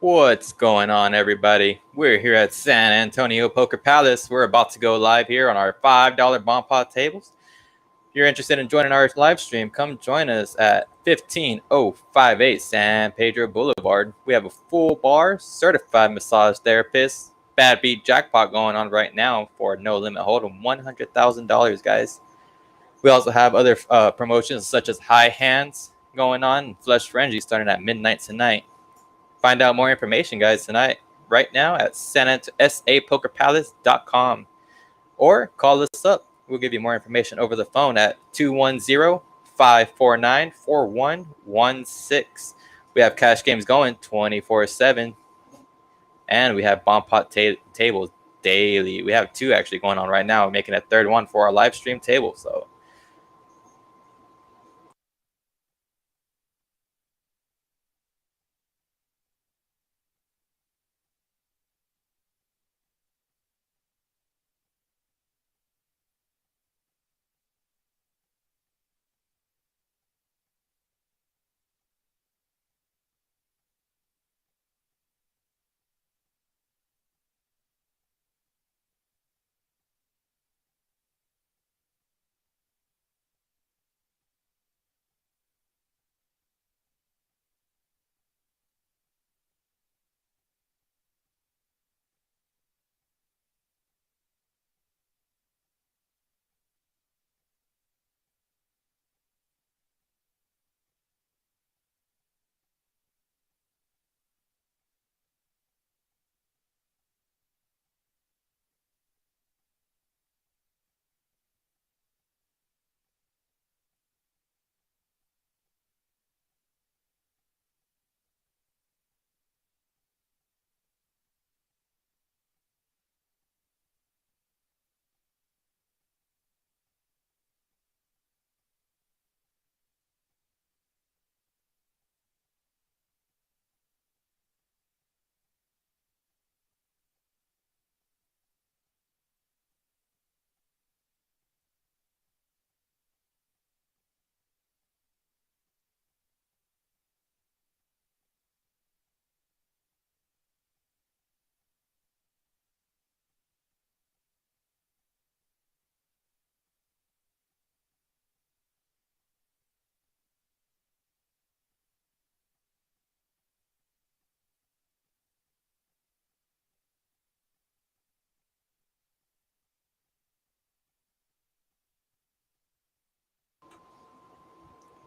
What's going on, everybody? We're here at San Antonio Poker Palace. We're about to go live here on our $5 BOMBPOT tables. If you're interested in joining our live stream, come join us at 15058 San Pedro Boulevard. We have a full bar, certified massage therapist, bad beat jackpot going on right now for no limit hold'em, $100,000, guys. We also have other promotions such as high hands going on and flush frenzy starting at midnight tonight. Find out more information, guys, tonight, right now at sapokerpalace.com or call us up. We'll give you more information over the phone at 210-549-4116. We have cash games going 24/7, and we have BOMBPOT tables daily. We have two actually going on right now, making a third one for our live stream table. So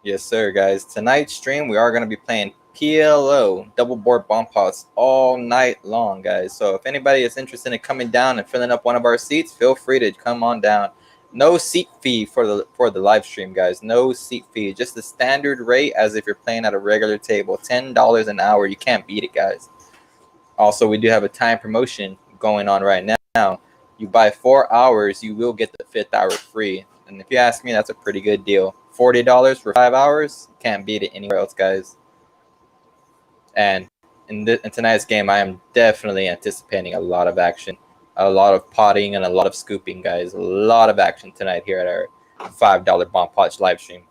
yes, sir, guys. Tonight's stream, we are going to be playing PLO, double board bomb pots, all night long, guys. So if anybody is interested in coming down and filling up one of our seats, feel free to come on down. No seat fee for the live stream, guys. No seat fee. Just the standard rate as if you're playing at a regular table. $10 an hour. You can't beat it, guys. Also, we do have a time promotion going on right now. You buy 4 hours, you will get the 5th hour free. And if you ask me, that's a pretty good deal. $40 for 5 hours, can't beat it anywhere else, guys. And in tonight's game, I am definitely anticipating a lot of action, a lot of potting, and a lot of scooping, guys. A lot of action tonight here at our $5 BOMBPOT live stream.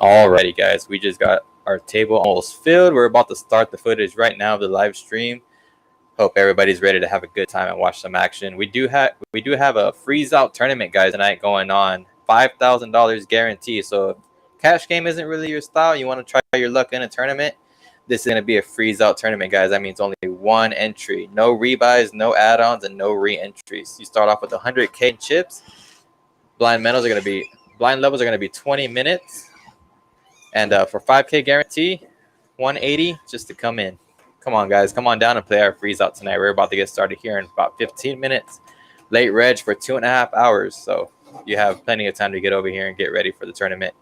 Alrighty, guys, we just got our table almost filled. We're about to start the footage right now of the live stream. Hope everybody's ready to have a good time and watch some action. We do have a freeze out tournament, guys, tonight going on. $5,000 guarantee. So if cash game isn't really your style, you want to try your luck in a tournament, this is going to be a freeze out tournament, guys. That means only one entry. No rebuys, no add-ons, and no re-entries. You start off with 100K in chips. Blind levels are going to be 20 minutes. And for 5K guarantee, 180 just to come in. Come on, guys. Come on down and play our freeze out tonight. We're about to get started here in about 15 minutes. Late reg for 2.5 hours. So you have plenty of time to get over here and get ready for the tournament.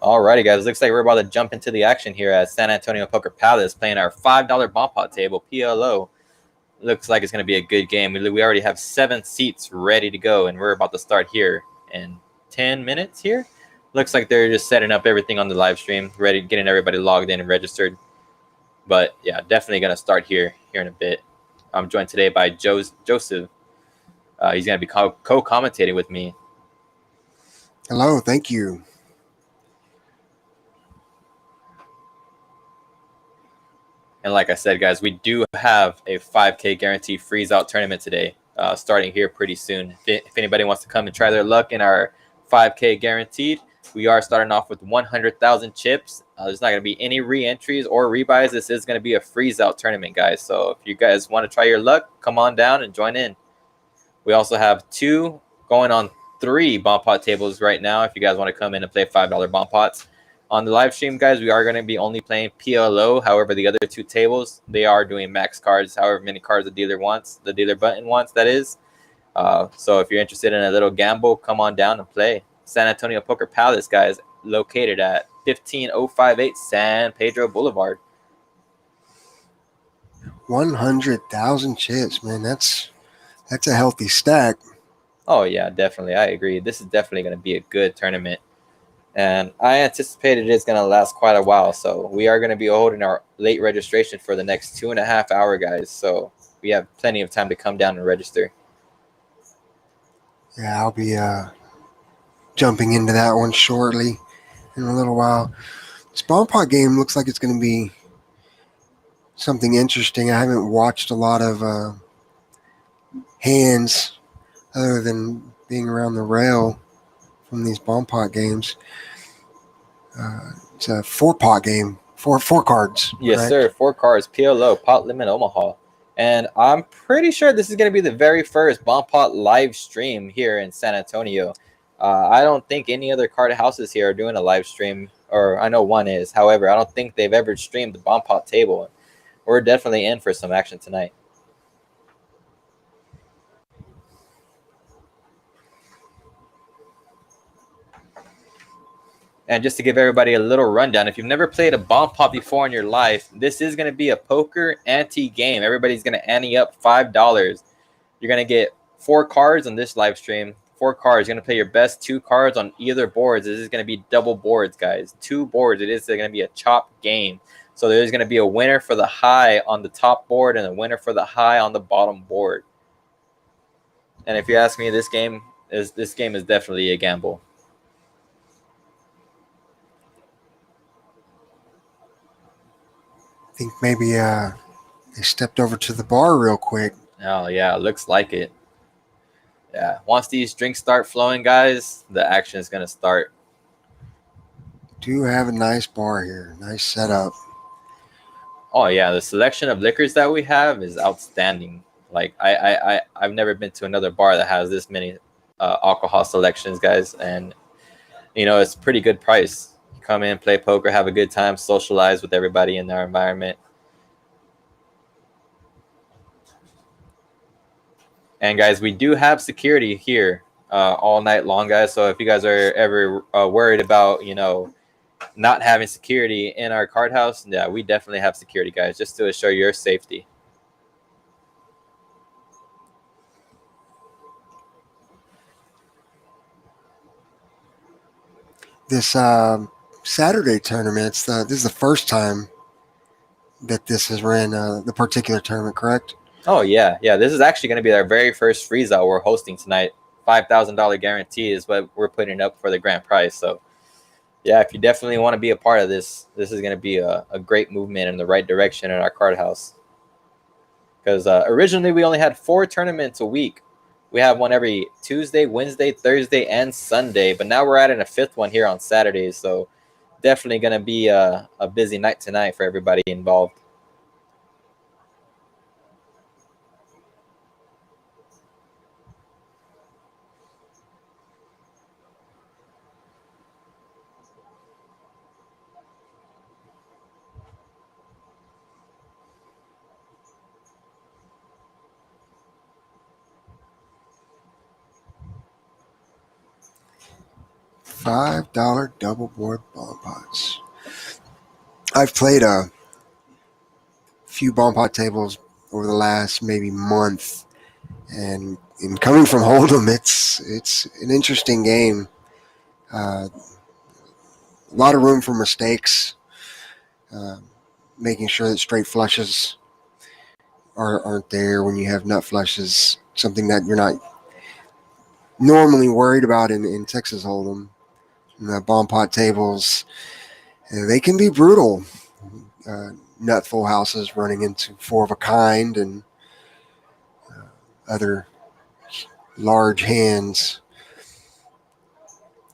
Alrighty, guys. Looks like we're about to jump into the action here at San Antonio Poker Palace, playing our $5 bomb pot table, PLO. Looks like it's going to be a good game. We already have 7 seats ready to go, and we're about to start here in 10 minutes here. Looks like they're just setting up everything on the live stream, ready, getting everybody logged in and registered. But yeah, definitely going to start here in a bit. I'm joined today by Joseph. He's going to be co-commentating with me. Hello, thank you. And like I said, guys, we do have a 5K guarantee freeze-out tournament today, starting here pretty soon. If anybody wants to come and try their luck in our 5K guaranteed, we are starting off with 100,000 chips. There's not going to be any re-entries or rebuys. This is going to be a freeze-out tournament, guys. So if you guys want to try your luck, come on down and join in. We also have 2 going on 3 bomb pot tables right now if you guys want to come in and play $5 bomb pots. On the live stream, guys, we are going to be only playing PLO. However, the other 2 tables, they are doing max cards, however many cards the dealer wants, the dealer button wants, that is. So if you're interested in a little gamble, come on down and play. San Antonio Poker Palace, guys, located at 15058 San Pedro Boulevard. 100,000 chips, man. That's a healthy stack. Oh, yeah, definitely. I agree. This is definitely going to be a good tournament. And I anticipated it's going to last quite a while. So we are going to be holding our late registration for the next 2.5 hours, guys. So we have plenty of time to come down and register. Yeah, I'll be jumping into that one shortly in a little while. This bomb pot game looks like it's going to be something interesting. I haven't watched a lot of hands other than being around the rail from these bomb pot games. It's a 4-pot game, four cards. Yes, correct? sir. 4 cards, PLO, Pot Limit Omaha. And I'm pretty sure this is going to be the very first BOMBPOT live stream here in San Antonio. I don't think any other card houses here are doing a live stream, or I know one is. However, I don't think they've ever streamed the BOMBPOT table. We're definitely in for some action tonight. And just to give everybody a little rundown, if you've never played a bomb pot before in your life, this is going to be a poker ante game. Everybody's going to ante up $5. You're going to get 4 cards on this live stream. 4 cards. You're going to play your best 2 cards on either boards. This is going to be double boards, guys. 2 boards. It is going to be a chop game. So there's going to be a winner for the high on the top board and a winner for the high on the bottom board. And if you ask me, this game is definitely a gamble. I think maybe they stepped over to the bar real quick. Oh, yeah, looks like it. Yeah, once these drinks start flowing, guys, the action is going to start. Do have a nice bar here. Nice setup. Oh, yeah, the selection of liquors that we have is outstanding. Like, I've never been to another bar that has this many alcohol selections, guys. And, you know, it's a pretty good price. You come in, play poker, have a good time, socialize with everybody in our environment. And, guys, we do have security here all night long, guys. So if you guys are ever worried about, you know, not having security in our card house, yeah, we definitely have security, guys, just to assure your safety. This Saturday tournament, this is the first time that this has ran the particular tournament, correct? Oh, yeah. Yeah, this is actually going to be our very first freeze-out we're hosting tonight. $5,000 guarantee is what we're putting up for the grand prize. So, yeah, if you definitely want to be a part of this, this is going to be a great movement in the right direction in our card house. Because originally we only had 4 tournaments a week. We have one every Tuesday, Wednesday, Thursday, and Sunday. But now we're adding a 5th one here on Saturdays. So definitely going to be a busy night tonight for everybody involved. $5 double board bomb pots. I've played a few bomb pot tables over the last maybe month, and in coming from Hold'em, it's an interesting game. A lot of room for mistakes. Uh, Making sure that straight flushes aren't there when you have nut flushes, something that you're not normally worried about in Texas Hold'em. And the bomb pot tables, they can be brutal. Nut full houses running into four of a kind and other large hands.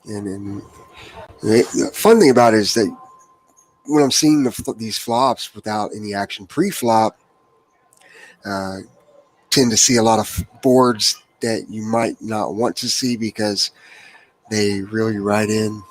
And the fun thing about it is that when I'm seeing these flops without any action pre-flop, uh, tend to see a lot of boards that you might not want to see because they reel you right in.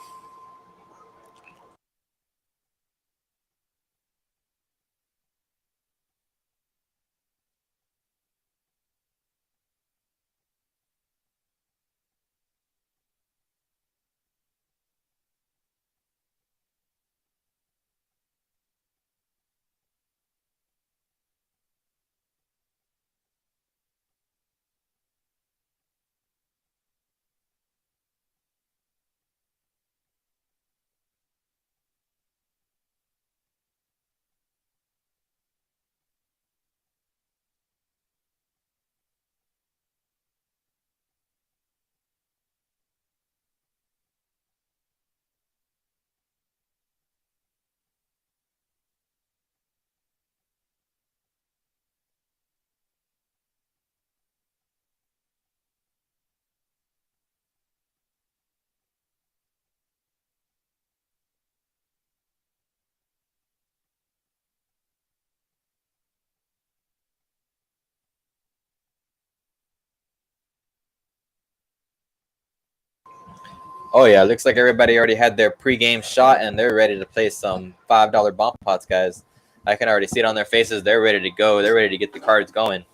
Oh yeah, looks like everybody already had their pregame shot and they're ready to play some $5 bomb pots, guys. I can already see it on their faces. They're ready to go. They're ready to get the cards going.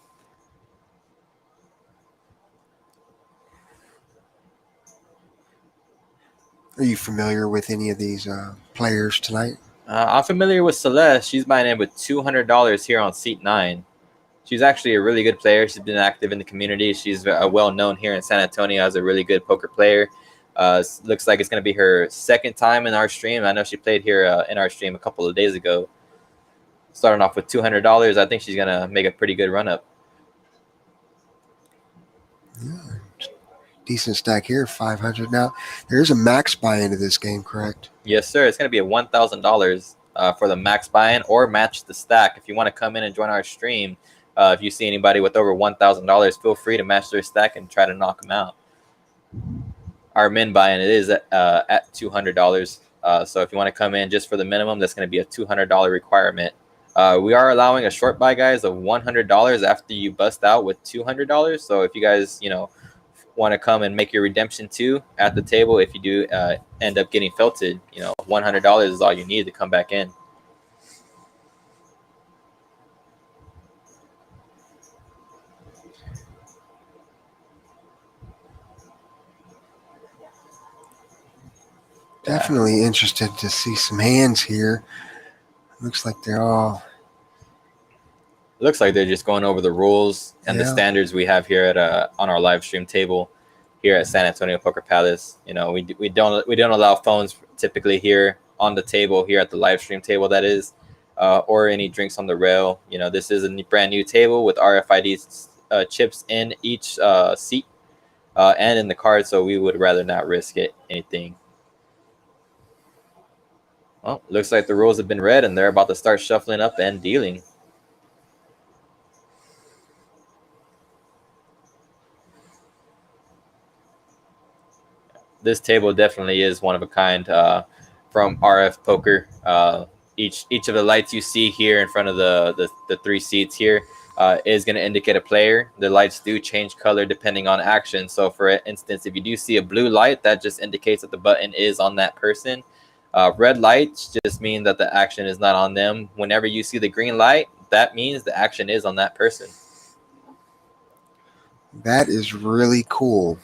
Are you familiar with any of these players tonight? I'm familiar with Celeste. She's buying in with $200 here on seat 9. She's actually a really good player. She's been active in the community. She's well known here in San Antonio as a really good poker player. Looks like it's going to be her second time in our stream. I know she played here in our stream a couple of days ago. Starting off with $200, I think she's going to make a pretty good run up. Yeah. Decent stack here, 500 now. There's a max buy into this game, correct? Yes, sir. It's going to be a $1,000 for the max buy-in or match the stack. If you want to come in and join our stream, if you see anybody with over $1,000, feel free to match their stack and try to knock them out. Our min buy-in it is at $200. So if you want to come in just for the minimum, that's going to be a $200 requirement. We are allowing a short buy, guys, of $100 after you bust out with $200. So if you guys, want to come and make your redemption too at the table, if you do end up getting felted, $100 is all you need to come back in. Definitely interested to see some hands here. Looks like they're all. Looks like they're just going over the rules and the standards we have here at on our live stream table here at San Antonio Poker Palace. We don't allow phones typically here on the table here at the live stream table, that is, or any drinks on the rail. This is a brand new table with RFID chips in each seat and in the card, so we would rather not risk anything. Well, looks like the rules have been read and they're about to start shuffling up and dealing. This table definitely is one of a kind from RF Poker. Each of the lights you see here in front of the 3 seats here is going to indicate a player. The lights do change color depending on action. So for instance, if you do see a blue light, that just indicates that the button is on that person. Red lights just mean that the action is not on them. Whenever you see the green light, that means the action is on that person. That is really cool.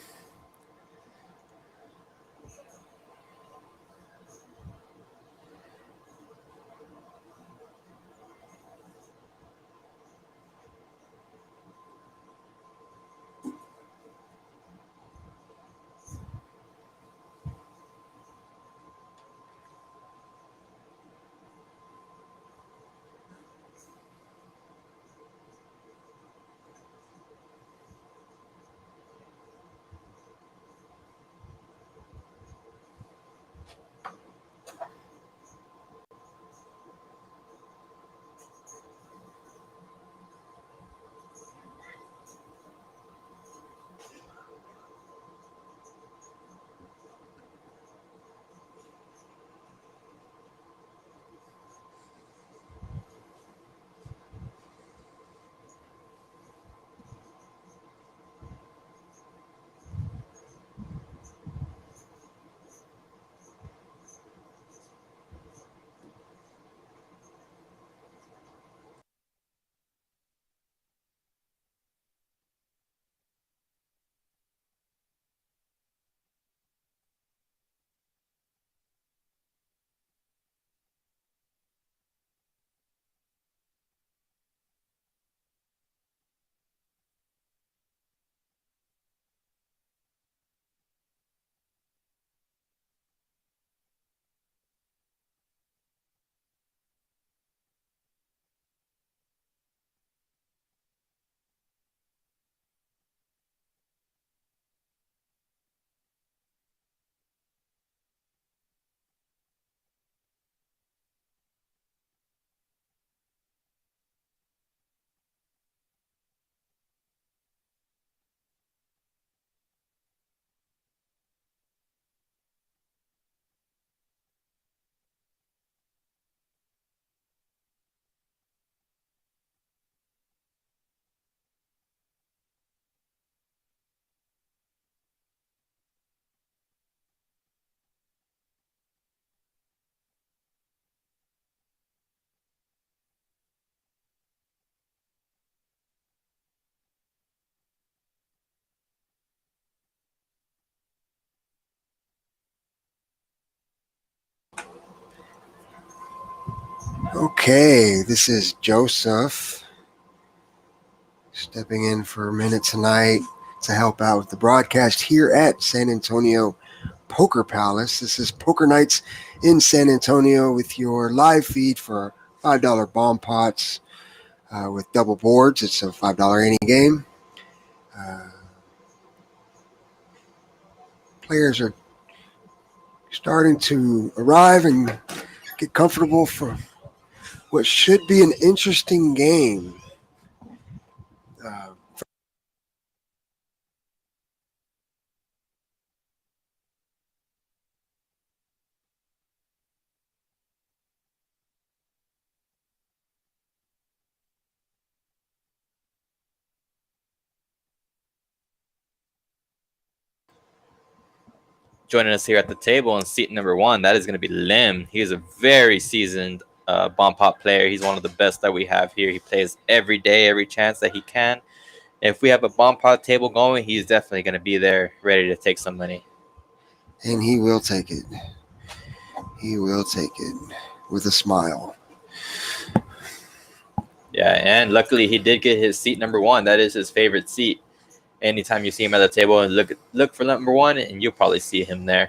Okay, this is Joseph stepping in for a minute tonight to help out with the broadcast here at San Antonio Poker Palace. This is Poker Nights in San Antonio with your live feed for $5 bomb pots with double boards. It's a $5 any game. Players are starting to arrive and get comfortable for what should be an interesting game. Uh, Joining us here at the table in seat number 1, that is going to be Lim. He is a very seasoned BOMBPOT player. He's one of the best that we have here. He plays every day, every chance that he can. If we have a BOMBPOT table going, he's definitely going to be there ready to take some money. and he will take it. He will take it with a smile. Yeah, and luckily he did get his seat number 1. That is his favorite seat. Anytime you see him at the table and look for number 1, and you'll probably see him there.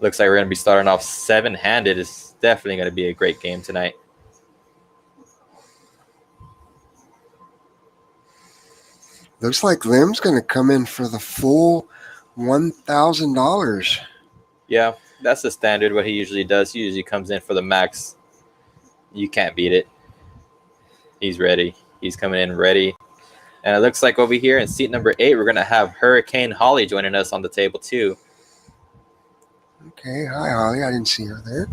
Looks like we're going to be starting off 7-handed. It's definitely going to be a great game tonight. Looks like Lim's going to come in for the full $1,000. Yeah, that's the standard, what he usually does. He usually comes in for the max. You can't beat it. He's ready. He's coming in ready. And it looks like over here in seat number 8, we're going to have Hurricane Holly joining us on the table too. Okay, hi Holly. I didn't see her there.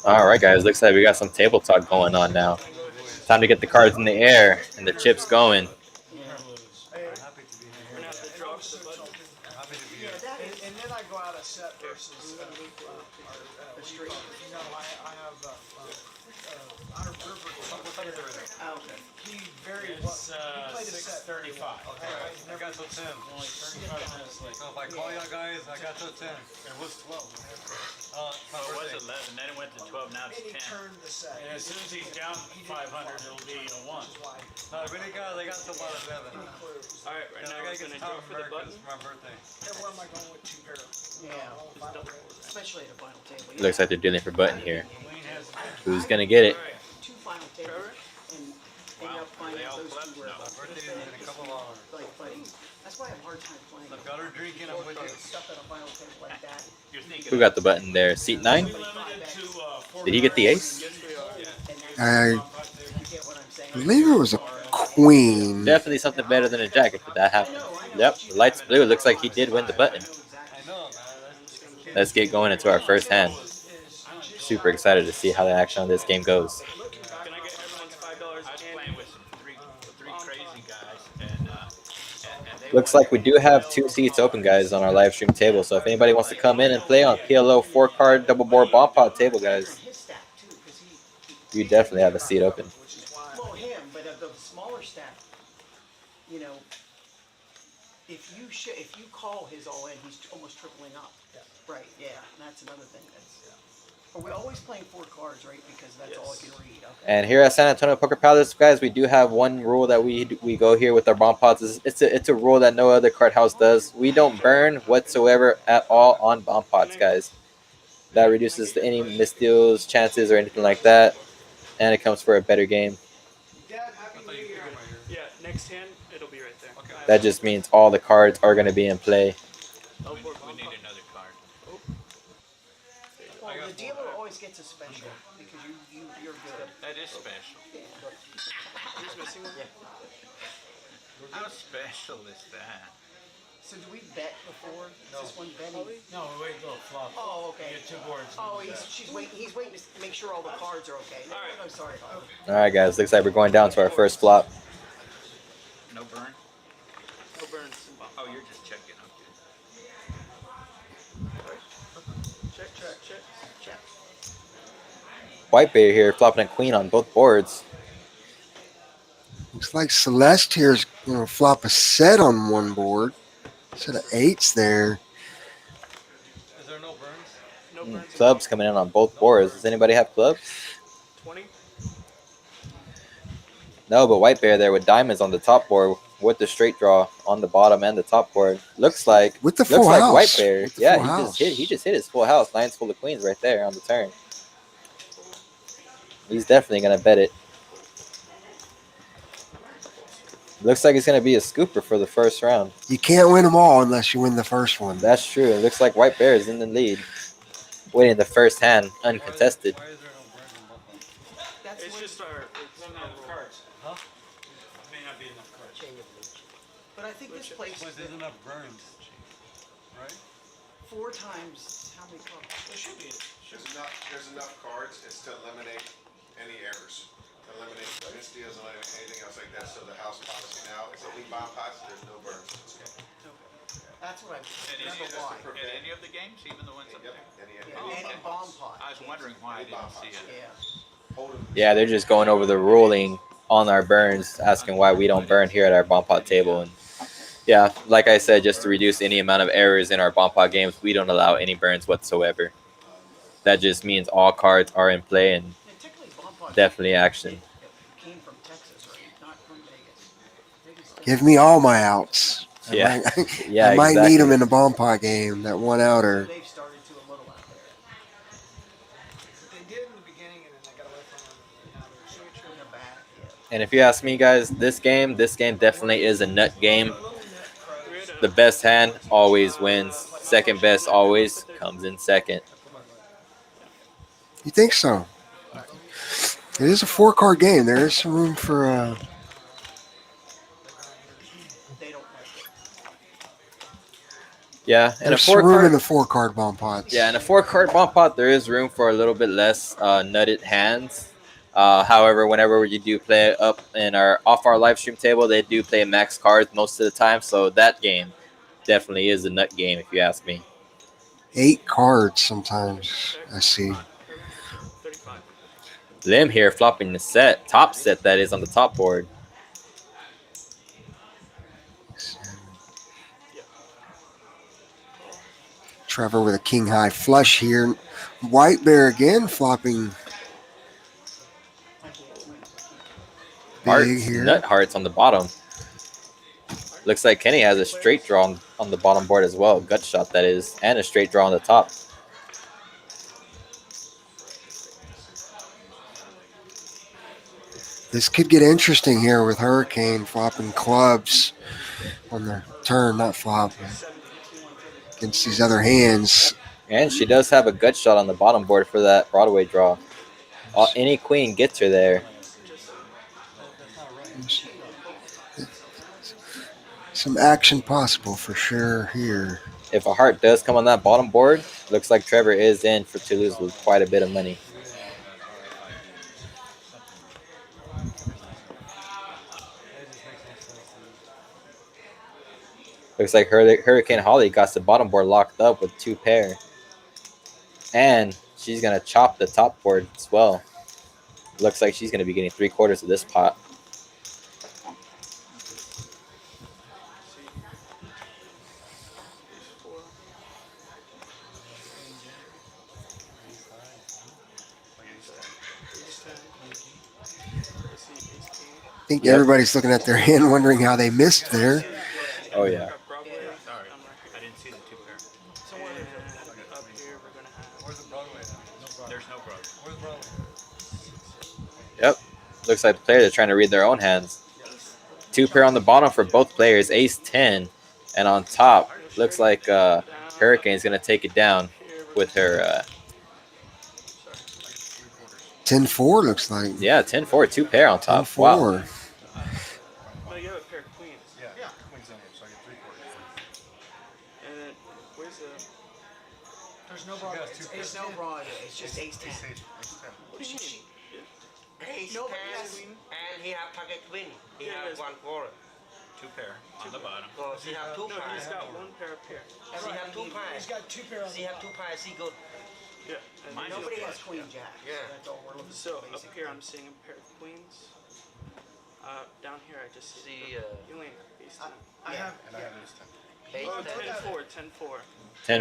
All right, guys. Looks like we got some table talk going on now. Time to get the cards in the air and the chips going. And then I go out a set versus a straight. You know, I have Honor River. He very well. He played a set 35. I got till 10. Only 35 minutes late. So if I call y'all guys, I got till 10. It was 12. It was 11, then it went to 12, now it's And he 10. turned the set. And as soon as he's down 500, it'll be a 1. No, really got, they got till about 11. Alright, right now I we're gotta going to get some draw for the button. Americans for my birthday. And where am I going with two pair? Especially at a final table. It looks like they're dealing for button here. Wayne has Who's going to get it? Two final tables and end up finding They all those two were my birthday is in a couple of hours. like fighting. That's why I have a hard time playing. If y'all are drinking, I'm with you. Stuff at a final table like that. You're thinking Who got the button there? Seat 9? Did he get the ace? I You get what I'm saying? believe it was a queen. Definitely something better than a jack if that happened. Yep, the lights blue. Looks like he did win the button. I know, man. Let's get going into our first hand. Super excited to see how the action on this game goes. Can I get everyone's $5 I was playing with some three crazy guys, and they Looks like we do have 2 seats open, guys, on our live stream table. So if anybody wants to come in and play on PLO 4-card double board bomb pot table, guys, His stack too, because he. you definitely have a seat open. Well, him, but of the smaller stack, you know, if you call his all in, he's almost tripling up. Right. Yeah, and that's another thing. Are we always playing 4 cards, right? Because that's all I can read. Okay. And here at San Antonio Poker Palace, guys, we do have one rule that we go here with our bomb pots. It's a rule that no other card house does. We don't burn whatsoever at all on bomb pots, guys. That reduces any misdeals, chances, or anything like that, and it comes for a better game. Dad, happy New Year. Yeah, next hand, it'll be right there. That just means all the cards are going to be in play. We need another card. Well, the dealer always gets a special because you're good. That is special. Who's missing one? Yeah. How special is that? So do we bet before? Is this one betting? No, wait, go flop. Oh, okay. You get 2 boards. Oh, he's waiting to make sure all the cards are okay. No, Alright. I'm sorry. All right, guys. Looks like we're going down to our first flop. No burn? No burns. Oh, you're just checking. Okay. Check, check, check, check. White bear here flopping a queen on both boards. Looks like Celeste here is going to flop a set on one board. Set of 8s there. Is there no burns? No burns. Clubs coming in on both boards. Does anybody have clubs? 20? No, but white bear there with diamonds on the top board with the straight draw on the bottom and the top board. Looks like With the looks full like house. white bear. With the Yeah, full house. he just hit his full house. 9's full of queens right there on the turn. He's definitely gonna bet it. Looks like it's gonna be a scooper for the first round. You can't win them all unless you win the first one. That's true. It looks like white bear is in the lead. Winning the first hand uncontested. Why is there no burns in both? That's It's when- just our. It's not enough cards. Huh? May not be enough cards. But I think this place But there's enough burns, right? 4 times how many cards? There should be. There's enough cards, it's to eliminate any errors. Eliminate misdeals, eliminate anything else like that, so the house policy now, it's only bomb pots, there's no burns. That's what I And remember any, why. in any of the games, even the ones up Yep, there? Yeah, any bomb pot. I was wondering why I didn't see it. Yeah. Hold 'em. Yeah, they're just going over the ruling on our burns, asking why we don't burn here at our bomb pot table. And yeah, like I said, just to reduce any amount of errors in our bomb pot games, we don't allow any burns whatsoever. That just means all cards are in play and And technically bomb pot definitely action. came from Texas, right? Not from Vegas. Vegas Give me all my outs. Yeah. I might, Yeah, I might exactly. need them in the bomb pot game. That one outer. They've started to a little out there. They did in the beginning, and then they got away from them. Now they're switching. In the back, yeah. And if you ask me, guys, this game definitely is a nut game. The best hand always wins. Second best always comes in second. You think so? It is a 4-card game. There is some room for. They don't like it. Yeah, and a There's some room in four-card. the 4-card bomb pots. Yeah, in a 4-card bomb pot, there is room for a little bit less nutted hands. However, whenever you do play up in our off our live stream table, they do play max cards most of the time. So that game definitely is a nut game, if you ask me. 8 cards sometimes. I see. 35. Lim here flopping the set, top set that is on the top board. Trevor with a king high flush here. White bear again flopping big Hearts, here. nut hearts on the bottom. Looks like Kenny has a straight draw on the bottom board as well. Gut shot, that is. And a straight draw on the top. This could get interesting here with Hurricane flopping clubs on the turn, not flop, against these other hands. And she does have a gut shot on the bottom board for that Broadway draw. Any queen gets her there. Some action possible for sure here. If a heart does come on that bottom board, looks like Trevor is in for to lose with quite a bit of money. Looks like Hurricane Holly got the bottom board locked up with 2 pair. And she's going to chop the top board as well. Looks like she's going to be getting 3/4 of this pot. I think Yep. everybody's looking at their hand wondering how they missed there. Oh, yeah. Broadway. Sorry, I didn't see the 2 pair. Somewhere up here, we're gonna have. Where's the Broadway? No Broadway. There's no Broadway. Where's Broadway? Yep. Looks like the players are trying to read their own hands. 2 pair on the bottom for both players. Ace 10. And on top, looks like Hurricane's going to take it down with her. 10-4 looks like. Yeah, 10-4. 2 pair on top. Wow. 10-4. No, you have a pair of queens. Yeah. Queens on it, so I get 3/4. And then where's the? There's no Broadway. got It's two ace There's no 10. Broadway, it's just ace ten. What do you mean? Ace No, but ten, yes. and he have pocket queen. He Yeah, have yes. one quarter. Two pair on the bottom. Cause he have two No, pies. he's got one pair up here. He have two He's pies. got two pair on He the have two bottom. pies. He good. Yeah. And Mine there's no Nobody has flush, queen yeah. jack. Yeah. That's all we're looking So for. up here I'm seeing a pair of queens. Down here I just see you only ace ten. I have. And I have this time. Ace Oh, ten. 10-4, 10-4.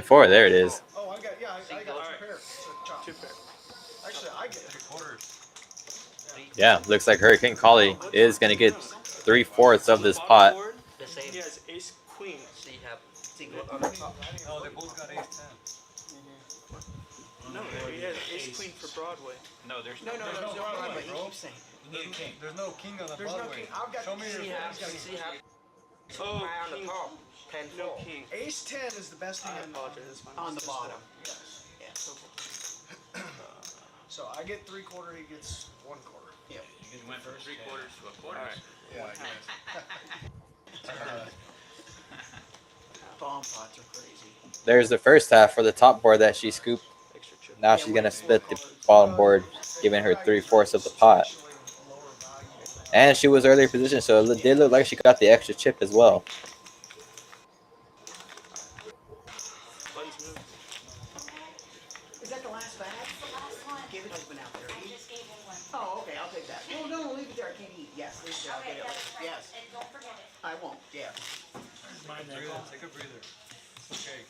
10-4. There it is. Oh, I got. Yeah, I got Alright. two pairs. So chop. Two pair. Actually, I get. Yeah, looks like Hurricane Collie is gonna get 3/4 of this Bottom pot. board, The same. he has ace queen. He have single on the top. No, they both got ace 10. No, he has ace queen for Broadway. No, there's No, There's no no, Broadway, but he bro. keeps saying. You need a king. There's no king on the There's no Broadway. king. I've got. Show me your He have, king. he have Oh, pie on the king. top. 10 No 4. king. Ace 10 is the best thing I in apologize. That's my On the mistake. bottom. Yes. Yeah. So I get 3/4. He gets 1/4. Yeah. You went from 3/4 to a quarter. Alright. Yeah, I guess. Bomb pots are crazy. There's the first half for the top board that she scooped. Extra chip. Now she's gonna split the bottom board, giving her 3/4 of the pot. And she was earlier positioned, so it did look like she got the extra chip as well. Buttons move. Is that the last bag? The last one. Give it husband out there. I Eat. just gave him one. Oh, okay, I'll take that. No, no, leave it there. I can't eat. Yes, leave it there. I'll Okay, get it that's later. right. Yes, And don't forget it. I won't. Yeah. Breather, take a breather. It's okay.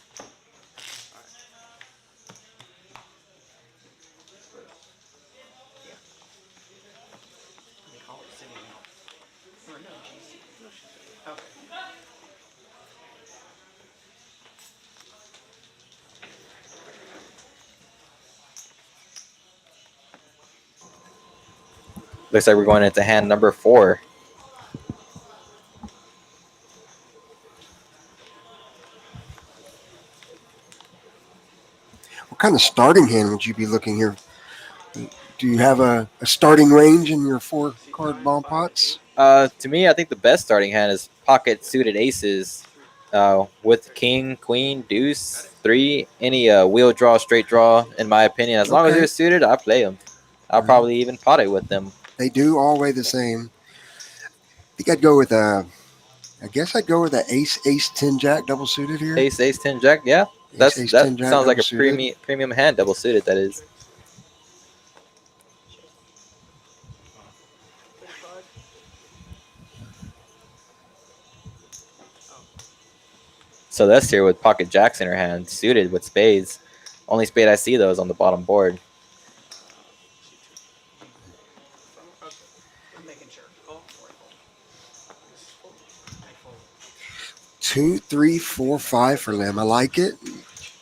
They call it sitting out. Or no, she's. Okay. Looks like we're going into hand number 4. What kind of starting hand would you be looking here? Do you have a starting range in your 4-card bomb pots? To me, I think the best starting hand is pocket suited aces with king, queen, deuce, 3, any wheel draw, straight draw, in my opinion. As long as Okay. they're suited, I play them. I'll probably even pot it with them. They do all weigh the same. I think I'd go with a. I guess I'd go with a ace 10 jack double suited here. Ace, 10 jack, yeah. Ace, That 10 jack sounds like a double suited. premium hand, double suited, that is. So that's here with pocket jacks in her hand, suited with spades. Only spade I see, though, is on the bottom board. I'm making sure. Oh, before I fold. 2, 3, 4, 5 for them. I like it.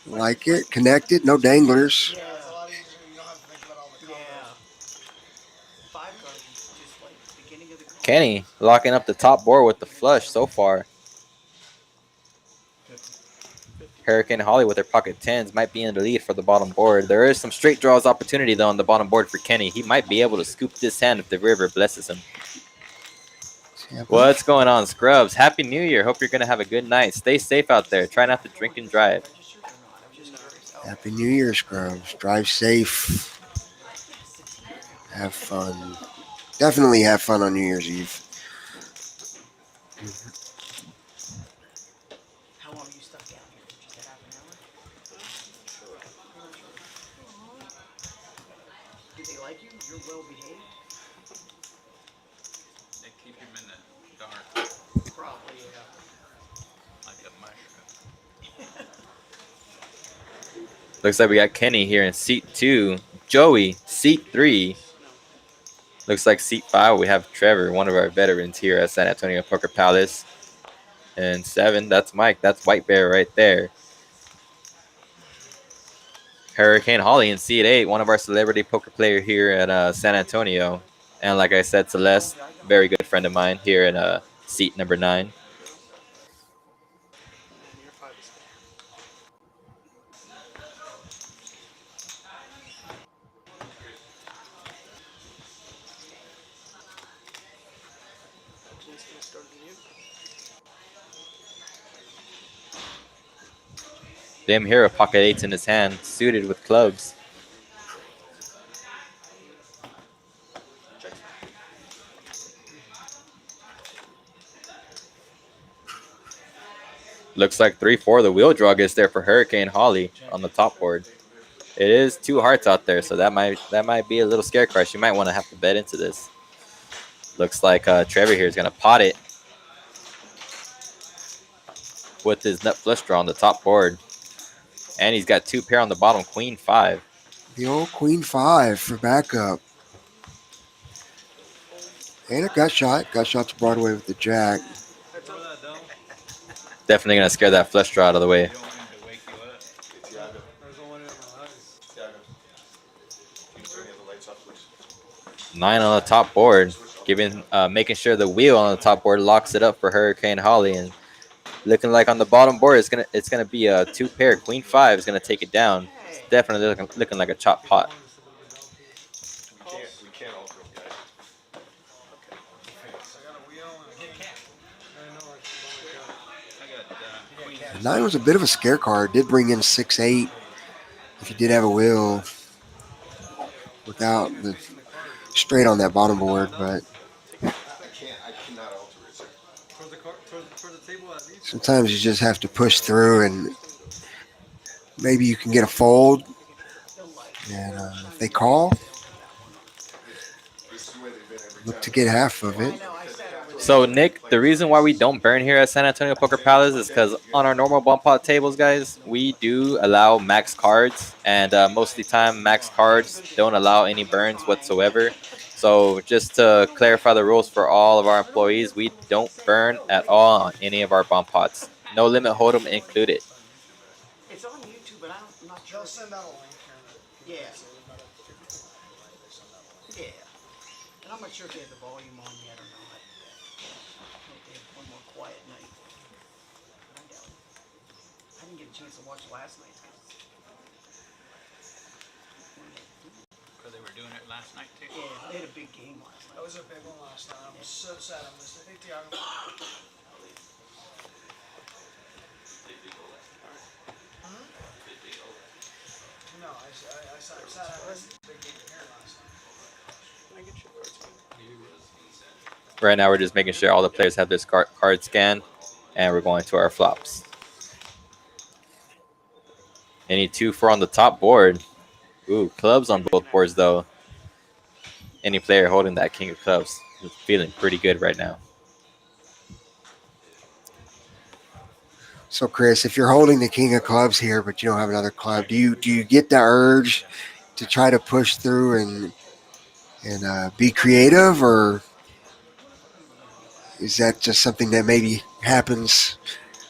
Like it. Connected. No danglers. Yeah. It's a lot easier. You don't have to think about all the Yeah. combos. 5 cards is just like the beginning of the card. Kenny locking up the top board with the flush so far. Hurricane Holly with her pocket 10s might be in the lead for the bottom board. There is some straight draws opportunity, though, on the bottom board for Kenny. He might be able to scoop this hand if the river blesses him. What's going on, Scrubs? Happy New Year. Hope you're going to have a good night. Stay safe out there. Try not to drink and drive. Registered or not? I'm just curious. Oh, Happy New Year, Scrubs. Drive safe. Have fun. Definitely have fun on New Year's Eve. how long are you stuck down here? Just a half an hour? Do they like you? You're well behaved? They keep him in the dark Probably, yeah. like a mushroom. Looks like we got Kenny here in seat 2. Joey, seat 3. Looks like seat 5, we have Trevor, one of our veterans here at San Antonio Poker Palace. And 7, that's Mike. That's White Bear right there. Hurricane Holly in seat 8, one of our celebrity poker player here at San Antonio. And like I said, Celeste, very good friend of mine here in seat number 9. And your 5 is Jen's gonna start a new. Dim here with pocket eights in his hand, suited with clubs. Looks like 3-4. The wheel draw gets there for Hurricane Holly on the top board. It is 2 hearts out there, so that might be a little scare crush. You might want to have to bet into this. Looks like Trevor here is gonna pot it with his nut flush draw on the top board, and he's got 2 pair on the bottom. Queen 5. The old Queen 5 for backup. And it got shot. Got shot to Broadway with the jack. Definitely gonna scare that flush draw out of the way. 9 on the top board, making sure the wheel on the top board locks it up for Hurricane Holly, and looking like on the bottom board it's gonna be a 2 pair. Queen 5 is gonna take it down. It's definitely looking like a chop pot. We can't alter them, guys. The 9 was a bit of a scare card. Did bring in 6-8 if you did have a wheel without the straight on that bottom board, but I cannot alter it, sir. sometimes you just have to push through, and maybe you can get a fold. And if they call, This is the way they've been every look time. to get half of it. So Nick, the reason why we don't burn here at San Antonio Poker Palace is because on our normal bump pot tables, guys, we do allow max cards, and most of the time max cards don't allow any burns whatsoever. So just to clarify the rules for all of our employees, we don't burn at all on any of our bump pots. No limit hold'em included. It's on YouTube, but I'm not sure. They'll send out a link here. Yeah. Yeah. And I'm not sure if they have the volume on yet or not. Hope they have one more quiet night. But I doubt it. I didn't get a chance to watch last night's game. Because they were doing it last night too. Yeah, they had a big game last That night. was a big one last time. I'm so sad I missed it. Hey, Tiago. No, I said I missed the big game here last time. I get you cards. Right now we're just making sure all the players have this card scanned, and we're going to our flops. Any 2-4 on the top board. Ooh, clubs on both boards though. Any player holding that king of clubs is feeling pretty good right now. So Chris, if you're holding the king of clubs here, but you don't have another club, do you get the urge to try to push through and be creative, or is that just something that maybe happens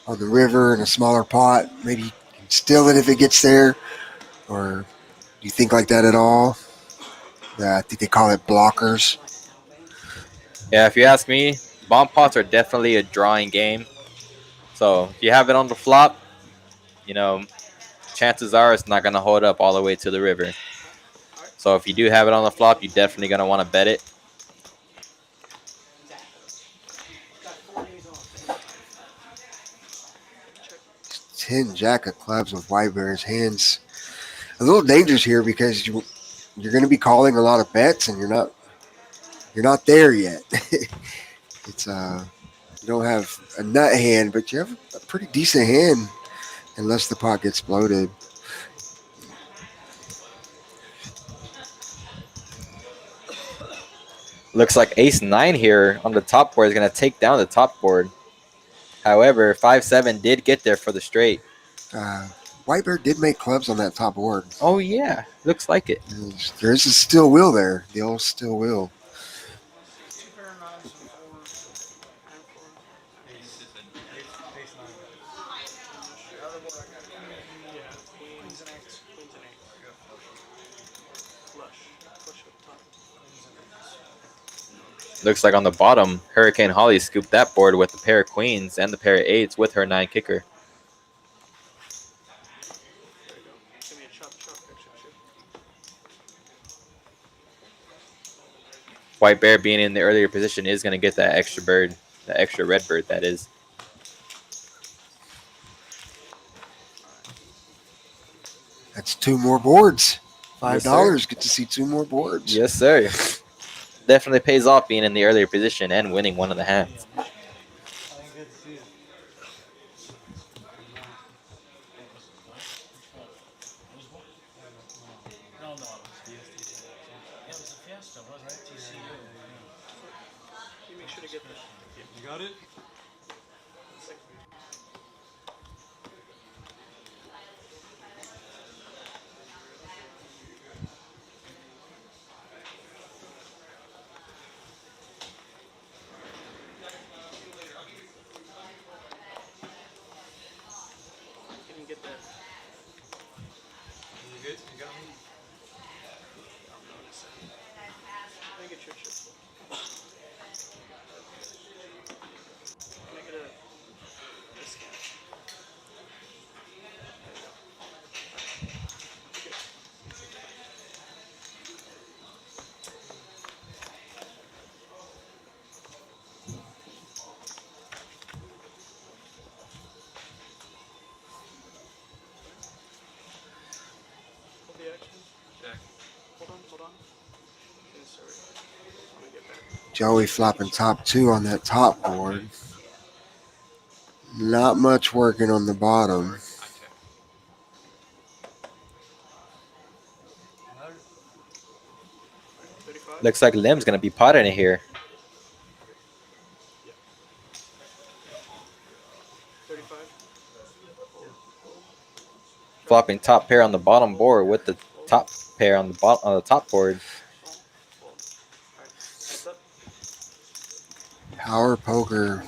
on the river in a smaller pot? Maybe you can steal it if it gets there, or do you think like that at all? I think they call it blockers. Yeah, if you ask me, bomb pots are definitely a drawing game. So if you have it on the flop, chances are it's not going to hold up all the way to the river. So if you do have it on the flop, you're definitely going to want to bet it. It's 10 jack of clubs with white bear's hands. A little dangerous here because you're going to be calling a lot of bets, and you're not there yet. It's you don't have a nut hand, but you have a pretty decent hand, unless the pot gets bloated. Looks like ace-9 here on the top board is going to take down the top board. However, 5-7 did get there for the straight. White bear did make clubs on that top board. Oh yeah, looks like it. There's a still wheel there, the old still wheel. 2 pair of 9s and 4s. The other board I got queens and 8s. Queens and 8s. Flush up top. Queens and 8s. Looks like on the bottom, Hurricane Holly scooped that board with a pair of queens and the pair of 8s with her 9 kicker. There you go. Give me a chop, extra chip. White bear being in the earlier position is going to get that extra bird, the extra red bird that is. That's 2 more boards. Yes, $5. sir. Get to see 2 more boards. Yes, sir. Definitely pays off being in the earlier position and winning one of the hands. I ain't good to see it. No, no, it was a Fiesta, wasn't it? TCU. You make sure to get the. You got it? Can you get that? You good? You got me? Can I get your chips? Can I get a discount? Hold the action. Check. Hold on. Okay, sorry. Let me get back. Joey flopping top 2 on that top board. Not much working on the bottom. I check. Another? 35. Looks like Lim's gonna be potting it here. 35. Flopping top pair on the bottom board with the top pair on the top board. Alright. Heads up. Power poker.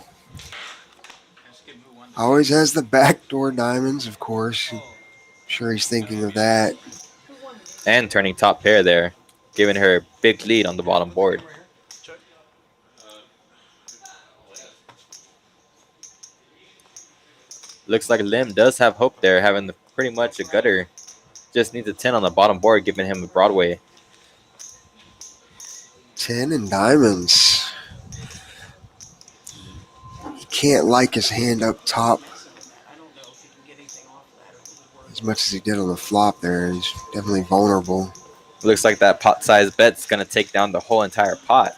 Ask him who won the Always has the backdoor diamonds, of course. I'm sure he's thinking of that. And turning top pair there, giving her a big lead on the bottom board. Check. Looks like Lim does have hope there, having pretty much a gutter. Just needs a 10 on the bottom board, giving him a Broadway. 10 and diamonds. He can't like his hand up top I don't know if he can get anything off of that or if it would work. as much as he did on the flop there. He's definitely vulnerable. Looks like that pot size bet's gonna take down the whole entire pot.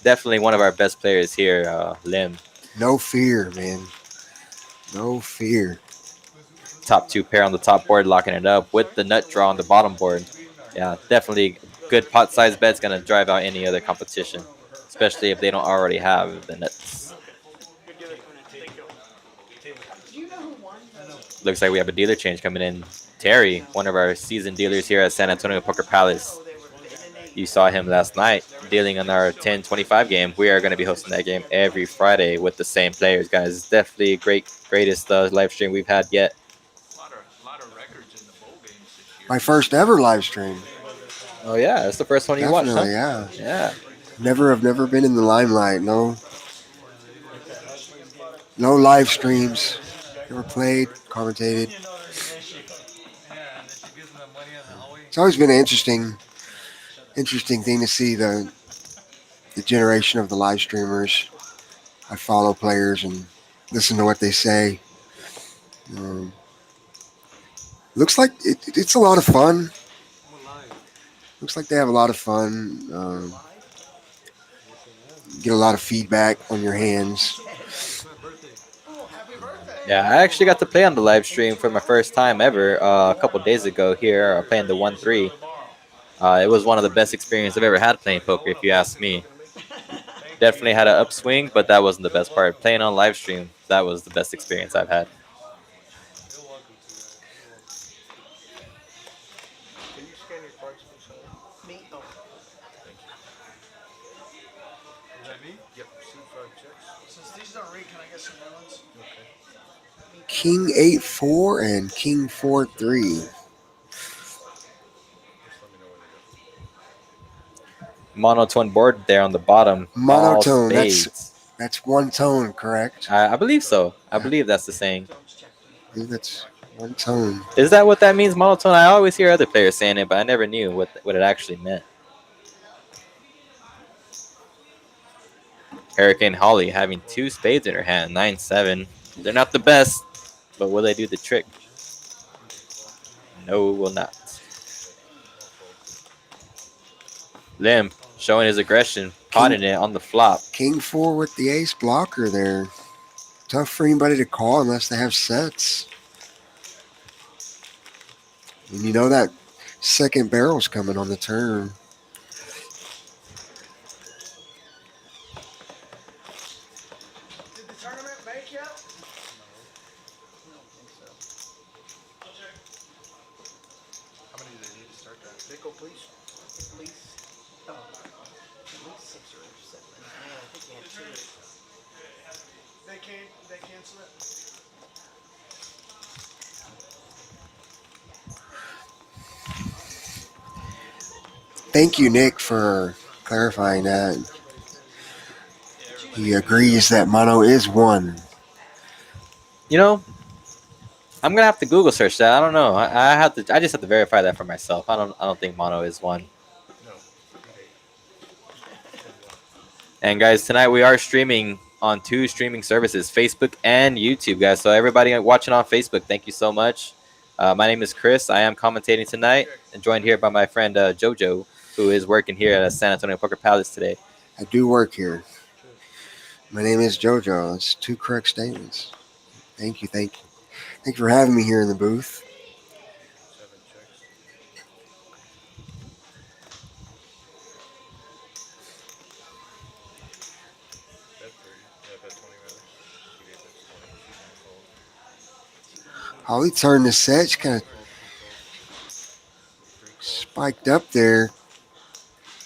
Definitely one of our best players here, Lim. No fear, man. No fear. Top 2 pair on the top board, locking it up with the nut draw on the bottom board. Yeah, definitely good pot size bet's gonna drive out any other competition, especially if they don't already have the nuts. Good dealer coming in. Thank you. Do you know who won? Looks like we have a dealer change coming in. Terry, one of our seasoned dealers here at San Antonio Poker Palace. Oh, they were in an You saw him last night dealing on our 10-25 game. We are going to be hosting that game every Friday with the same players, guys. It's definitely greatest live stream we've had yet. lot of records in the bowl games this year. My first ever live stream. Oh yeah, that's the first one you watched, huh? Definitely, yeah. Yeah. I've never been in the limelight. No live streams. Never played, commentated. You know there's an issue. Yeah, and then she gives them the money in the hallway. It's always been an interesting thing to see the generation of the live streamers. I follow players and listen to what they say. Looks like it's a lot of fun. I'm alive. Looks like they have a lot of fun. Get a lot of feedback on your hands. It's my birthday. Oh, happy birthday. Yeah, I actually got to play on the live stream for my first time ever a couple days ago here, playing the 1-3. It was one of the best experiences I've ever had playing poker, if you ask me. Definitely had an upswing, but that wasn't the best part. Playing on live stream, that was the best experience I've had. You're welcome to that. Can you scan your cards, please? Me? Oh. Is that me? Yep. C5 checks. Since these don't read, can I get some new ones? King 8-4 and King 4-3. Monotone board there on the bottom. Monotone, All spades. That's one tone, correct? I believe so. I believe that's the saying. I believe that's one tone. Is that what that means, monotone? I always hear other players saying it, but I never knew what it actually meant. Hurricane Holly having 2 spades in her hand, 9-7. They're not the best, but will they do the trick? No, it will not. Limp showing his aggression, potting it on the flop. King 4 with the ace blocker there. Tough for anybody to call unless they have sets. And you know that second barrel's coming on the turn. Did the tournament make yet? I don't think so. How many do they need to start that? Vico, please. At least, at least 6 or 7. Yeah, I think they had 2. They cancel it. Thank you, Nick, for clarifying that. He agrees that mono is 1. You know, I'm gonna have to Google search that. I don't know. I have to. I just have to verify that for myself. I don't think mono is 1. No. And guys, tonight we are streaming on 2 streaming services, Facebook and YouTube, guys. So everybody watching on Facebook, thank you so much. My name is Chris. I am commentating tonight, and joined here by my friend JoJo, who is working here at San Antonio Poker Palace today. I do work here. My name is JoJo. That's 2 correct statements. Thank you. Thank you for having me here in the booth. 7 checks. Bet 30. Yeah, bet 20 rather. He gave bets 20. She's on fold. Holly turned the set. She kind of spiked up there.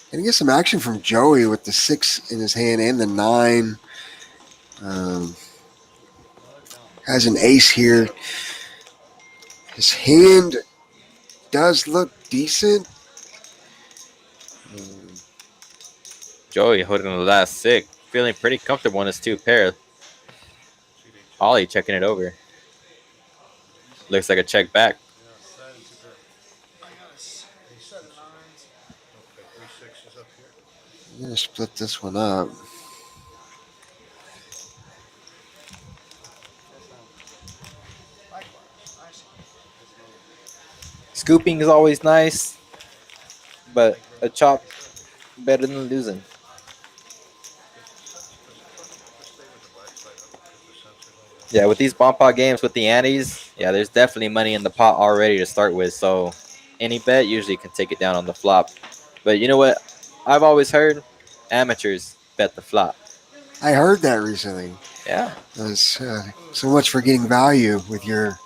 Gonna get some action from Joey with the 6 in his hand and the 9. Has an ace here. His hand does look decent. Joey holding the last 6, feeling pretty comfortable in his 2 pair. Ollie checking it over. Looks like a check back. I got a set of 9s. Okay, 3 6s up here. I'm gonna split this one up. Likewise. I see. Scooping is always nice, but a chop better than losing. Yeah, with these bomb pot games with the antes, yeah, there's definitely money in the pot already to start with. So any bet usually can take it down on the flop. But you know what? I've always heard amateurs bet the flop. I heard that recently. Yeah. That's, so much for getting value with your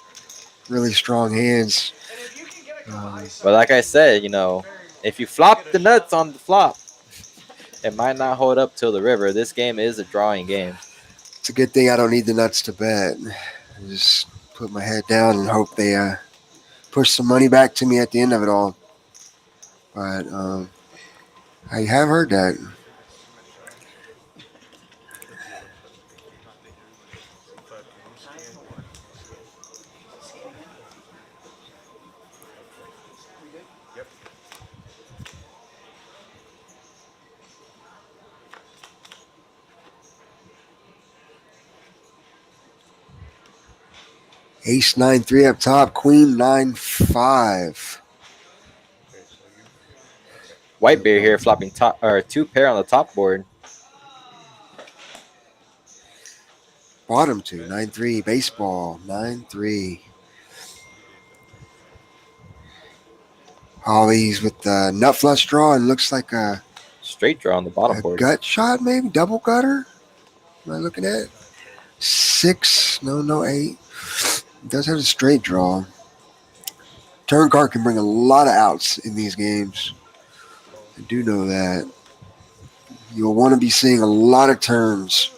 really strong hands. And if you can get a couple ice But like I said, you know, if you flop the nuts on the flop, it might not hold up till the river. This game is a drawing game. It's a good thing I don't need the nuts to bet. I just put my head down and hope they push some money back to me at the end of it all. But I have heard that. Ace 9-3 up top, Queen 9-5. White bear here flopping top or 2 pair on the top board. Bottom 2, 9-3, baseball, 9-3. Holly's with the nut flush draw and looks like a straight draw on the bottom board. Gut shot, maybe double gutter. Am I looking at 6? No 8. It does have a straight draw. Turn card can bring a lot of outs in these games. I do know that. You'll want to be seeing a lot of turns.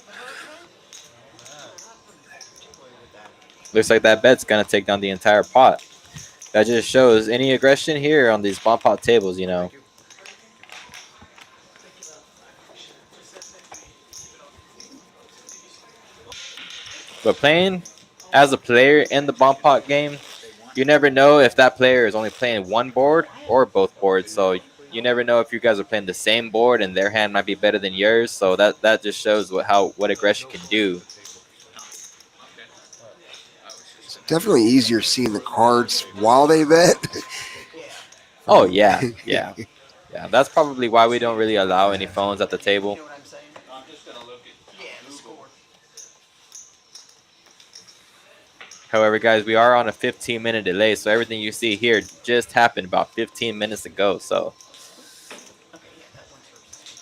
Looks like that bet's gonna take down the entire pot. That just shows any aggression here on these bomb pot tables, you know. But playing as a player in the bomb pot game, you never know if that player is only playing one board or both boards. So you never know if you guys are playing the same board and their hand might be better than yours. So that just shows what aggression can do. Definitely easier seeing the cards while they bet. Yeah. Oh yeah, yeah, yeah. That's probably why we don't really allow any phones at the You table. know what I'm saying? I'm just gonna look at Yeah, the score. However, guys, we are on a 15-minute delay, so everything you see here just happened about 15 minutes ago. So Okay, yeah, that one's hers.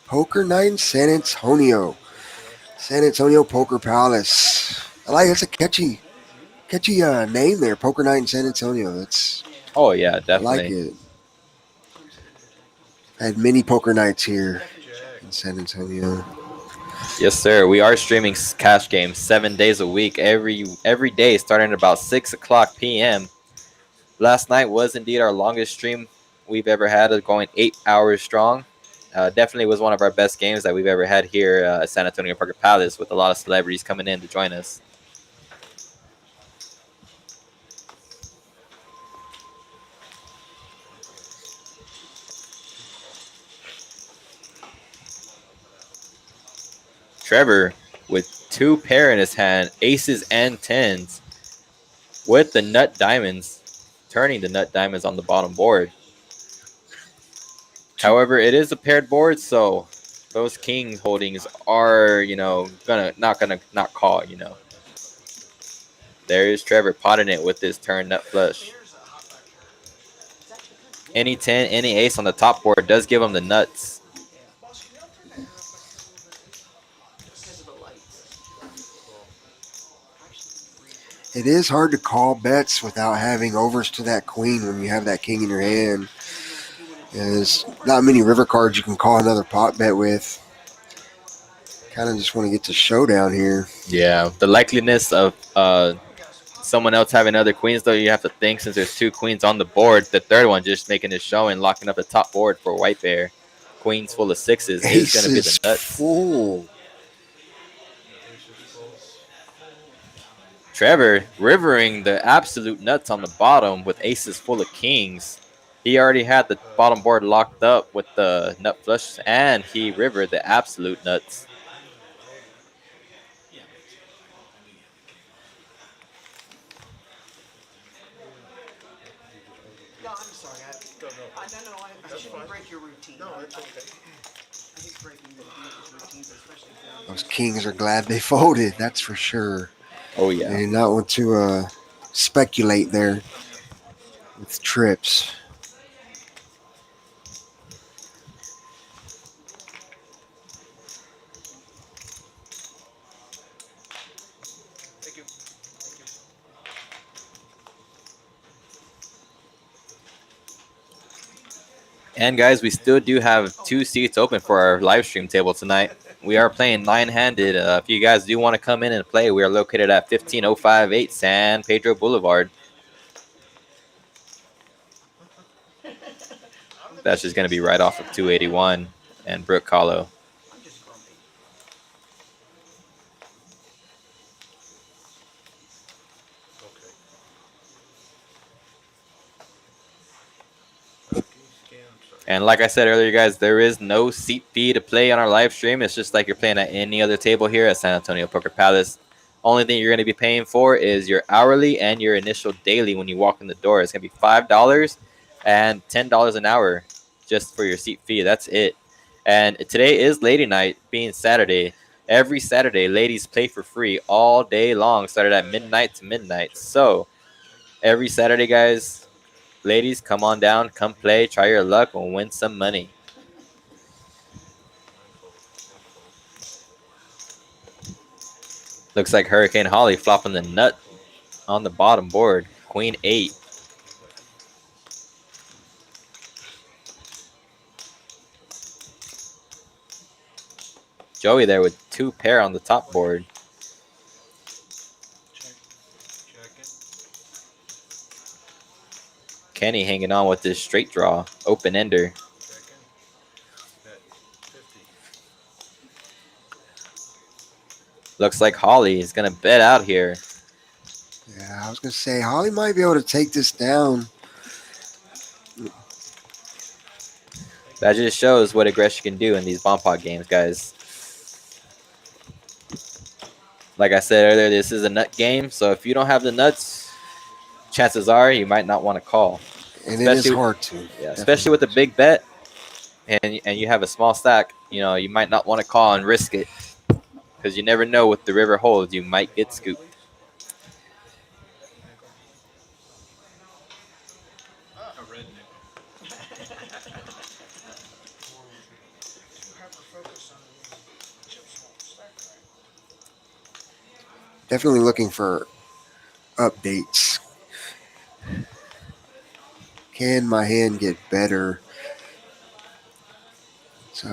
Poker night in San Antonio. San Antonio Poker Palace. I like it's a catchy name there. Poker night in San Antonio. That's Yeah. oh yeah, I like definitely. it. I'm sitting here, Jack. I had many poker nights here Definitely check. in San Antonio. Yes, sir. We are streaming cash games 7 days a week, every day, starting at about 6 o'clock p.m. Last night was indeed our longest stream we've ever had, going 8 hours strong. Definitely was one of our best games that we've ever had here at San Antonio Poker Palace, with a lot of celebrities coming in to join us. Trevor with two pair in his hand, aces and tens, with the nut diamonds, turning the nut diamonds on the bottom board. However, it is a paired board, so those king holdings are, gonna not call. There is Trevor potting it with this turn nut flush. Any 10, any ace on the top board does give him the nuts. Because of the lights. It is hard to call bets without having overs to that queen when you have that king in your hand. There's not many river cards you can call another pot bet with. Kind of just want to get to showdown here. Yeah, the likeliness of someone else having other queens, though, you have to think, since there's two queens on the board, the third one just making a show and locking up the top board for White Bear. Queens full of sixes is going to be Aces the nuts. full. Trevor rivering the absolute nuts on the bottom with aces full of kings. He already had the bottom board locked up with the nut flush, and he rivered the absolute nuts. No, I'm sorry. I shouldn't break your routine. No, it's okay. I hate breaking the routines, especially if Those kings are glad they folded. That's for sure. Oh, They yeah. did not want to speculate there with trips. Thank you. And guys, we still do have 2 seats open for our live stream table tonight. We are playing 9-handed. If you guys do want to come in and play, we are located at 15058 San Pedro Boulevard. That's just going to be right off of 281 and Brook Hollow. I'm just grumpy. And like I said earlier, guys, there is no seat fee to play on our live stream. It's just like you're playing at any other table here at San Antonio Poker Palace. Only thing you're going to be paying for is your hourly and your initial daily when you walk in the door. It's going to be $5 and $10 an hour just for your seat fee. That's it. And today is lady night, being Saturday. Every Saturday, ladies play for free all day long, started at midnight to midnight. So every Saturday, guys, ladies, come on down, come play, try your luck, and win some money. Looks like Hurricane Holly flopping the nut on the bottom board. Queen 8. Joey there with 2 pair on the top board. Kenny hanging on with this straight draw. Open ender. Looks like Holly is going to bet out here. Yeah, I was going to say, Holly might be able to take this down. That just shows what aggression can do in these BOMBPOT games, guys. Like I said earlier, this is a nut game, so if you don't have the nuts, chances are you might not want to call. And it is hard to. Yeah, especially with a big bet, and you have a small stack. You know, you might not want to call and risk it because you never know what the river holds. You might get scooped. A red nickel. Hyper-focused on the chip swap stack, right? Definitely looking for updates. Can my hand get better? It's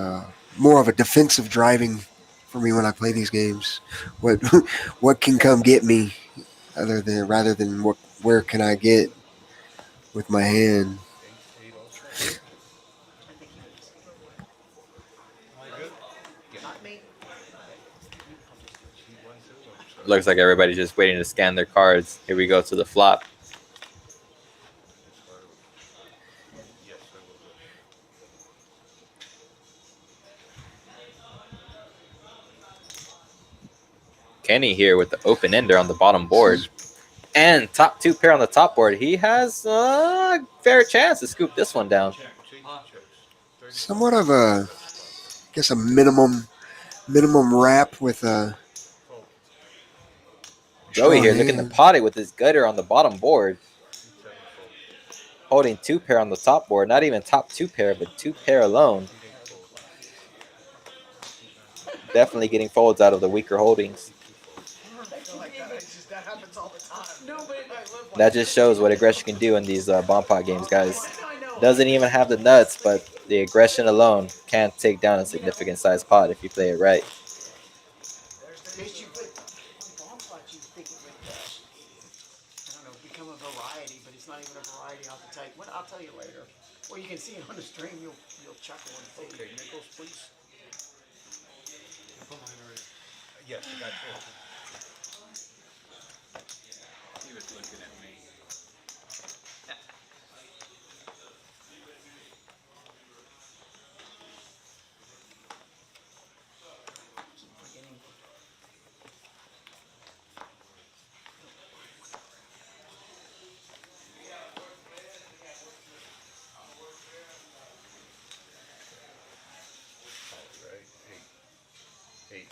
more of a defensive driving for me when I play these games. What what can come get me, rather than where can I get with my hand? I think he is. Am I good? Not me. Looks like everybody's just waiting to scan their cards. Here we go to the flop. Kenny here with the open ender on the bottom board. And top 2 pair on the top board. He has a fair chance to scoop this one down. Somewhat of a, I guess, a minimum wrap with a Joey strong here looking to hand. pot it with his gutter on the bottom board. Holding 2 pair on the top board. Not even top 2 pair, but 2 pair alone. Definitely getting folds out of the weaker holdings. That happens all the time. No, but That just shows what aggression can do in these BOMBPOT games, guys. Doesn't even have the nuts, but the aggression alone can take down a significant size pot if you play it right. Yes, you put BOMBPOT, you think it would, I don't know, become a variety, but it's not even a variety off the type. What I'll tell you later. Well, you can see it on the stream. You'll chuckle and see. Okay, nickels, please. Yes, I got you. He was looking at me. Keep forgetting. Right, eight.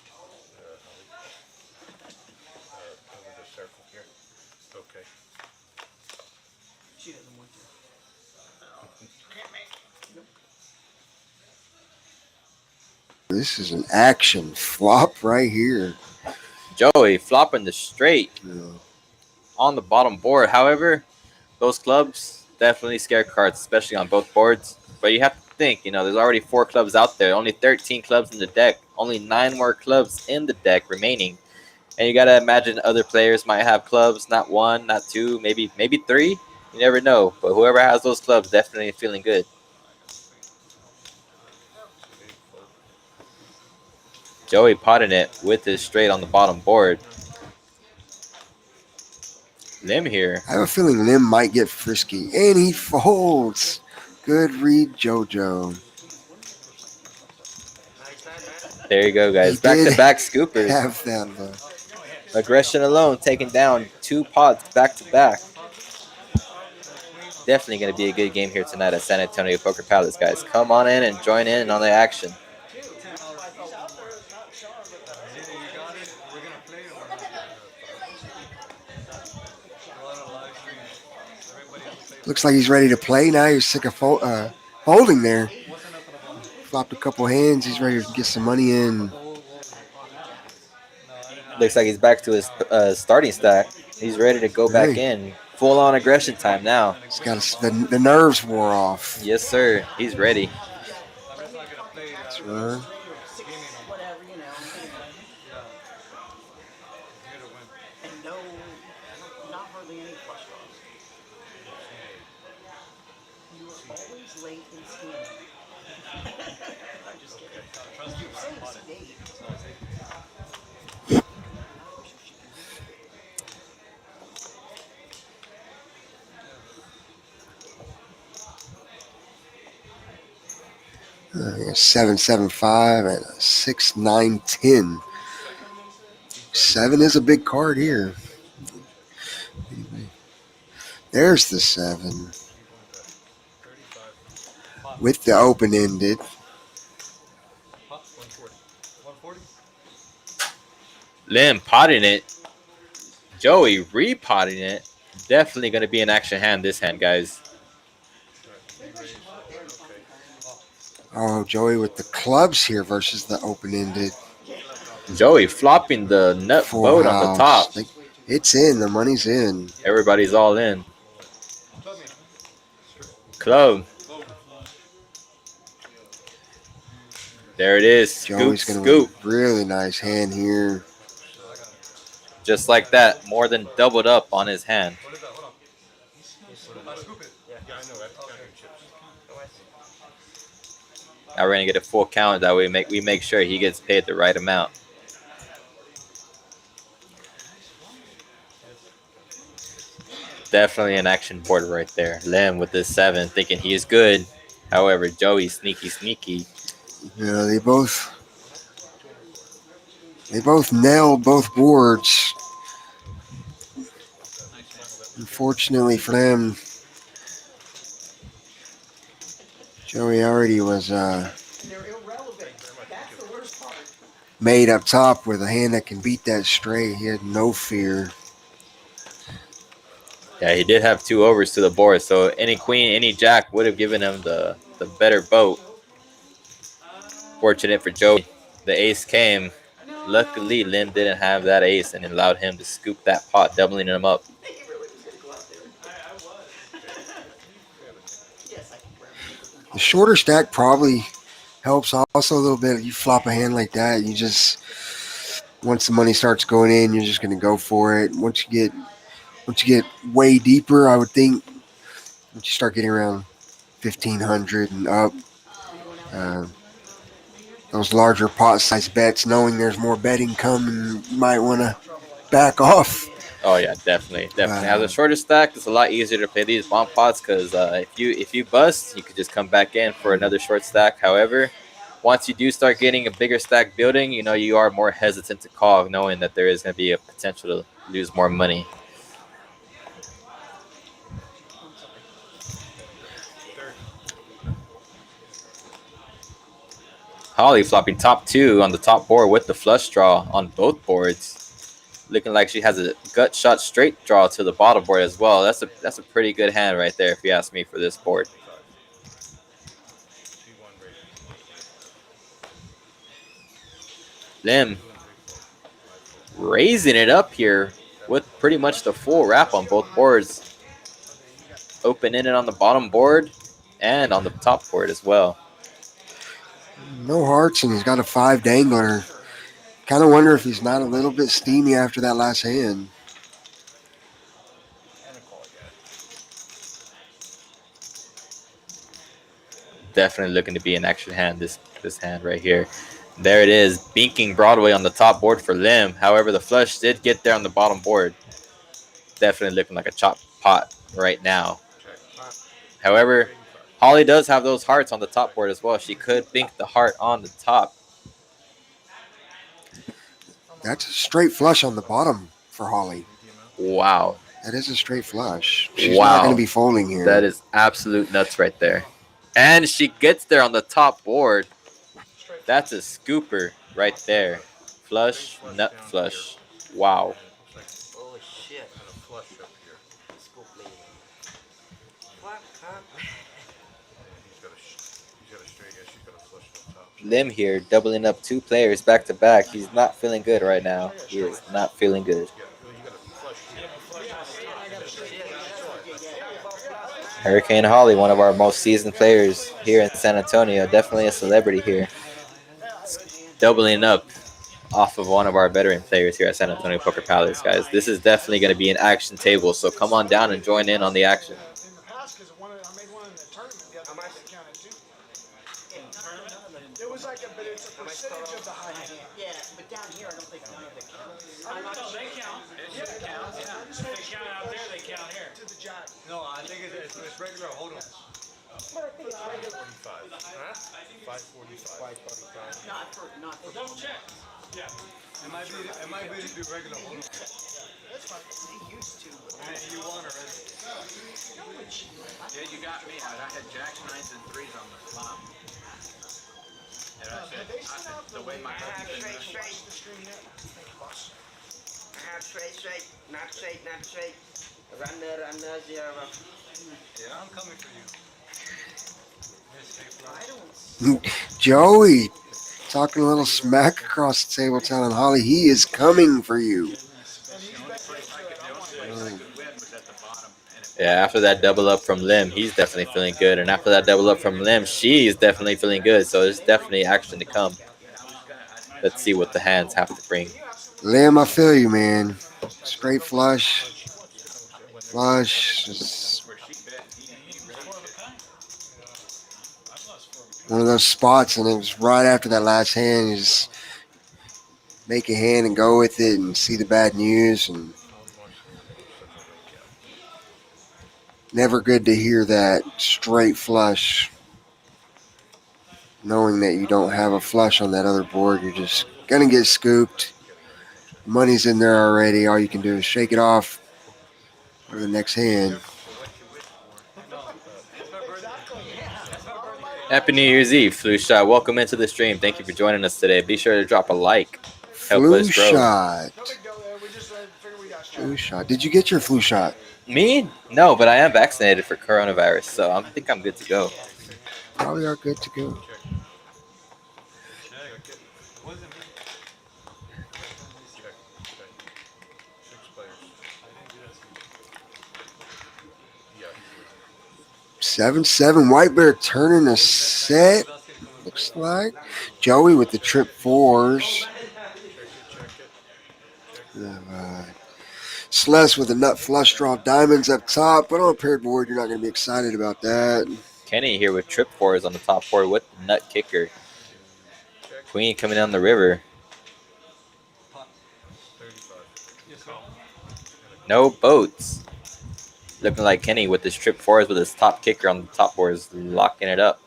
Over the circle here. Okay. She doesn't want to. Nope. This is an action flop right here. Joey flopping the straight Yeah. on the bottom board. However, those clubs definitely scare cards, especially on both boards. But you have to think, there's already 4 clubs out there. Only 13 clubs in the deck. Only 9 more clubs in the deck remaining. And you got to imagine other players might have clubs, not 1, not 2, maybe 3. You never know. But whoever has those clubs definitely feeling good. Joey potting it with his straight on the bottom board. Lim here. I have a feeling Lim might get frisky, and he folds. Good read, JoJo. There you go, guys. He did Back-to-back scoopers. Have that look. Aggression alone taking down 2 pots back-to-back. Definitely going to be a good game here tonight at San Antonio Poker Palace, guys. Come on in and join in on the action. Looks like he's ready to play now. He's sick of folding there. Flopped a couple hands. He's ready to get some money in. Looks like he's back to his starting stack. He's ready to go back in. Full-on aggression time now. He's got the nerves wore off. Yes, sir. He's ready. That's right. Whatever, And no, not hardly any flush draws. You are always late in scanning. I'm just kidding. You're saying C8. A 7-7-5 and a 6-9-10. 7 is a big card here. There's the 7 with the open-ended. Pop 140. 140? Lim potting it. Joey repotting it. Definitely going to be an action hand this hand, guys. Oh, Joey with the clubs here versus the open-ended. Joey flopping the nut Full boat on the top. house. It's in. The money's in. Everybody's all in. Club me. Club. There it is. Scoop, Joey's going to scoop. win. Really nice hand here. Just like that. More than doubled up on his hand. What is that? Hold on. Scoop it. Yeah, I know. That's chips. Now we're going to get a full count. That way we make sure he gets paid the right amount. Definitely an action board right there. Lim with this 7 thinking he is good. However, Joey sneaky. Yeah, they both nailed both boards. Unfortunately for them, Joey already was made up top with a hand that can beat that straight. He had no fear. Yeah, he did have 2 overs to the board, so any queen, any jack would have given him the better boat. Fortunate for Joey, the ace came. Luckily, Lim didn't have that ace and allowed him to scoop that pot, doubling him up. The shorter stack probably helps also a little bit. You flop a hand like that, you just, once the money starts going in, you're just going to go for it. Once you get way deeper, I would think, once you start getting around 1,500 and up, those larger pot size bets, knowing there's more betting coming, you might want to back off. Oh yeah, definitely. As a shorter stack, it's a lot easier to play these bomb pots because if you bust, you could just come back in for another short stack. However, once you do start getting a bigger stack building, you are more hesitant to call, knowing that there is going to be a potential to lose more money. Holly flopping top 2 on the top board with the flush draw on both boards. Looking like she has a gut shot straight draw to the bottom board as well. That's a pretty good hand right there, if you ask me, for this board. Lim raising it up here with pretty much the full wrap on both boards. Open-ended on the bottom board and on the top board as well. No hearts, and he's got a 5 dangler. Kind of wonder if he's not a little bit steamy after that last hand. Definitely looking to be an action hand, this hand right here. There it is, binking Broadway on the top board for Lim. However, the flush did get there on the bottom board. Definitely looking like a chop pot right now. However, Holly does have those hearts on the top board as well. She could bink the heart on the top. That's a straight flush on the bottom for Holly. Wow. That is a straight flush. She's not going to be folding here. That is absolute nuts right there. And she gets there on the top board. That's a scooper right there. Flush, nut flush. Wow. Oh shit. Lim here, doubling up 2 players back to back. He's not feeling good right now. He is not feeling good. Hurricane Holly, one of our most seasoned players here in San Antonio. Definitely a celebrity here. Doubling up off of one of our veteran players here at San Antonio Poker Palace, guys. This is definitely going to be an action table, so come on down and join in on the action. It was like but it's a percentage of the high hand. Yeah, but down here I don't think none of it counts. They count. It counts. They count out there, they count here. To the jack. No, I think it's regular hold'em. But I think it's regular. 545. Not for Double check. Yeah. It might be to be regular hold up. That's fine. they used to. And you won already. No, which Yeah, you got me. I had jacks, nines, and threes on the flop. And I said, Have they sent out the way my link husband to been watch the stream yet? Thank you, boss. I have straight, not straight. Runner, zero. Yeah, I'm coming for you. I don't. Joey talking a little smack across the table, telling Holly he is coming for you. And he's bet extra at the only place I could win was at the bottom. And it Yeah, after that double up from Lim, he's definitely feeling good. And after that double up from Lim, she's definitely feeling good. So there's definitely action to come. Let's see what the hands have to bring. Lim, I feel you, man. Straight flush. Flush. Just one of those spots, and it was right after that last hand. You just make a hand and go with it and see the bad news. And never good to hear that straight flush. Knowing that you don't have a flush on that other board, you're just going to get scooped. Money's in there already. All you can do is shake it off for the next hand. Happy New Year's Eve, Flu Shot. Welcome into the stream. Thank you for joining us today. Be sure to drop a like. Help Flu us grow. shot. no big deal. We just figured we got Flu shot. Did you get your flu shot? Me? No, but I am vaccinated for coronavirus, so I think I'm good to go. Probably are good to go. Wasn't me. 7-7. White Bear turning a set. Looks like. Joey with the trip fours. Celeste with a nut flush draw. Diamonds up top. But on a paired board, you're not going to be excited about that. Kenny here with trip fours on the top board with the nut kicker. Queen coming down the river. No boats. Looking like Kenny with his trip fours with his top kicker on the top board is locking it up.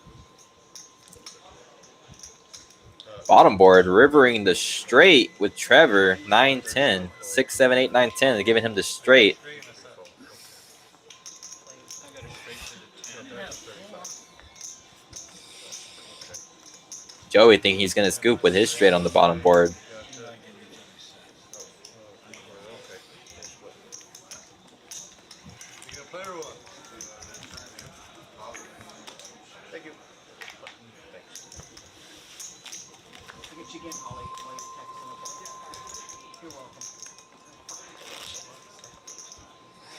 Bottom board, rivering the straight with Trevor, 9-10. 6, 7, 8, 9, 10. They're giving him the straight. Joey thinking he's going to scoop with his straight on the bottom board. Thank you. I'll get you again, Holly. You're welcome.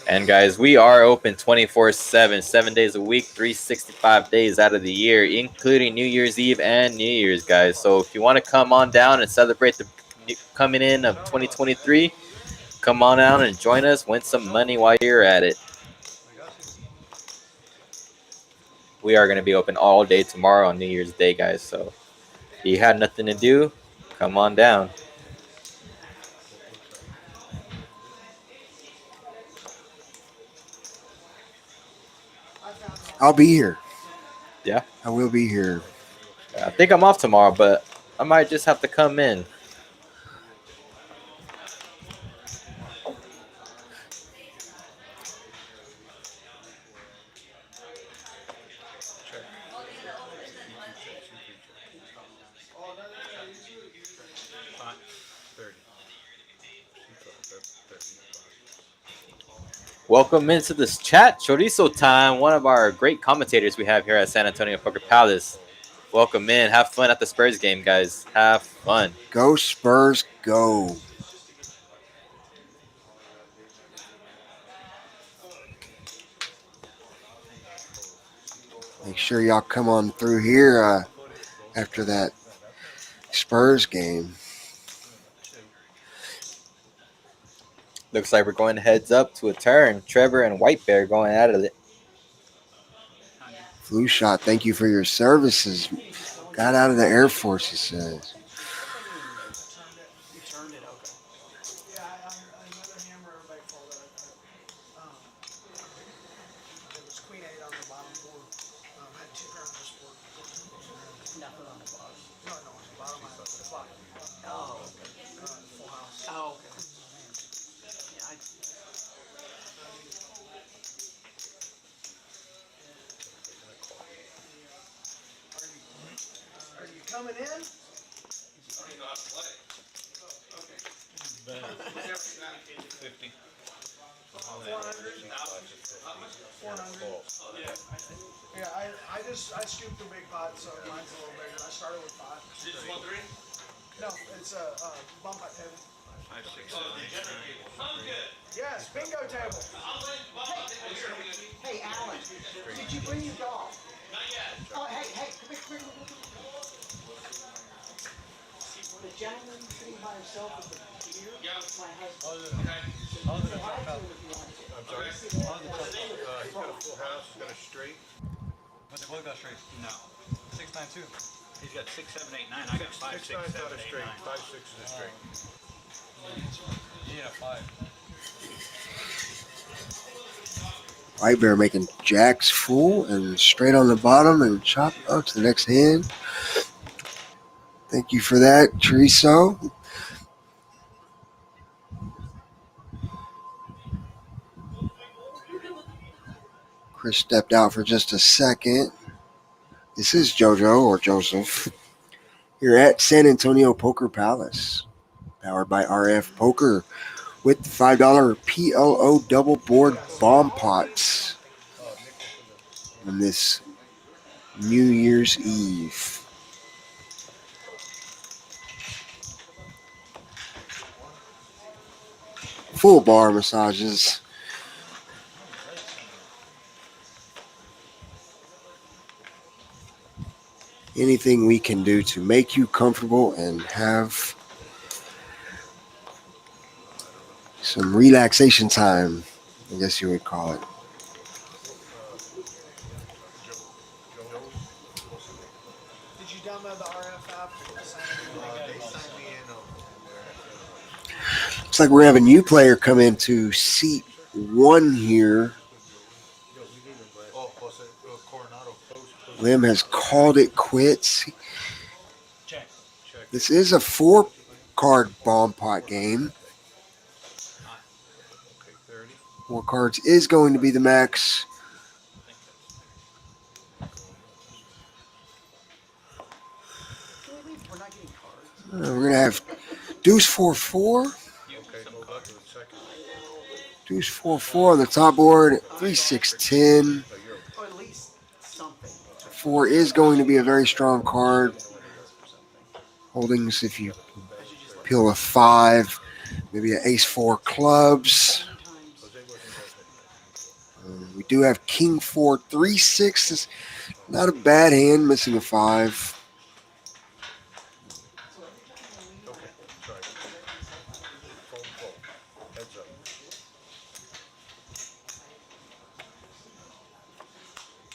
And guys, we are open 24/7, 7 days a week, 365 days out of the year, including New Year's Eve and New Year's, guys. So if you want to come on down and celebrate the coming in of 2023, come on out and join us, win some money while you're at it. We are going to be open all day tomorrow on New Year's Day, guys. So if you had nothing to do, come on down. I'll be here. Yeah? I will be here. I think I'm off tomorrow, but I might just have to come in. Welcome into this chat, Chorizo Time, one of our great commentators we have here at San Antonio Poker Palace. Welcome in. Have fun at the Spurs game, guys. Have fun. Go Spurs, go. Make sure y'all come on through here after that Spurs game. Looks like we're going heads up to a turn. Trevor and White Bear going out of it. Flu shot, thank you for your services. Got out of the Air Force, he says. You turned it, okay. Yeah, another hammer, everybody folded. It was queen 8 on the bottom board. on the bottom. No, on the bottom. It's like Oh, full house. oh, okay. Yeah, Are you coming in? 50. 400. 400. Yeah, I scooped the big pot, so mine's a little bigger. I started with 5. Is it just 1 3? No, it's a bump pot table. 5 6 7 8 Sounds good. Yes, bingo table. I'll let here. hey, Alan, did you bring your dog? Not yet. Oh, hey, come here. The gentleman sitting by himself with the beer, Yeah. my husband. Okay. How's the Hi top to him if you want to. I'm sorry? See that? He's got a full house, he's got a straight. What's the boy got straight? No. 692. He's got 6 7 8 9. I got 5 6 Nine's 7 not a 8 straight, 9. 5 6 is a straight. You need a 5. White Bear making jacks full and straight on the bottom and chop up to the next hand. Thank you for that, Chorizo. Chris stepped out for just a second. This is JoJo or Joseph. Here at San Antonio Poker Palace, powered by RF Poker, with $5 PLO double board bomb pots on this New Year's Eve. Full bar massages. Anything we can do to make you comfortable and have some relaxation time, I guess you would call it. Did you download the RF app? They signed me in over there. Looks like we're having a new player come into seat 1 here. Oh, Coronado. Lim has called it quits. Check. This is a 4-card bomb pot game. Okay, 30. 4 cards is going to be the max. Can we leave? We're not getting cards. We're going to have deuce 4-4. Okay, hold on to the second. Deuce 4-4 on the top board. 3-6-10. Or at least something. 4 is going to be a very strong card. Holdings if you peel a 5. Maybe an ace-4 clubs. We do have king 4, 3-6. It's not a bad hand, missing a 5. Okay, sorry. Phone call. Heads up.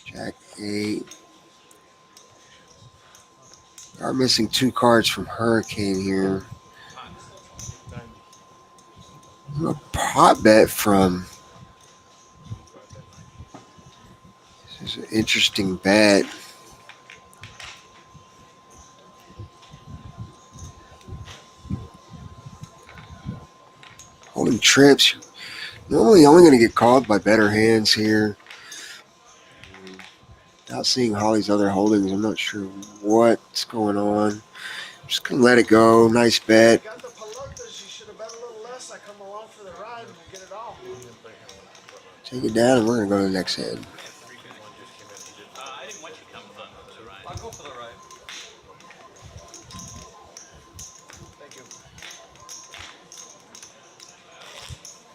Jack 8. We are missing 2 cards from Hurricane here. A pot bet from. This is an interesting bet. Holding trips. Normally only going to get called by better hands here. Without seeing Holly's other holdings, I'm not sure what's going on. Just going to let it go. Nice bet. You got the pelotas. You should have bet a little less. I come along for the ride and get it all. Take it down, and we're going to go to the next hand. I didn't want you to come on the ride. I'll go for the ride. Thank you.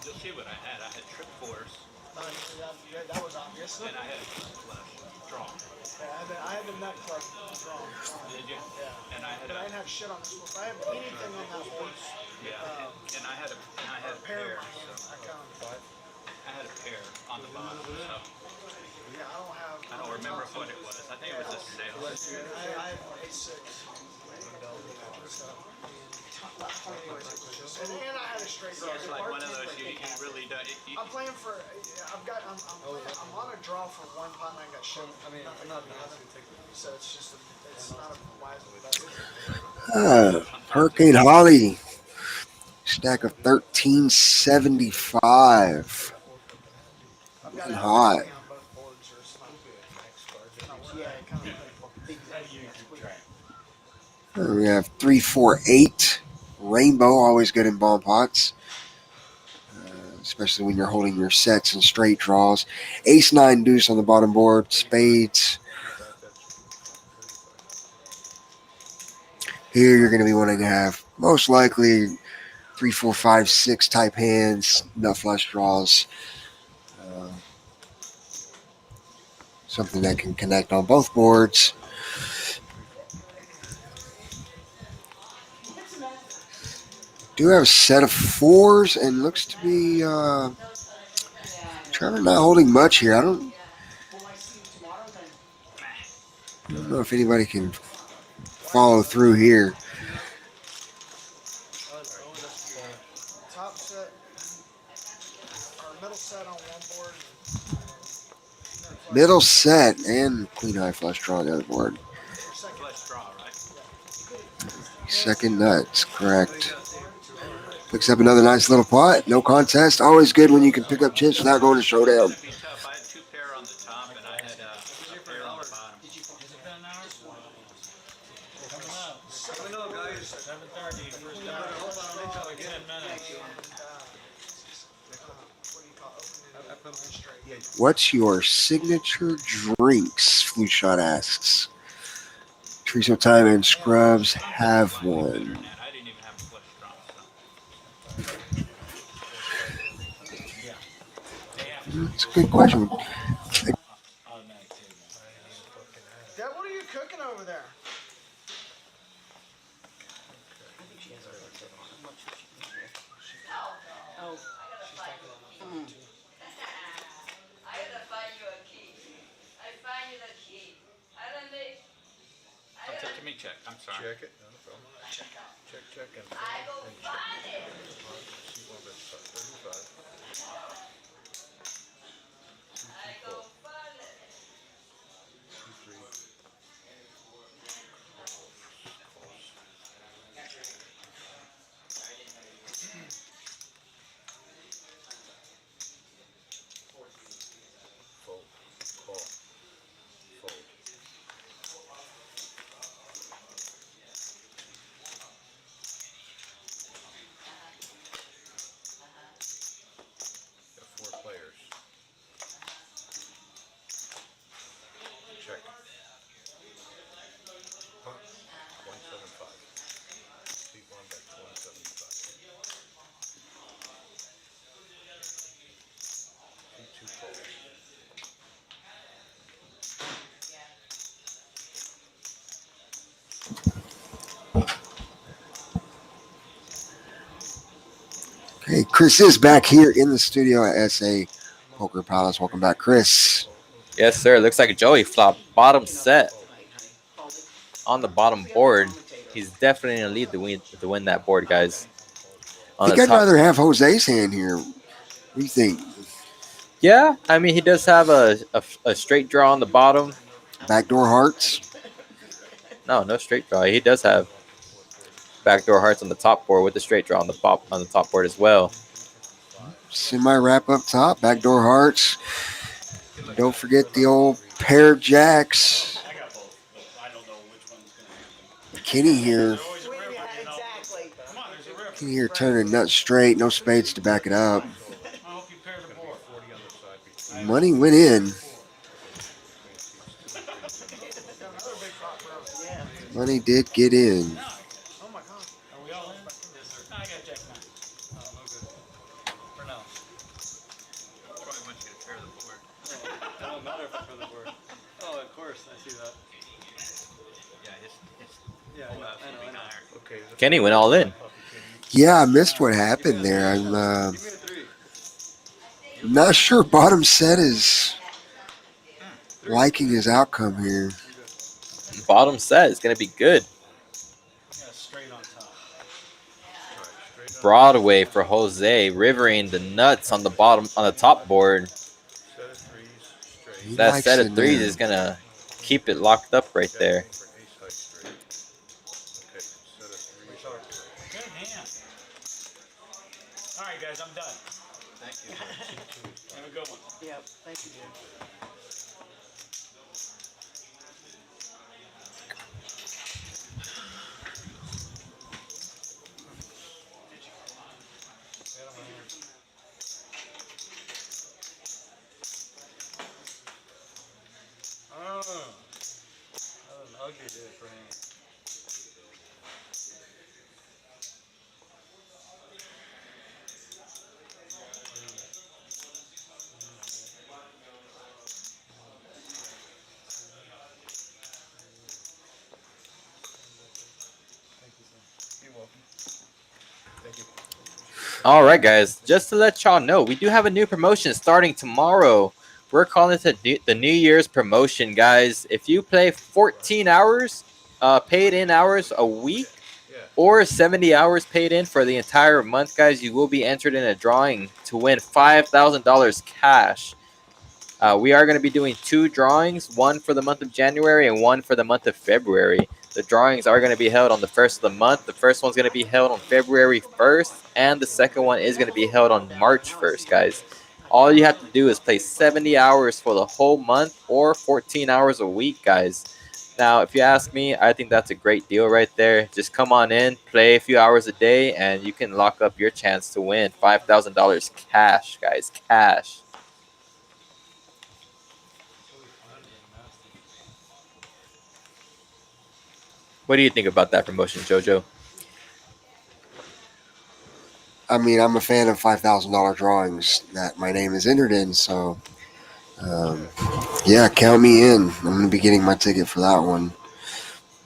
You'll see what I had. I had trip 4s, That was obvious. and I had flush draw. I had the nut club drawn. Did you? Yeah. And I had But I a didn't have shit on this one. If I had anything on that horse, and I had a pair pair. in my hand, So I count. I had a pair on the bottom. So Yeah, I don't have. I don't remember what it was. I think it was a sale. I had A6. So, anyways, and I had a straight So draw. it's like one of those you really don't. I'm playing for. I'm on a draw for one pot and I got shit. I mean, I'm not going to take So it's just it's not a wise bet. Hurricane Holly. Stack of 1375. I've got Looking it hot. on both boards or something. Yeah, kind of We have 348. Rainbow, always good in bomb pots. Especially when you're holding your sets and straight draws. Ace 9 deuce on the bottom board. Spades. Here you're going to be wanting to have most likely 3, 4, 5, 6 type hands, nut flush draws. Something that can connect on both boards. Do have a set of 4s and looks to be Trevor not holding much here. I don't know if anybody can follow through here. top set or middle set on one board. Middle set and queen high flush draw on the other board. Flush draw, right? Second nuts, correct. Picks up another nice little pot. No contest. Always good when you can pick up chips without going to showdown. It'd be tough. I had 2 pair on the top and I had a pair on the bottom. Has it been an hour? Coming up. Let me know, guys. 7:30. First hour. Hold on, let me tell you. 10 minutes. What's your signature drinks? Flute Shot asks. Triso Time and Scrubs have one. I didn't even have a flush draw. That's a good question. Dad, what are you cooking over there? I gotta find you a key. I find you the key. I don't need. Let me check. I'm sorry. Check it. No problem. Check. And I go find it. I go find it. Check. 175. Deep one back 175. Keep 2 fold. Okay, Chris is back here in the studio at SA Poker Palace. Welcome back, Chris. Yes, sir. Looks like Joey flopped bottom set on the bottom board. He's definitely in the lead to win that board, guys. I think I'd rather have Jose's hand here. What do you think? Yeah, I mean, he does have a straight draw on the bottom. Backdoor hearts? No straight draw. He does have backdoor hearts on the top board with the straight draw on the top board as well. Semi wrap up top, backdoor hearts. Don't forget the old pair of jacks. I got both, but I don't know which one's going to happen. Kenny here. Exactly. Come on, there's a rip. Kenny here turning nuts straight. No spades to back it up. I hope you pair the board. Money went in. Money did get in. Oh my god. Are we all in? Yes, sir. I got Jack 9. Oh, no good. For now. Troy wants you to pair the board. It don't matter if I for the board. Oh, of course. I see that. Yeah, it's Yeah, I know. I know. Okay. Kenny went all in. Yeah, I missed what happened there. I'm Give me a 3. not sure bottom set is liking his outcome here. Bottom set is going to be good. Yeah, straight on top. Broadway for Jose, rivering the nuts on the bottom on the top board. Set of threes straight. He That likes set it of threes there. is gonna keep it locked up right there. Checking for ace high straight. Okay, set of threes straight. Good hand. All right, guys, I'm done. Thank you. Have a good one. Yep, thank you, Jim. Oh. That was an ugly day for him. You're welcome. Thank you. All right, guys. Just to let y'all know, we do have a new promotion starting tomorrow. We're calling it the New Year's promotion, guys. If you play 14 hours, paid in hours a week, or 70 hours paid in for the entire month, guys, you will be entered in a drawing to win $5,000 cash. We are going to be doing 2 drawings, one for the month of January and one for the month of February. The drawings are going to be held on the first of the month. The first one's going to be held on February 1st, and the second one is going to be held on March 1st, guys. All you have to do is play 70 hours for the whole month or 14 hours a week, guys. Now, if you ask me, I think that's a great deal right there. Just come on in, play a few hours a day, and you can lock up your chance to win $5,000 cash, guys. Cash. What do you think about that promotion, JoJo? I mean, I'm a fan of $5,000 drawings that my name is entered in, so yeah, count me in. I'm going to be getting my ticket for that one.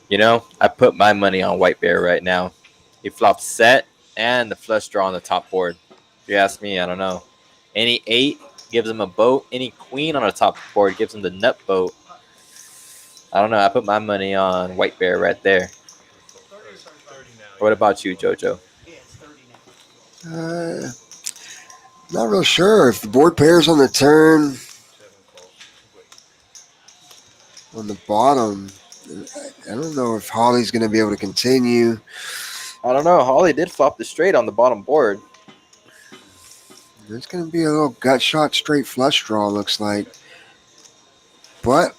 You know, I put my money on White Bear right now. He flops set and the flush draw on the top board. If you ask me, I don't know. Any 8 gives him a boat. Any queen on the top board gives him the nut boat. I don't know. I put my money on White Bear right there. 30 now. What about you, JoJo? Yeah, it's 30 now. Not real sure. If the board pairs on the turn, 7 calls. Wait. on the bottom, I don't know if Holly's going to be able to continue. I don't know. Holly did flop the straight on the bottom board. There's going to be a little gut shot straight flush draw, looks like. But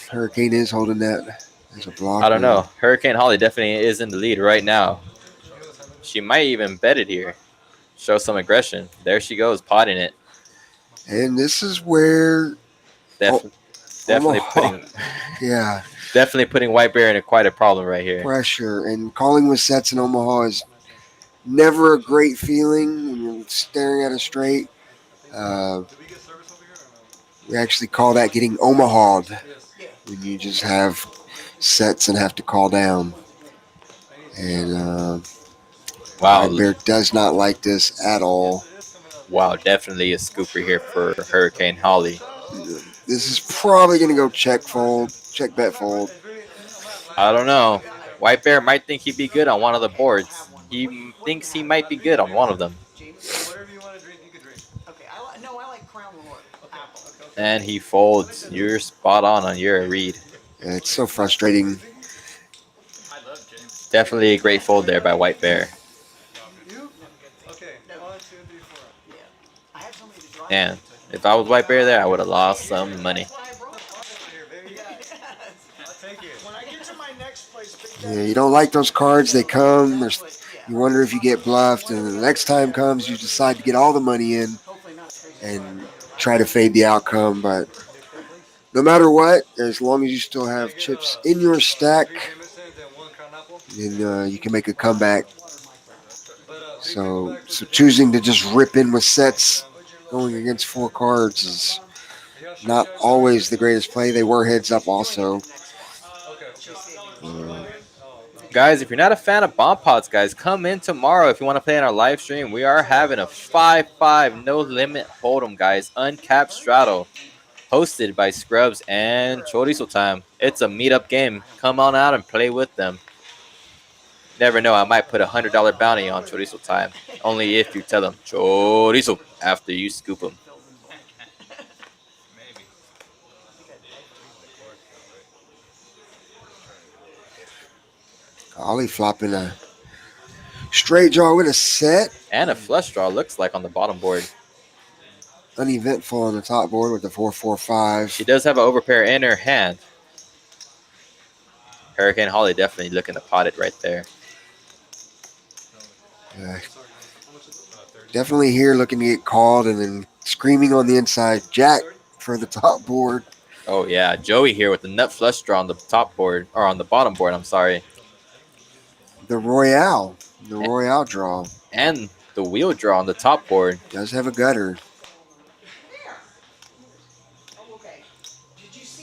Hurricane is holding that as a blocker. I don't know. Hurricane Holly definitely is in the lead right now. She might even bet it here. Show some aggression. There she goes, potting it. And this is where Definitely putting yeah, definitely putting White Bear in quite a problem right here. pressure. And calling with sets in Omaha is never a great feeling when you're staring at a straight. We actually call that getting Omaha'd when you just have sets and have to call down. And Wow, White Bear does not like this at all. wow, definitely a scooper here for Hurricane Holly. This is probably going to go check bet fold. I don't know. White Bear might think he'd be good on one of the boards. He thinks he might be good on one of them. Whatever you want to drink, you can drink. Okay, I like Crown Royal. Apple. And he folds. You're spot on your read. Yeah, it's so frustrating. I love James. Definitely a great fold there by White Bear. You? Okay. 1, 2, 3, 4. Yeah. I had somebody to drive. And if I was White Bear there, I would have lost some money. Here, baby. I'll take it. When I get to my next place, Yeah, you don't like those cards, they come. You wonder if you get bluffed, and the next time comes, you decide to get all the money in and try to fade the outcome. But no matter what, as long as you still have chips in your stack, then you can make a comeback. So choosing to just rip in with sets going against 4 cards is not always the greatest play. They were heads up also. Guys, if you're not a fan of BOMBPOTs, guys, come in tomorrow if you want to play in our live stream. We are having a 5-5 no limit hold'em, guys, uncapped straddle, hosted by Scrubs and Chorizo Time. It's a meetup game. Come on out and play with them. Never know, I might put $100 bounty on chorizo time. Only if you tell them chorizo after you scoop them. Maybe. Ollie flopping a straight draw with a set. And a flush draw looks like on the bottom board. Uneventful on the top board with the 4-4-5. She does have an overpair in her hand. Hurricane Holly definitely looking to pot it right there. Definitely here looking to get called and then screaming on the inside, Jack for the top board. Oh yeah, Joey here with the nut flush draw on the top board, or on the bottom board, I'm sorry. The Royale draw. And the wheel draw on the top board. Does have a gutter.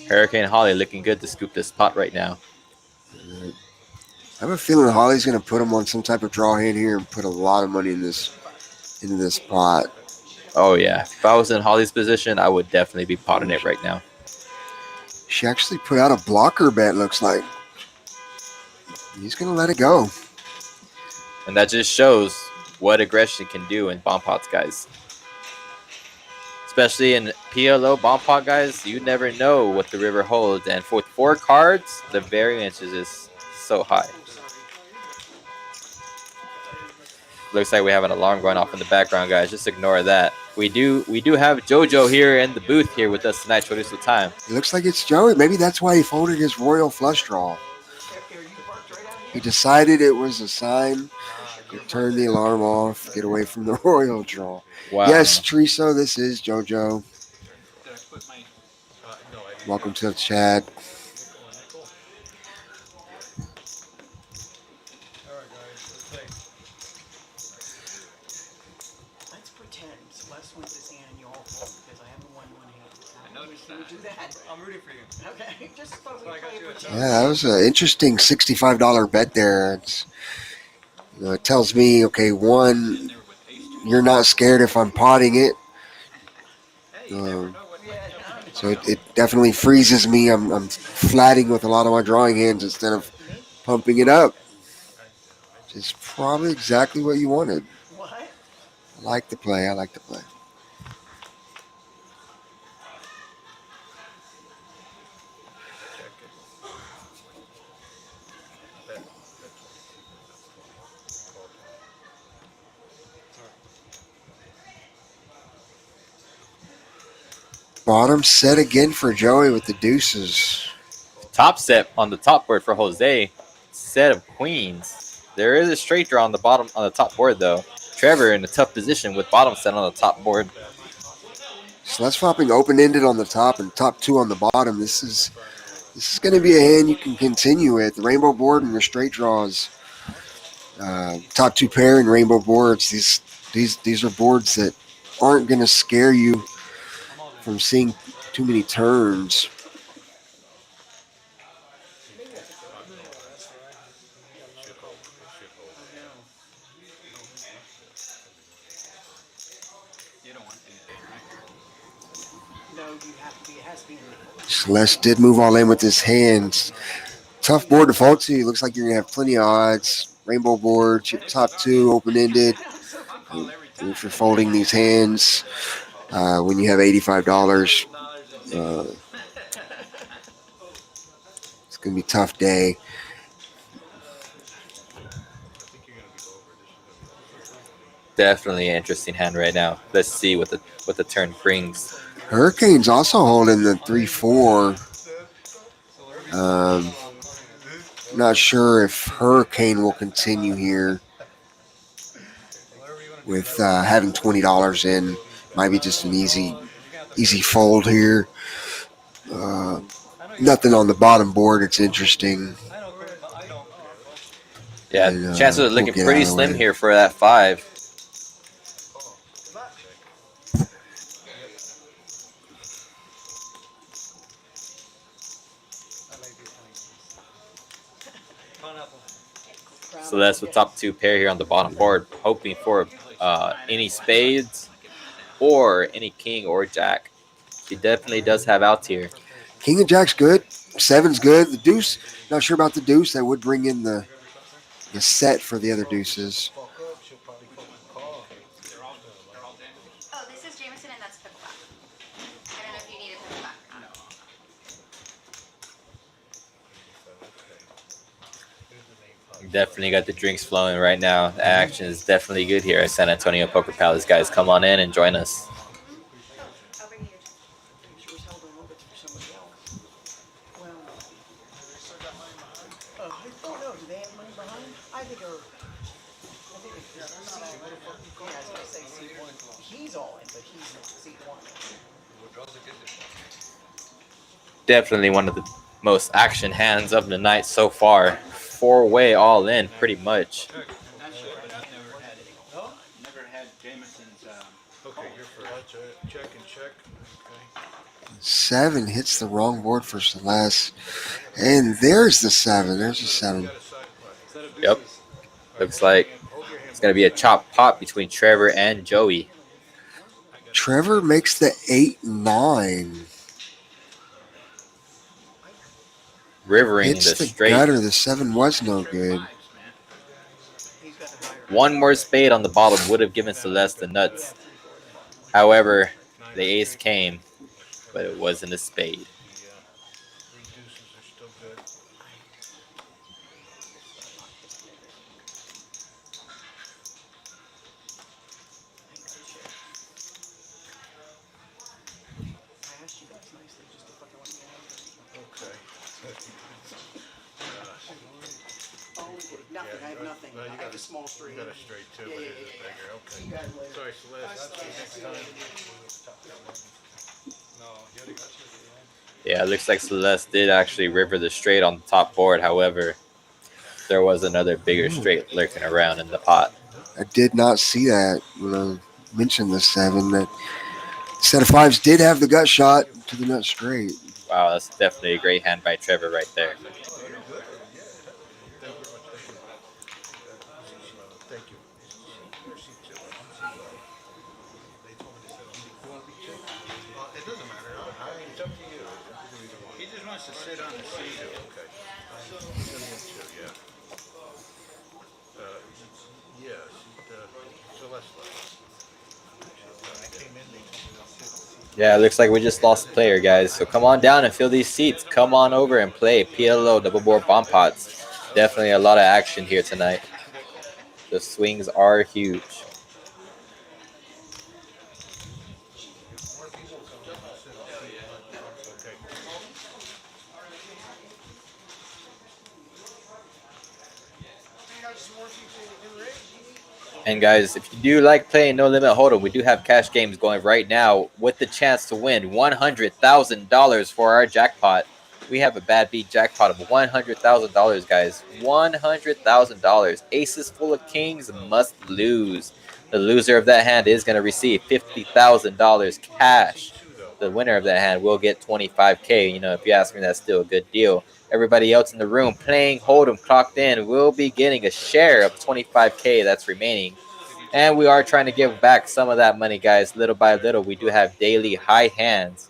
Hurricane Holly looking good to scoop this pot right now. I have a feeling Holly's going to put him on some type of draw hand here and put a lot of money into this pot. Oh yeah, if I was in Holly's position, I would definitely be potting it right now. She actually put out a blocker bet, looks like. He's going to let it go. And that just shows what aggression can do in bomb pots, guys. Especially in PLO bomb pot, guys, you never know what the river holds. And for 4 cards, the variance is just so high. Looks like we have an alarm going off in the background, guys. Just ignore that. We do have JoJo here in the booth here with us tonight. Chorizo time. It looks like it's Joey. Maybe that's why he folded his royal flush draw. He decided it was a sign to turn the alarm off, get away from the royal draw. Wow. Yes, Triso, this is JoJo. Welcome to the chat. Let's pretend Celeste wins this hand and you all fold because I haven't won one hand. Can we do that? I'm rooting for you. Okay, just thought we'd play a pretend. Yeah, that was an interesting $65 bet there. It tells me, okay, one, you're not scared if I'm potting it. So it definitely freezes me. I'm flatting with a lot of my drawing hands instead of pumping it up. Which is probably exactly what you wanted. What? I like the play. Bottom set again for Joey with the deuces. Top set on the top board for Jose. Set of queens. There is a straight draw on the bottom on the top board though. Trevor in a tough position with bottom set on the top board. Celeste flopping open-ended on the top and top 2 on the bottom. This is going to be a hand you can continue with. The rainbow board and your straight draws. Top 2 pair and rainbow boards. These are boards that aren't going to scare you from seeing too many turns. Celeste did move all in with his hands. Tough board to fold to. Looks like you're going to have plenty of odds. Rainbow board, chip top 2, open-ended. If you're folding these hands, when you have $85, it's going to be a tough day. Definitely an interesting hand right now. Let's see what the turn brings. Hurricane's also holding the 3-4. Not sure if Hurricane will continue here with having $20 in. Might be just an easy fold here. Nothing on the bottom board. It's interesting. Yeah, And, chances are looking we'll get pretty out of the slim way. here for that 5. So that's the top 2 pair here on the bottom board, hoping for any spades or any king or jack. He definitely does have outs here. King and Jack's good. 7's good. The deuce, not sure about the deuce. That would bring in the a set for the other deuces. Fuck up, she'll probably fucking call. Oh, this is Jameson and that's pickleback. I don't know if you need a pickleback or not. Definitely got the drinks flowing right now. The action is definitely good here at San Antonio Poker Palace, guys. Come on in and join us. Oh, I'll bring you your drink. She was held a little bit for somebody else. Well, I don't know. Do they have money behind? I think it's C1. Yeah, I was gonna say C1. He's all in, but he's C1. Definitely one of the most action hands of the night so far. 4-way all in, pretty much. I'm not sure, but I've never had Jameson's. Okay, you're first. Check and check. Okay. 7 hits the wrong board for Celeste. And there's the 7. There's the 7. Yep. Looks like it's going to be a chop pot between Trevor and Joey. Trevor makes the 8-9. Rivering Hits the the straight. gutter. The 7 was no good. One more spade on the bottom would have given Celeste the nuts. However, the ace came, but it wasn't a spade. Reduces are still good. I asked you guys nicely just to fucking let me know. Okay. Nothing, I have nothing. Well, you I got have a small straight. You got a straight too, Yeah, but yeah, it's just yeah, yeah. bigger. Okay. See you guys later. Sorry, Celeste. Next time. Yeah, it looks like Celeste did actually river the straight on the top board. However, there was another bigger straight lurking around in the pot. I did not see that when I mentioned the 7. That set of 5s did have the gut shot to the nut straight. Wow, that's definitely a great hand by Trevor right there. Thank you. It doesn't matter. It's up to you. He just wants to sit on the seat. Okay. Yeah. Yes. Celeste left. Yeah, it looks like we just lost a player, guys. So come on down and fill these seats. Come on over and play PLO double board bomb pots. Definitely a lot of action here tonight. The swings are huge. And guys, if you do like playing No Limit Hold'em, we do have cash games going right now with the chance to win $100,000 for our jackpot. We have a bad beat jackpot of $100,000, guys. $100,000. Aces full of kings must lose. The loser of that hand is going to receive $50,000 cash. The winner of that hand will get $25K. You know, if you ask me, that's still a good deal. Everybody else in the room playing Hold'em clocked in will be getting a share of $25K that's remaining. And we are trying to give back some of that money, guys, little by little. We do have daily high hands.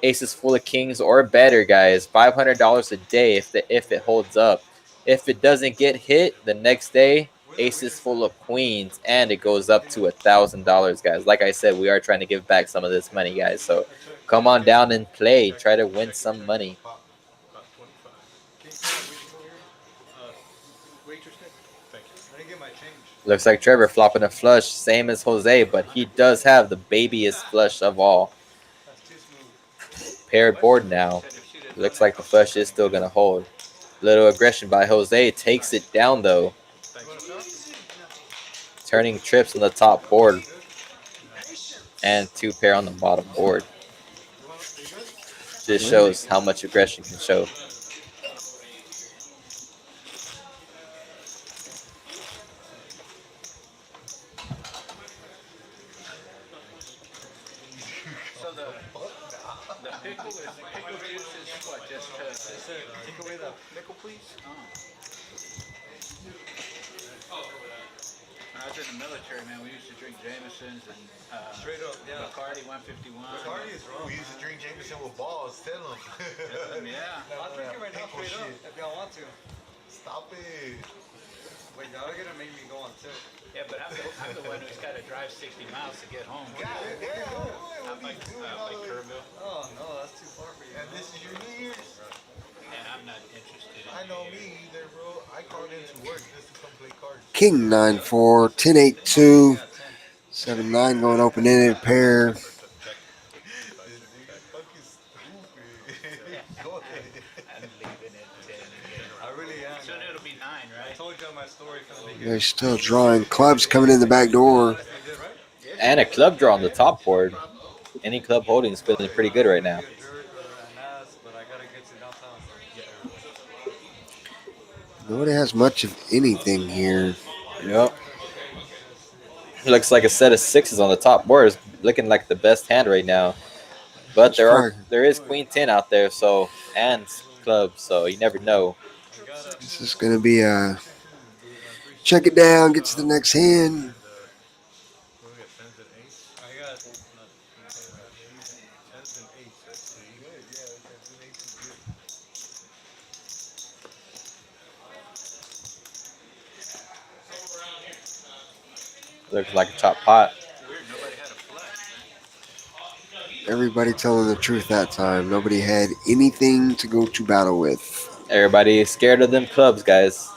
Aces full of kings or better, guys. $500 a day if it holds up. If it doesn't get hit the next day, aces full of queens, and it goes up to $1,000, guys. Like I said, we are trying to give back some of this money, guys. So come on down and play. Try to win some money. Looks like Trevor flopping a flush, same as Jose, but he does have the babyest flush of all. Paired board now. Looks like the flush is still going to hold. Little aggression by Jose. Takes it down, though. Turning trips on the top board. And 2 pair on the bottom board. Just shows how much aggression can show. Pickle juice is what? Just take away the pickle, please. When I was in the military, man, we used to drink Jamesons and Straight up, yeah. Bacardi 151. Bacardi is wrong. We used to drink Jameson with balls, tell them. Yeah. I'll drink it right now, straight up, if y'all want to. Stop it. Wait, y'all are gonna make me go on tilt. Yeah, but I'm the one who's got to drive 60 miles to get home. God damn. Out by Kerrville. Oh no, that's too far for you. And this is your New Year's? And I'm not interested in I know me either, bro. I called into work just to come play cards. King 9-4, 10-8-2, 7-9 going open ended pair. This nigga fucking stupid. Go ahead. I'm leaving at 10 again. I really am. Soon it'll be 9, I right? told you my story from the beginning. They're still drawing clubs coming in the back door. And a club draw on the top board. Any club holding is feeling pretty good right now. Nobody has much of anything here. Yep. Looks like a set of sixes on the top board is looking like the best hand right now. But there is Queen 10 out there, so and clubs, so you never know. This is going to be a check it down, get to the next hand. Looks like a chop pot. Everybody telling the truth that time. Nobody had anything to go to battle with. Everybody is scared of them clubs, guys.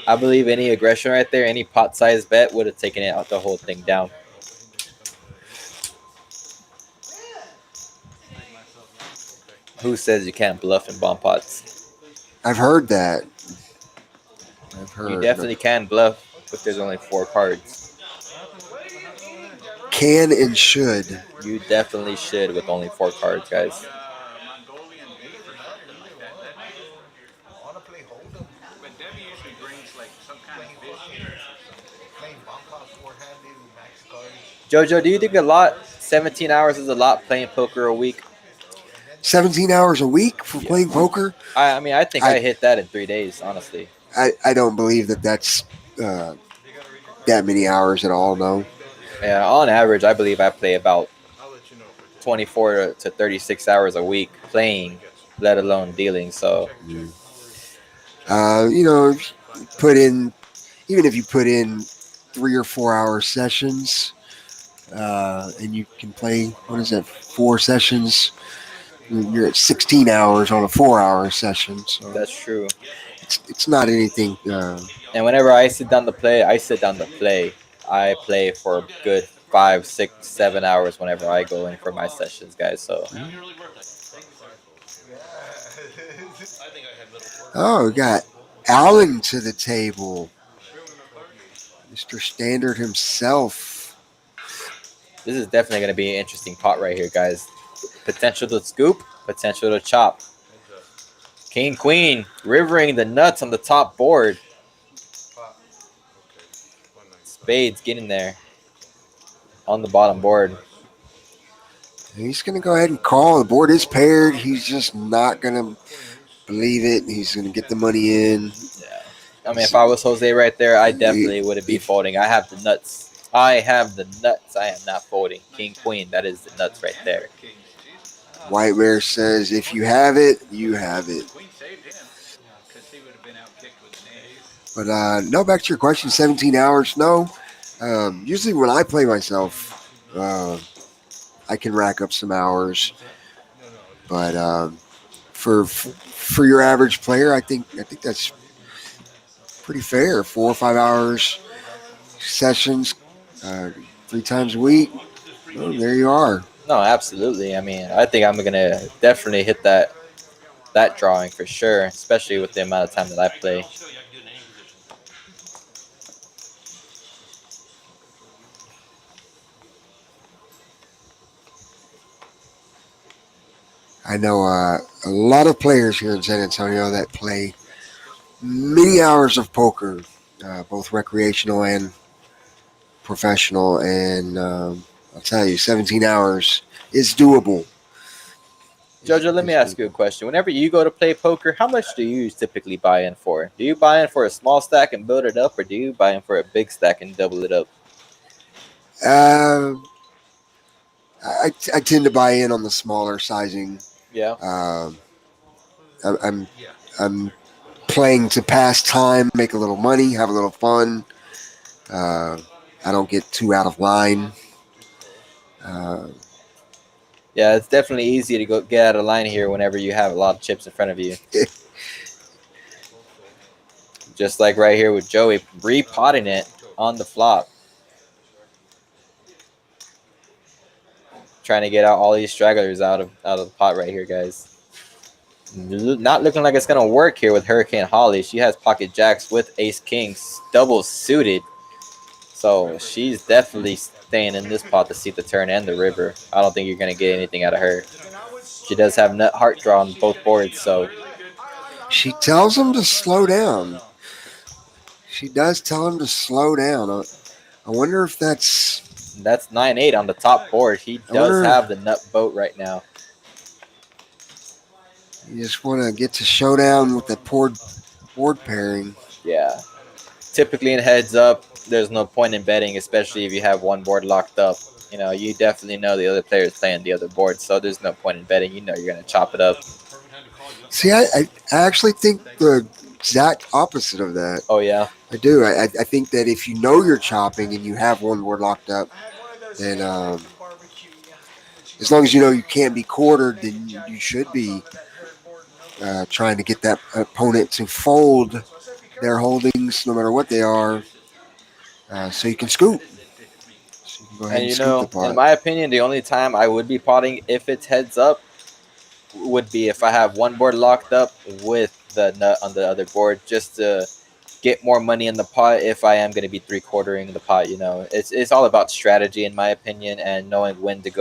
I believe any aggression right there, any pot size bet would have taken it out the whole thing down. Who says you can't bluff in bomb pots? I've heard that. You definitely can bluff if there's only 4 cards. Can and should. You definitely should with only 4 cards, guys. But Debbie usually brings like some kind of fish. Jojo, do you think 17 hours is a lot playing poker a week? 17 hours a week for playing poker? I mean, I think I hit that in 3 days, honestly. I don't believe that's that many hours at all, no. Yeah, on average, I believe I play about 24 to 36 hours a week playing, let alone dealing. So, even if you put in 3 or 4 hour sessions, and you can play, 4 sessions, you're at 16 hours on a 4-hour session. So that's true. It's not anything. And whenever I sit down to play, I I play for a good 5, 6, 7 hours whenever I go in for my sessions, guys. So. Oh, we got Allen to the table. Mr. Standard himself. This is definitely going to be an interesting pot right here, guys. Potential to scoop, potential to chop. King, Queen, rivering the nuts on the top board. Spades getting there on the bottom board. He's going to go ahead and call. The board is paired. He's just not going to believe it. He's going to get the money in. Yeah. I mean, if I was Jose right there, I definitely wouldn't be folding. I have the nuts. I have the nuts. I am not folding. King, Queen, that is the nuts right there. White Bear says, if you have it, you have it. But no, back to your question, 17 hours, no. Usually when I play myself, I can rack up some hours. But for your average player, I think that's pretty fair. 4 or 5 hours sessions, 3 times a week. Well, there you are. No, absolutely. I mean, I think I'm gonna definitely hit that drawing for sure, especially with the amount of time that I play. I know a lot of players here in San Antonio that play many hours of poker, both recreational and professional, and I'll tell you, 17 hours is doable. Jojo, let me ask you a question. Whenever you go to play poker, how much do you typically buy in for? Do you buy in for a small stack and build it up, or do you buy in for a big stack and double it up? I tend to buy in on the smaller sizing. Yeah. I'm playing to pass time, make a little money, have a little fun. I don't get too out of line. Yeah, it's definitely easy to go get out of line here whenever you have a lot of chips in front of you. Just like right here with Joey, repotting it on the flop. Trying to get out all these stragglers out of the pot right here, guys. Not looking like it's going to work here with Hurricane Holly. She has pocket jacks with ace kings, double suited. So she's definitely staying in this pot to see the turn and the river. I don't think you're going to get anything out of her. She does have nut heart draw on both boards, so. She tells him to slow down. She does tell him to slow down. I wonder if that's 9-8 on the top board. He does have the nut boat right now. You just want to get to showdown with that board pairing. Yeah. Typically in heads up, there's no point in betting, especially if you have one board locked up. You know, you definitely know the other player is playing the other board, so there's no point in betting. You know you're going to chop it up. See, I actually think the exact opposite of that. Oh, yeah? I do. I think that if you know you're chopping and you have one board locked up, then as long as you know you can't be quartered, then you should be trying to get that opponent to fold their holdings, no matter what they are, so you can scoop. So you can go ahead And you scoop know, the pot. in my opinion, the only time I would be potting if it's heads up would be if I have one board locked up with the nut on the other board, just to get more money in the pot if I am going to be 3/4ing the pot. You know, it's all about strategy in my opinion, and knowing when to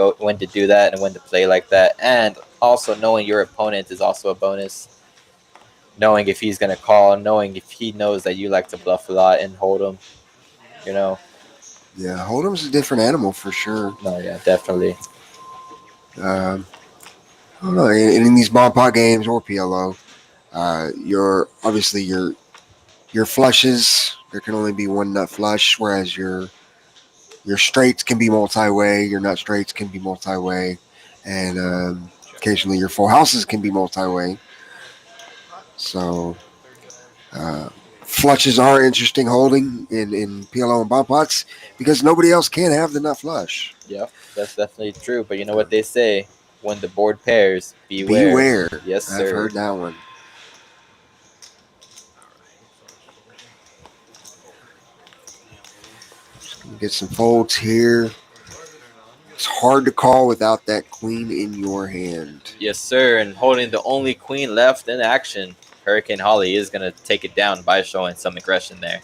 do that and when to play like that, and also knowing your opponent is also a bonus. Knowing if he's going to call, knowing if he knows that you like to bluff a lot and hold him, you know. Yeah, hold'em's a different animal for sure. No, yeah, definitely. I don't know. In these BOMBPOT games or PLO, obviously your flushes, there can only be one nut flush, whereas your straights can be multi-way, your nut straights can be multi-way, and occasionally your full houses can be multi-way. So flushes are interesting holding in PLO and BOMBPOTs because nobody else can have the nut flush. Yeah, that's definitely true. But you know what they say: when the board pairs, beware. Beware. Yes, sir. I've heard that one. Get some folds here. It's hard to call without that queen in your hand. Yes, sir. And holding the only queen left in action, Hurricane Holly is going to take it down by showing some aggression there.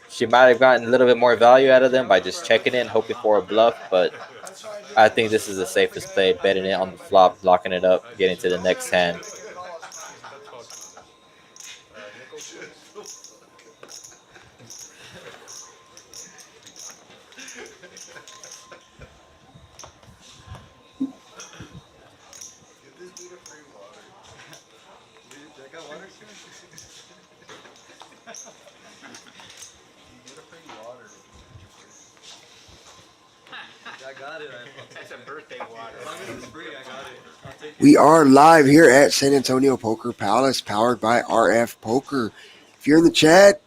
She might have gotten a little bit more value out of them by just checking in, hoping for a bluff, but I think this is the safest play, betting it on the flop, locking it up, getting to the next hand. That's a birthday water. We are live here at San Antonio Poker Palace, powered by RF Poker. If you're in the chat,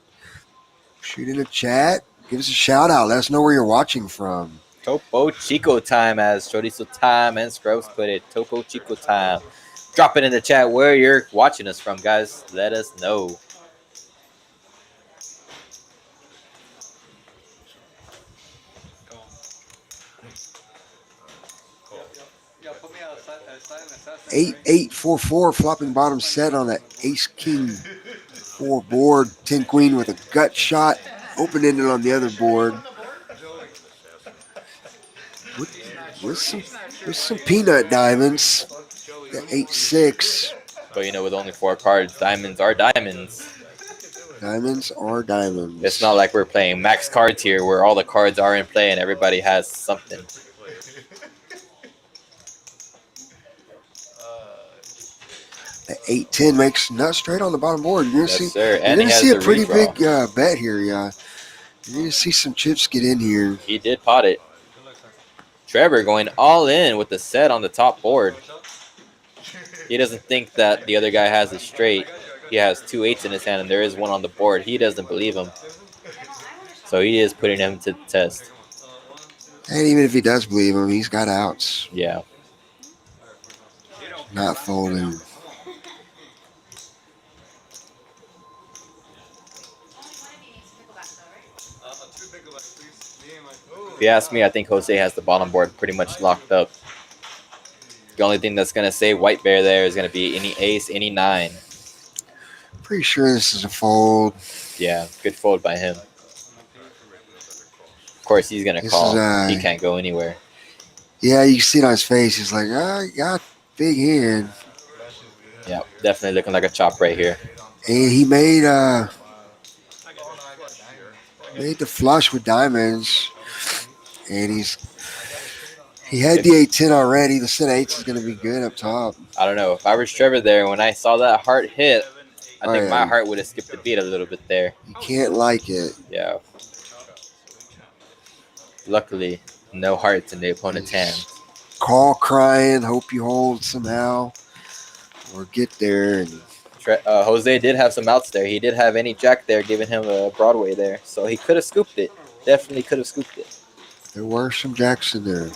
shoot in the chat. Give us a shout out. Let us know where you're watching from. Topo Chico time, as Chorizo Time and Scrubs put it. Topo Chico time. Drop it in the chat where you're watching us from, guys. Let us know. Eight, 8-4-4 flopping bottom set on that ace king 4 board. 10 queen with a gut shot. Open ended on the other board. With some peanut diamonds. The 8-6. But you know, with only 4 cards, diamonds are diamonds. Diamonds are diamonds. It's not like we're playing max cards here where all the cards are in play and everybody has something. The 8-10 makes nut straight on the bottom board. You're Yes, gonna sir. You're And gonna he has see a the pretty redraw. big bet here. Yeah, you're gonna see some chips get in here. He did pot it. Trevor going all in with the set on the top board. He doesn't think that the other guy has a straight. he has 2 8s in his hand and there is one on the board. He doesn't believe him. So he is putting him to the test. And even if he does believe him, he's got outs. Yeah. Not folding. If you ask me, I think Jose has the bottom board pretty much locked up. The only thing that's going to save White Bear there is going to be any ace, any 9. Pretty sure this is a fold. Yeah, good fold by him. Of course, he's going to call. He can't go anywhere. Yeah, you see it on his face. He's like, I got big hand. Yeah, definitely looking like a chop right here. And he made the flush with diamonds. And he had the 8-10 already. The set 8s is going to be good up top. I don't know. If I was Trevor there, when I saw that heart hit, I think my heart would have skipped the beat a little bit there. You can't like it. Yeah. Luckily, no hearts in the opponent's hand. Call crying, hope you hold somehow. Or get there. And Jose did have some outs there. He did have any jack there giving him a Broadway there. So he could have scooped it. Definitely could have scooped it. there were some jacks in there.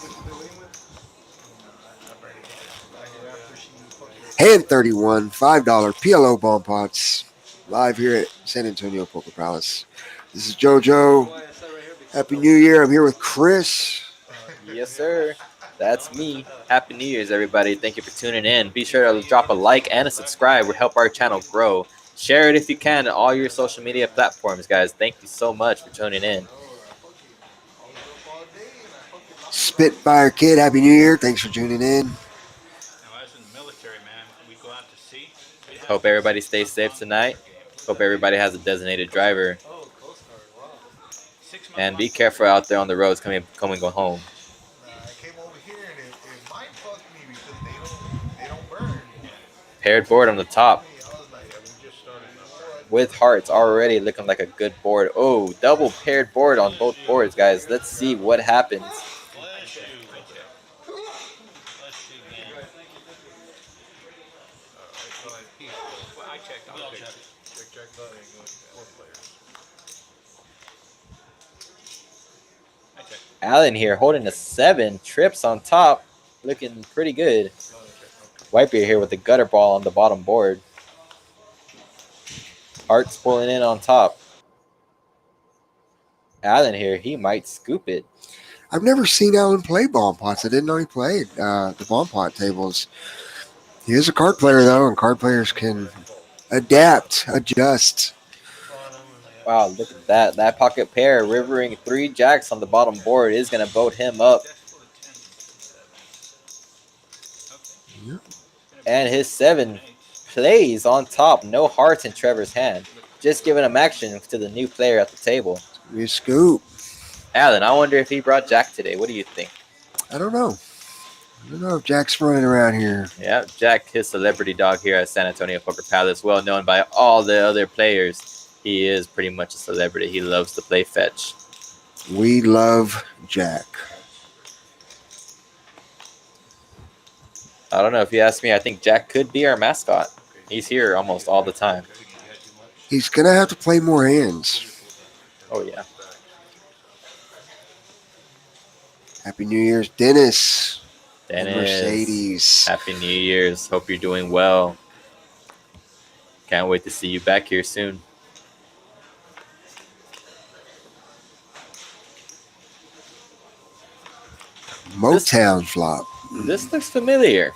Hand 31, $5 PLO bomb pots. Live here at San Antonio Poker Palace. This is JoJo. Happy New Year. I'm here with Chris. Yes, sir. That's me. Happy New Year's, everybody. Thank you for tuning in. Be sure to drop a like and a subscribe. We'll help our channel grow. Share it if you can on all your social media platforms, guys. Thank you so much for tuning in. Spitfire Kid, Happy New Year. Thanks for tuning in. Now, as in the military, man, we go out to sea. Hope everybody stays safe tonight. Hope everybody has a designated driver. And be careful out there on the roads coming go home. Paired board on the top. With hearts already looking like a good board. Oh, double paired board on both boards, guys. Let's see what happens. Allen here holding a 7. Trips on top. Looking pretty good. Whitebeard here with the gutter ball on the bottom board. Hearts pulling in on top. Allen here, he might scoop it. I've never seen Alan play bomb pots. I didn't know he played the bomb pot tables. He is a card player, though, and card players can adapt, adjust. Wow, look at that. That pocket pair, rivering 3 jacks on the bottom board, is going to boat him up. Yep. And his 7 plays on top. No hearts in Trevor's hand. Just giving him action to the new player at the table. You scoop. Alan, I wonder if he brought Jack today. What do you think? I don't know. I don't know if Jack's running around here. Yeah, Jack, his celebrity dog here at San Antonio Poker Palace, well known by all the other players. He is pretty much a celebrity. He loves to play fetch. We love Jack. I don't know. If you ask me, I think Jack could be our mascot. He's here almost all the time. He's going to have to play more hands. Oh, yeah. Happy New Year's, Dennis. Dennis. Mercedes. Happy New Year's. Hope you're doing well. Can't wait to see you back here soon. Motown flop. This looks familiar.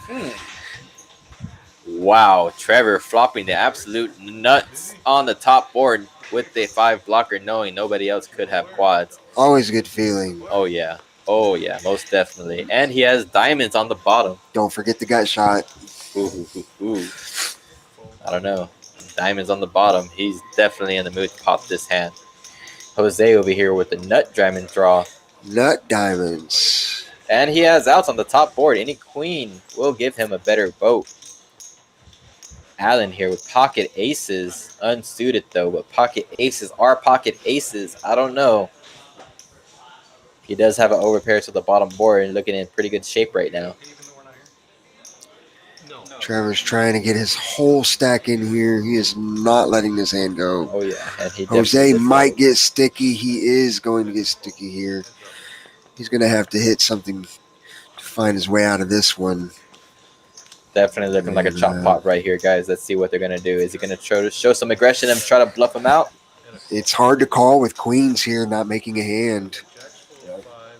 Wow, Trevor flopping the absolute nuts on the top board with the 5 blocker, knowing nobody else could have quads. Always a good feeling. Oh, yeah. Oh, yeah, most definitely. And he has diamonds on the bottom. Don't forget the gut shot. Ooh. I don't know. Diamonds on the bottom. He's definitely in the mood to pop this hand. Jose over here with the nut diamond draw. Nut diamonds. And he has outs on the top board. Any queen will give him a better vote. Allen here with pocket aces. Unsuited, though, but pocket aces are pocket aces. I don't know. He does have an overpair to the bottom board and looking in pretty good shape right now. Trevor's trying to get his whole stack in here. He is not letting this hand go. Oh yeah, and he Jose definitely did might fold. get sticky. He is going to get sticky here. He's going to have to hit something to find his way out of this one. Definitely looking like a And, chop pot right here, guys. Let's see what they're gonna do. Is he gonna try to show some aggression and try to bluff him out? It's hard to call with queens here not making a hand. Jacks full of fives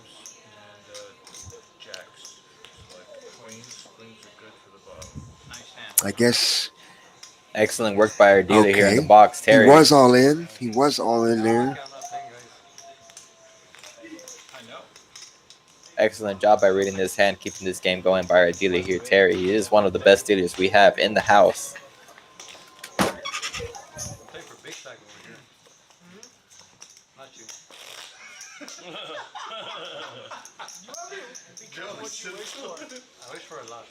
and jacks. It's like queens. Queens are good for the bottom. Nice hand. I guess. Excellent work by our dealer here in the Okay. box, He Terry. was all in. He was all in there. I know. Excellent job by reading this hand, keeping this game going by our dealer here, Terry. He is one of the best dealers we have in the house. I'll pay for big stack over here. Not you. What you wish for. I wish for a lot.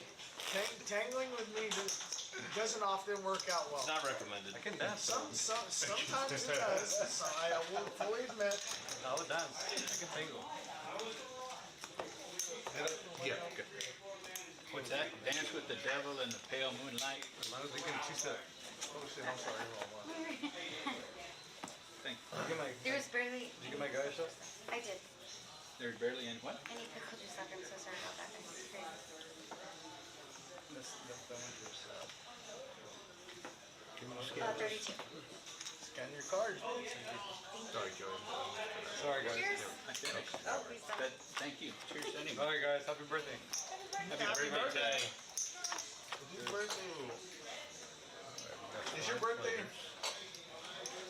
Tangling with me doesn't often work out well. It's not recommended. I can dance. Sometimes it does. I will fully admit. I would dance. I can tangle. Yeah, good. What's that? Dance with the devil in the pale moonlight. I was thinking two-step. Oh shit, I'm sorry. Wrong one. Thank you. There was barely. Did you get my guy shot? I did. There's barely any what? Any pickle juice left. I'm so sorry about that. Guys. It's great. Can you scan 32. Scan your cards. Sorry, Joey. Sorry, guys. Cheers. I finished. Oh, please don't. But thank you. Cheers anyway. Sorry, guys. Happy birthday. Happy birthday. Whose birthday? Is your birthday?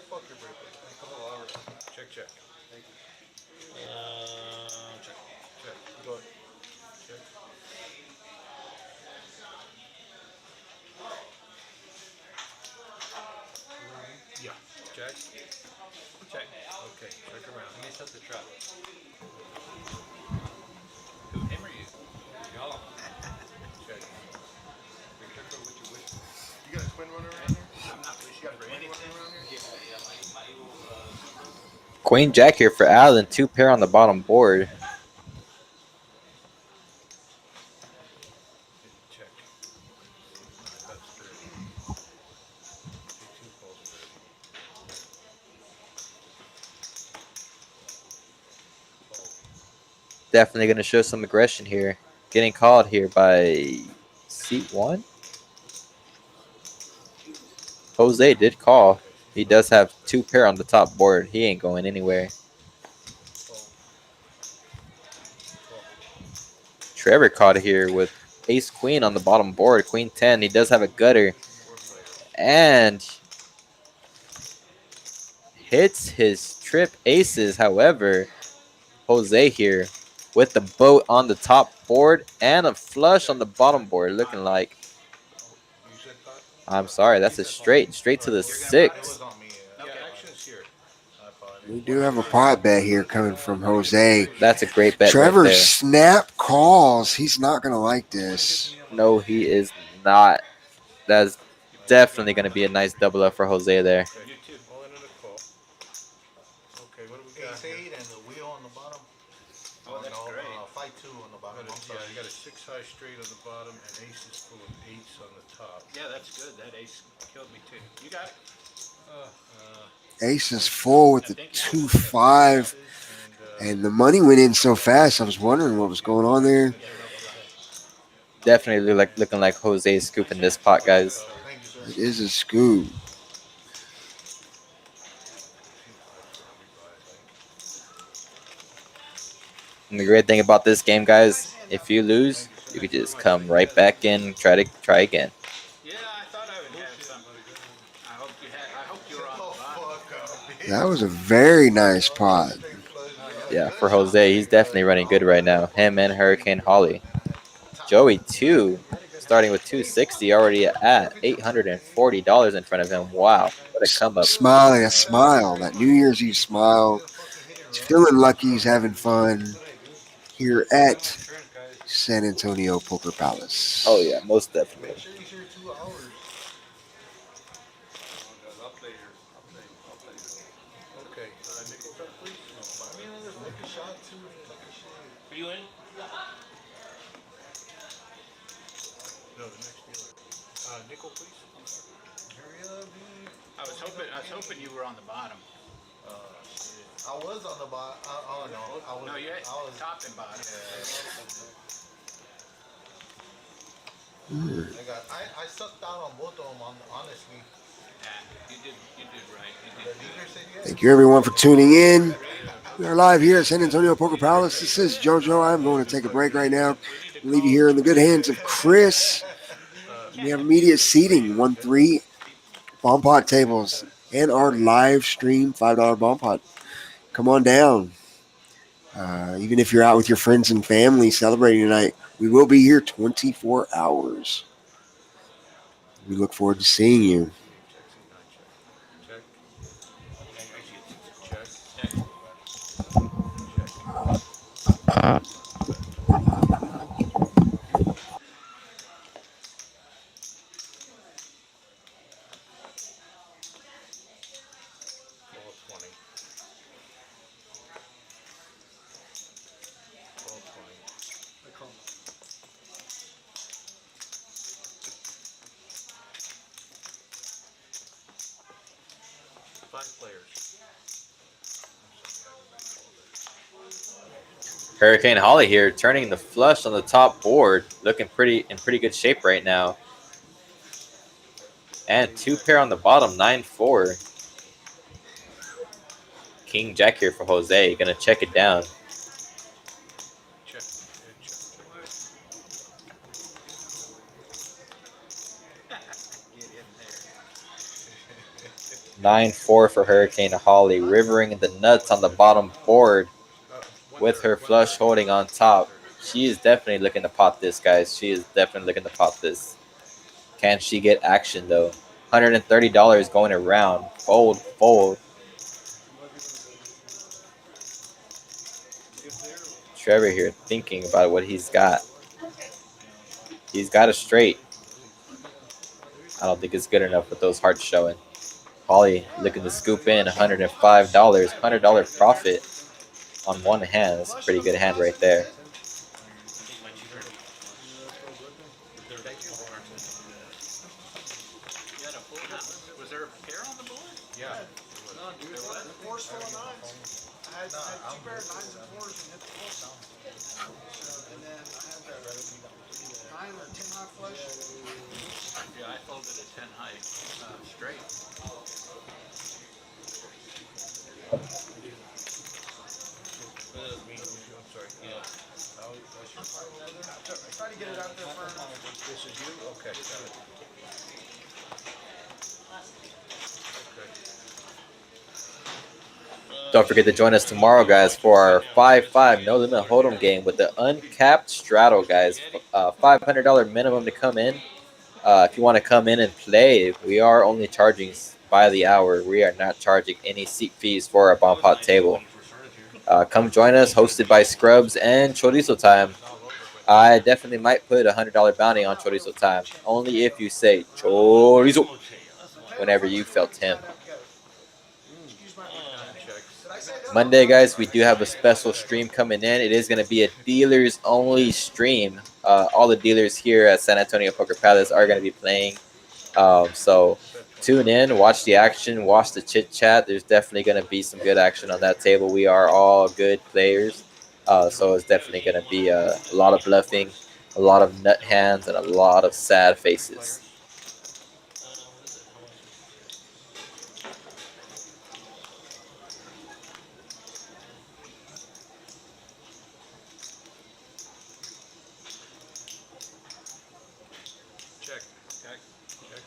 Fuck your birthday. A couple of hours. Check, check. Thank you. Check. Check. Go ahead. Check. Yeah. Check. Check. Okay. Check around. Let me set the trap. Who, him or you? Y'all. Check. Be careful what you wish for. You got a twin runner around here? I'm not wishing for anything. Yeah, Queen Jack here for Allen. 2 pair on the bottom board. Check. That's 30. 18 falls 30. Definitely going to show some aggression here. Getting called here by seat 1. Jose did call. He does have 2 pair on the top board. He ain't going anywhere. Trevor caught here with ace queen on the bottom board. Queen 10. He does have a gutter. And hits his trip aces. However, Jose here with the boat on the top board and a flush on the bottom board. Looking like, I'm sorry, that's a straight to the 6. We do have a pot bet here coming from Jose. That's a great bet Trevor right there. snap calls. He's not going to like this. No, he is not. That's definitely going to be a nice double up for Jose there. You too. All in on the call. Okay, what do we got here? 8 and the wheel on the bottom. Oh, that's great. 5-2 on the bottom. Yeah, you got a 6 high straight on the bottom and aces full of 8s on the top. Yeah, that's good. That ace killed me too. You got it. Ace is full with the 2-5. And the money went in so fast. I was wondering what was going on there. Definitely looking like Jose is scooping this pot, guys. It is a scoop. And the great thing about this game, guys, if you lose, you could just come right back in, try again. Yeah, I thought I would have something. I hope you were on the line. That was a very nice pot. Yeah, for Jose, he's definitely running good right now. Him and Hurricane Holly. Joey, too, starting with 260, already at $840 in front of him. Wow, what a come up. Smiling, a smile. That New Year's Eve smile. He's feeling lucky. He's having fun here at San Antonio Poker Palace. Oh, yeah, most definitely. Okay. Are you in? No, the next dealer. Nickel, please. I was hoping you were on the bottom. I was on the bottom. Oh no, I was. No, you had I was top and bottom. I sucked down on both of them. Honestly. Yeah, you did right. You The did leader said yes. Thank you, everyone, for tuning in. We are live here at San Antonio Poker Palace. This is JoJo. I'm going to take a break right now. Leave you here in the good hands of Chris. We have immediate seating, 1-3 BOMBPOT tables, and our live stream $5 BOMBPOT. Come on down. Even if you're out with your friends and family celebrating tonight, we will be here 24 hours. We look forward to seeing you. Hurricane Holly here, turning the flush on the top board, looking in pretty good shape right now. And 2 pair on the bottom, 9-4. King Jack here for Jose, gonna check it down. Check. 9-4 for Hurricane Holly, rivering the nuts on the bottom board with her flush holding on top. She is definitely looking to pot this, guys. She is definitely looking to pot this. Can she get action, though? $130 going around. Fold, fold. Trevor here thinking about what he's got. He's got a straight. I don't think it's good enough with those hearts showing. Holly looking to scoop in $105. $100 profit on one hand. That's a pretty good hand right there. You had a full house. Was there a pair on the board? Yeah. No, dude. There was. The fours full of nines. I had 2 pair of 9s and 4s and hit the full sound. And then I had the 9 or 10 high flush. Yeah, I folded a 10 high straight. Try to get it out there for This is you? Okay. Don't forget to join us tomorrow, guys, for our 5-5 no limit hold'em game with the uncapped straddle, guys. $500 minimum to come in. If you want to come in and play, we are only charging by the hour. We are not charging any seat fees for our BOMBPOT table. Come join us, hosted by Scrubs and Chorizo Time. I definitely might put a $100 bounty on Chorizo Time, only if you say Chorizo whenever you felt him. Monday, guys, we do have a special stream coming in. It is going to be a dealers only stream. All the dealers here at San Antonio Poker Palace are going to be playing. So tune in, watch the action, watch the chit chat. There's definitely going to be some good action on that table. We are all good players. So it's definitely going to be a lot of bluffing, a lot of nut hands, and a lot of sad faces. Check. Check. Check.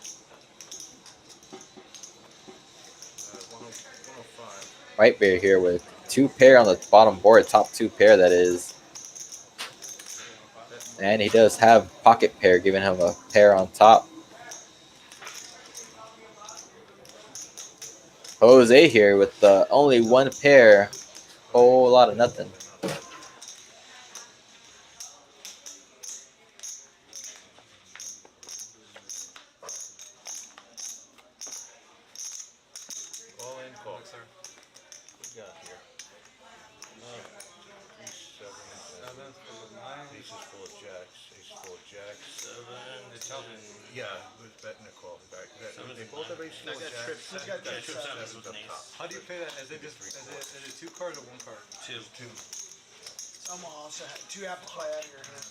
105. White Bear here with 2 pair on the bottom board, top 2 pair that is. And he does have pocket pair, giving him a pair on top. Jose here with only 1 pair, whole lot of nothing. All in call. What we got here? 3, 7, Seven's full of nines. Ace is full of jacks. Ace is full of jacks. Seven. Yeah, it was bet Nicole. Right. They both have ace full of I got jacks. trips. He's got Yeah, trips trips seven. sevens with an ace. How do you play that? Is it just is it 2 cards or 1 card? Two. Some will also have, two have to play out of your hand.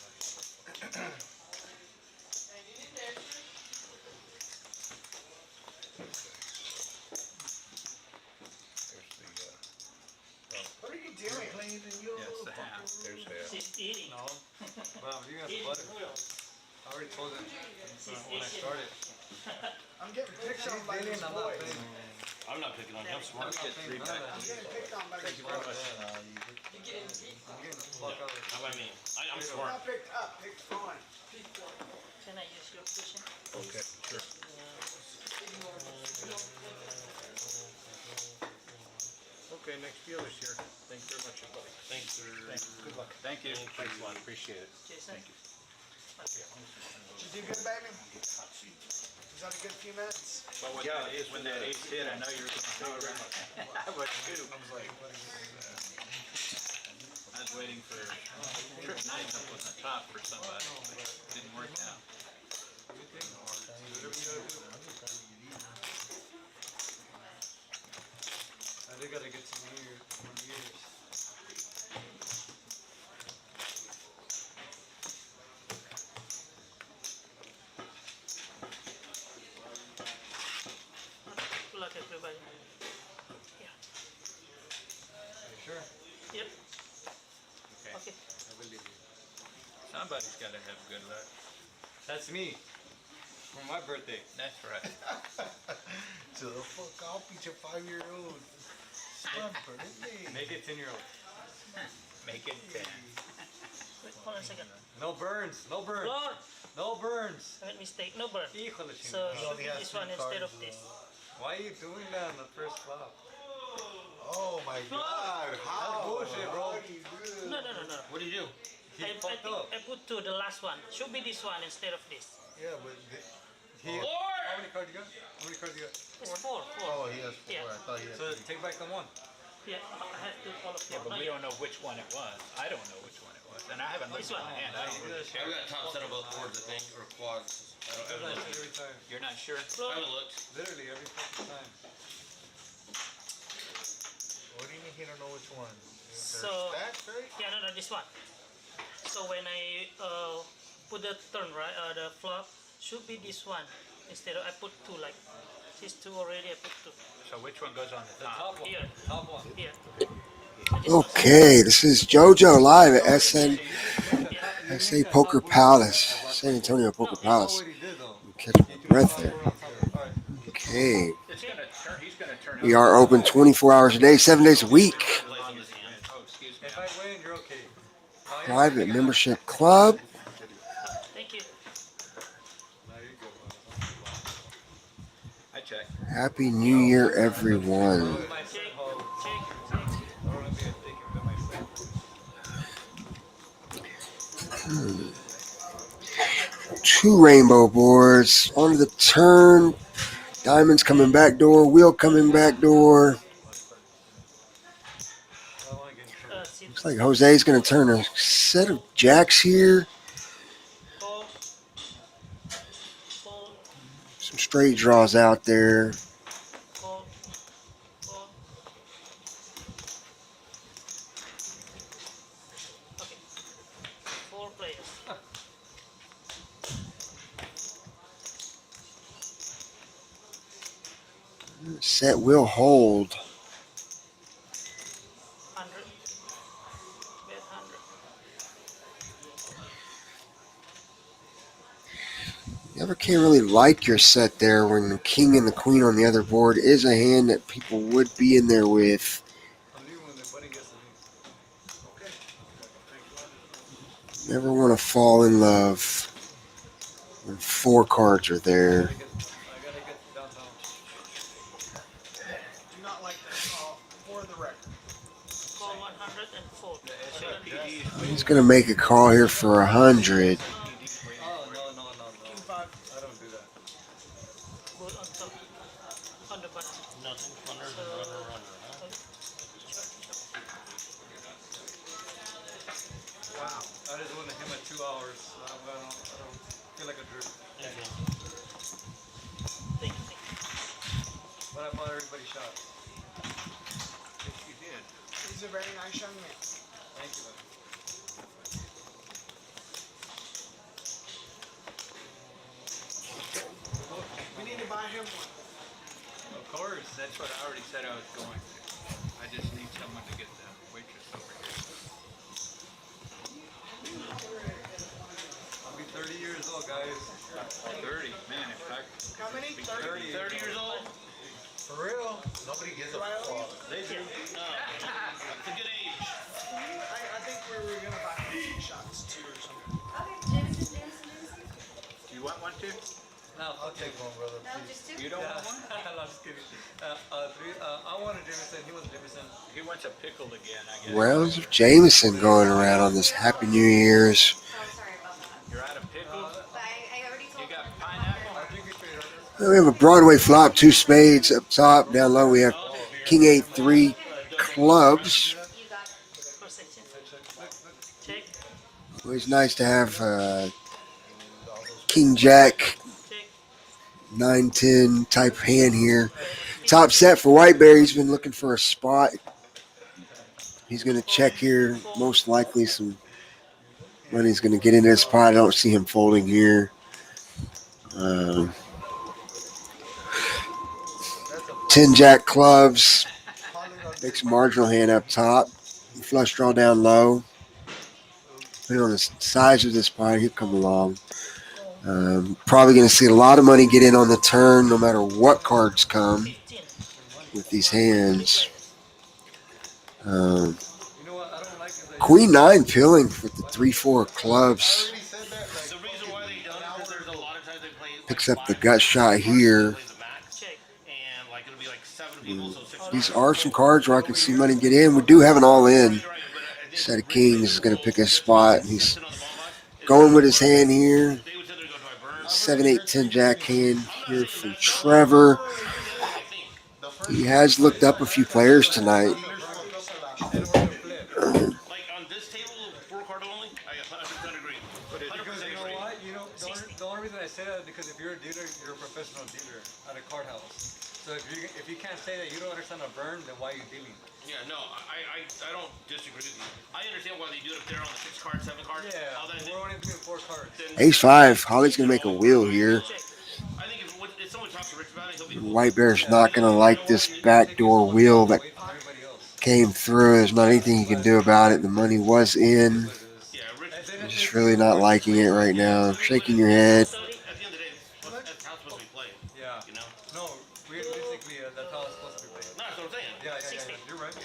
What are you doing? Yes, the half. There's half. She's eating. No. Wow, you got the Eating butter. noodles. I already told him when I started. I'm getting picked on by Billion, these I'm not boys. paying. I'm not picking on him. Smart. I'm not paying none of I'm that. getting picked on by these boys. I'm getting the fuck out of How about me? I'm I'm smart. not picked up, picked on. Can I use your cushion? Okay, sure. Okay, next dealer's here. Thank you very much, everybody. Thanks, sir. Good luck. Thank you. Thanks a lot. Appreciate it. Jason? Thank you. Did you do good, baby? Was that a good few minutes? But when that ace hit, I know you were going to throw it around. I was too. I was waiting for trip nines up on the top for somebody. Didn't work out. I do gotta get some years. Good luck, everybody. Yeah. Are you sure? Yep. Okay. Okay. I believe you. Somebody's got to have good luck. That's me. For my birthday. That's right. So the fuck off, each a 5-year-old. It's my birthday. Make it 10-year-old. Make it 10. Wait, hold on a second. No burns. No burns. Lord, No burns. I made mistake. No burn. Híjole, So chingada. should be this one instead of this. Why are you doing that on the first flop? Oh my God! That's bullshit, bro. No, no, no, no. What do you do? He I fucked think up. I put to the last one. Should be this one instead of this. Yeah, but how many cards you got? How many cards you got? It's four. Oh, he has 4. Yeah. I thought he had So 3. take back the 1. Yeah, I had to all of Yeah, them. but we don't know which one it was. I don't know which one it was. And I haven't looked This at one. my hand. I don't really care. I've got top set of both boards, I think, or quads. I haven't looked. Every time. You're not sure? I haven't looked. Literally every fucking time. What do you mean he don't know which one? So, Stacks, right? yeah, no, this one. So when I put the turn, right, the flop, should be this one. Instead of, I put 2 like, these 2 already, I put 2. So which one goes on the The top? top one. Here. Top one. Here. Okay, this is JoJo live at SA Poker Palace, San Antonio Poker Palace. What he did though. Catch my breath there. Alright. Okay, It's gonna turn. He's gonna turn. we are open 24 hours a day, 7 days a week. Oh, excuse me. If I win, you're okay. Private membership club. Thank you. Now you're good. I check. Happy New Year, everyone. Check. I don't want to be a dick and bet myself. 2 rainbow boards. On to the turn. Diamonds coming back door. Wheel coming back door. I don't want to get in trouble. Looks like Jose's going to turn a set of jacks here. Call. Call. Some straight draws out there. Call. Call. Okay. 4 players. Set will hold. 100. Bet 100. You ever can't really like your set there when the king and the queen on the other board is a hand that people would be in there with. I'm leaving when the buddy gets the lead. Never want to fall in love when 4 cards are there. I gotta get downtown. Do not like that call for the record. Call 104. He's going to make a call here for 100. Oh, no. King 5. I don't do that. Go on top. On the button. Nothing. Runner, So, runner, huh? sure. a very nice young man. Thank you. We need to buy him one. Of course, that's what I already said I was going to. I just need someone to get the waitress over here. I'll be 30 years old, guys. 30, man, in fact. How many? 30? 30 years old? For real? Nobody gives a fuck. They do. It's a good age. I think we were going to buy him shots too or something. Okay, Jameson. Do you want one too? No, I'll take one, brother. No, just two? You don't want one? I'm just kidding. I want a Jameson. He wants Jameson. He wants a pickle again, I guess. Rounds of Jameson going around on this Happy New Year's. Oh, sorry about that. You're out of pickles? But I already told You got him. pineapple? I think it's fair. We have a Broadway flop, 2 spades up top. Down low we have King 8-3 clubs. You got First section. Check. Always nice to have King Jack Check. 9-10 type hand here. Top set for Whiteberry. He's been looking for a spot. He's going to check here. Most likely some money's going to get into this pot. I don't see him folding here. 10 Jack clubs. Makes a marginal hand up top. Flush draw down low. Depending on the size of this pot, he'll come along. Probably going to see a lot of money get in on the turn no matter what cards come 15. with these hands. You know what I don't like is that Queen 9 peeling with the 3-4 clubs. Already said that, like, The reason why they don't is because there's a lot of times they play Picks up the gut shot here. Check. and like it'll be like 7 people, so 6 These are some cards where I can see money get in. We do have an all-in. Set of kings is going to pick his spot. He's going with his hand here. 7-8-10 Jack hand here from Trevor. He has looked up a few players tonight. Like on this table, 4 card only, I 100% agree. 100% because you know agree. what? You know, the only reason I say that is because if you're a dealer, you're a professional dealer at a card house. So if you can't say that you don't understand a burn, then why are you dealing? Yeah, no, I don't disagree with you. I understand why they do it if they're on the 6 card, 7 card. Yeah, all that. we're only doing 4 cards. Ace-5. Holly's going to make a wheel here. I think if someone talks to Rich about it, he'll be cool. White Bear's not going to like this backdoor wheel that came through. There's not anything you can do about it. The money was in. Yeah, Rich. You're just really not liking it right now. Shaking your head. At the end of the day, that's how it's supposed to be played. Yeah. You know? No, realistically, that's how it's supposed to be played. No, that's what I'm saying. Yeah. You're right.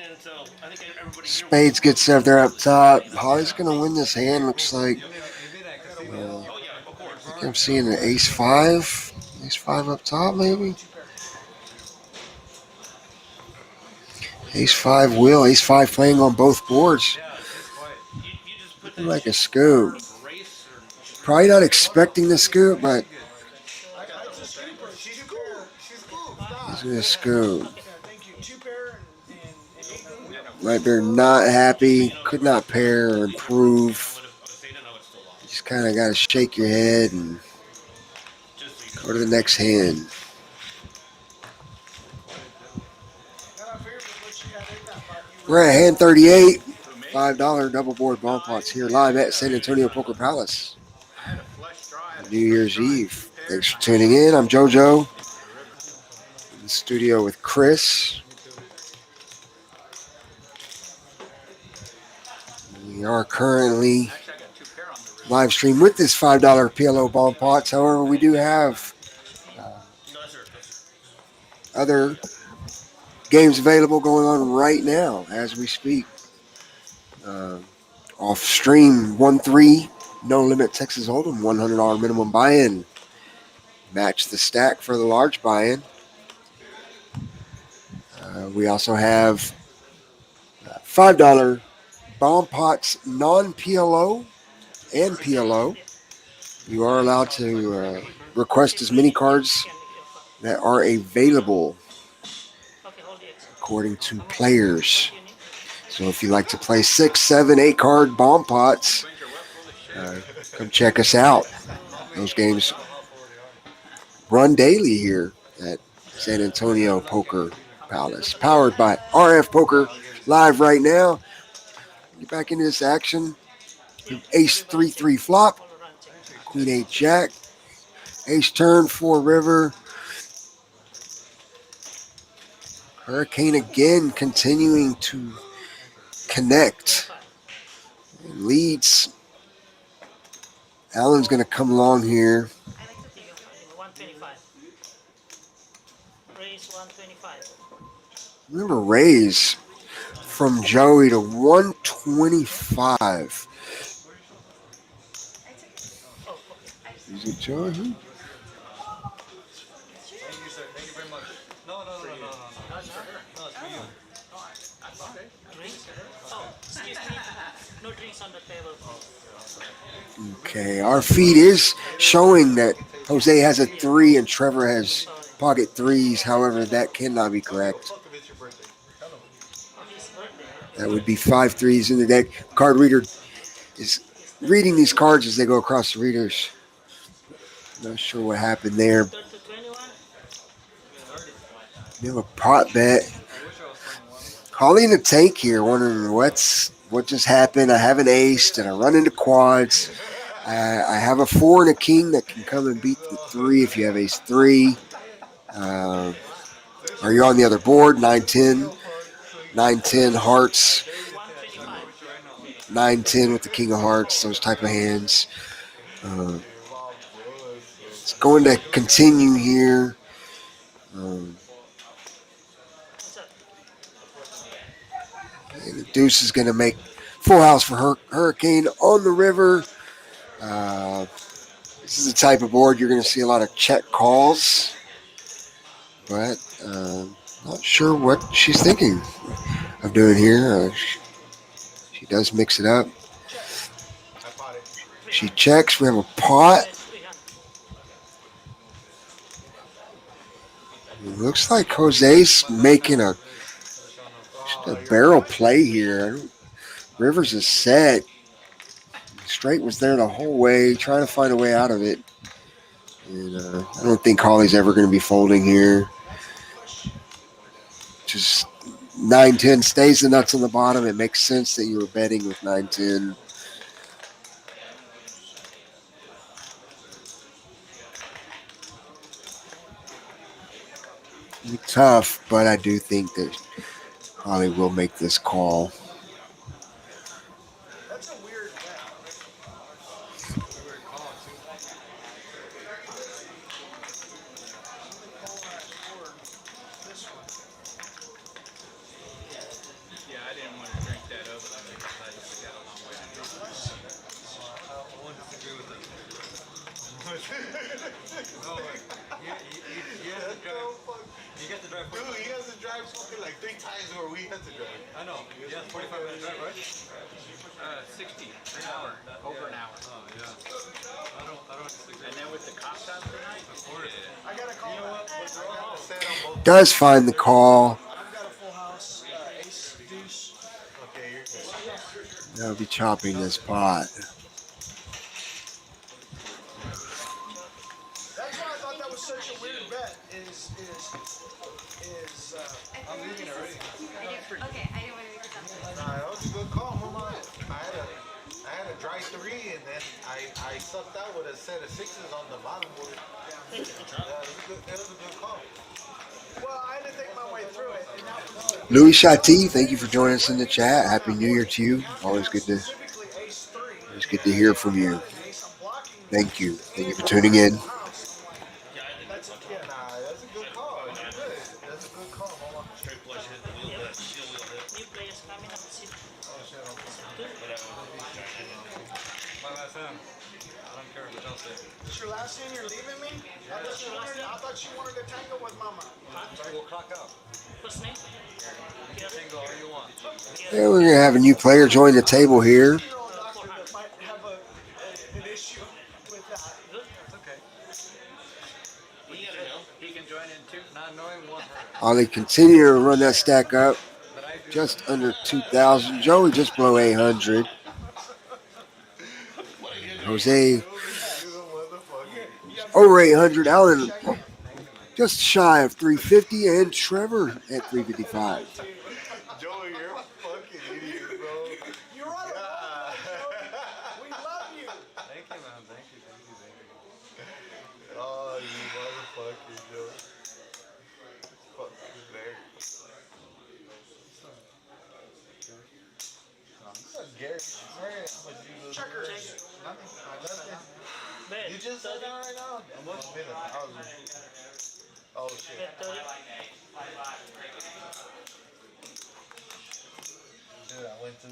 And so I think everybody here. Spades gets set there up top. Holly's going to win this hand. Looks like Oh yeah, of course. I'm seeing an Ace-5. Ace-5 up top, maybe? Ace-5 wheel. Ace-5 playing on both boards. You just put Looking like a scoop. race or Probably not expecting the scoop, but It's a scooper. She's cool. She's cool. he's going to scoop. Yeah, thank you. 2 pair and 8. Right there, not happy. Could not pair or improve. they don't know it's still on. Just kind of got to shake your head and go to the next hand. We're at hand 38. $5 double board ball pots here live at San Antonio Poker Palace. I had a flush draw. I had a New Year's Eve. Thanks for tuning in. I'm JoJo. In the studio with Chris. We are currently Actually, I got 2 pair on the wrist. live stream with this $5 PLO ball pots. However, we do have other games available going on right now as we speak. Off stream 1-3, no limit Texas Hold'em, $100 minimum buy-in. Match the stack for the large buy-in. We also have $5 bomb pots non-PLO and PLO. You are allowed to request as many cards that are available Okay, hold the X. according to players. So if you like to play 6, 7, 8 card bomb pots, come check us out. Those games run daily here at San Antonio Poker Palace, powered by RF Poker, live right now. Get back into this action. Ace 3-3 flop, Queen 8 Jack, Ace turn 4 river. Hurricane again continuing to connect. And leads. Allen's going to come along here. 125. Raise 125. Remember, raise from Joey to 125. Oh, okay. Is it Joey? Thank you, sir. Thank you very much. No. No, it's for you. Drinks? Oh, excuse me. No drinks on the table. Okay, our feed is showing that Jose has a 3 and Trevor has pocket 3s. However, that cannot be correct. That would be 5 3s in the deck. Card reader is reading these cards as they go across the readers. Not sure what happened there. Turn to 21. We have a pot bet. Calling the tank here, wondering what just happened. I have an ace. Did I run into quads? I have a 4 and a king that can come and beat the 3 if you have ace 3. Are you on the other board? 9-10. 9-10 hearts. 9-10 with the king of hearts. Those type of hands. It's going to continue here. And the deuce is going to make full house for Hurricane on the river. This is the type of board you're going to see a lot of check calls, but not sure what she's thinking of doing here. She does mix it up. She checks. We have a pot. It looks like Jose's making a barrel play here. Rivers is set. Straight was there the whole way, trying to find a way out of it. And I don't think Holly's ever going to be folding here. Just 9-10 stays the nuts on the bottom. It makes sense that you were betting with 9-10. Tough, but I do think that Holly will make this call. That's a weird bet. Yeah, I didn't want to drink that over there because I used to get a long way to go. I won't disagree with that. No, he has to drive. He gets to drive. Dude, he has to drive fucking like 3 times where we have to drive. I know. He has 45-minute drive, right? 60 an hour, over an hour. Oh yeah. I don't disagree. And then with the cops out tonight, Of course. I got a call. You know what? Does find the call. I've got a full house, ace, deuce. Okay, you're good. They'll be chopping this pot. That's why I thought that was such a weird bet. I'm leaving already. Okay, I didn't want to read something. Nah, that was a good call, mama. I had a dry 3 and then I sucked out with a set of 6s on the bottom board. Yeah, it was a good call. Well, I had to think my way through it. And that was Louis Chatti, thank you for joining us in the chat. Happy New Year to you. Always good to hear from you. Thank you. Thank you for tuning in. That's a good call. You're good. That's a good call, mama. New players coming up. Sit. My last hand. I don't care what y'all say. It's your last name, you're leaving me? I thought you wanted to tango with mama. We'll clock out. First name? Tango all you want. Yeah, we're going to have a new player join the table here. Doctor that might have an issue with that. That's okay. he can join in too. Not knowing one hurt. Ollie continue to run that stack up. Just under 2,000. Joey just below 800. Jose over 800. Allen just shy of 350, and Trevor at 355. Joey, you're a fucking idiot, bro. You're on a roll, Joey. We love you. Thank you, man. Thank you. Oh, you motherfucker, Joey. Fuck there. Gary, Checkers. Bet. you just said that right now? It must have been 1,000. Oh shit. Bet 30. Dude, I went to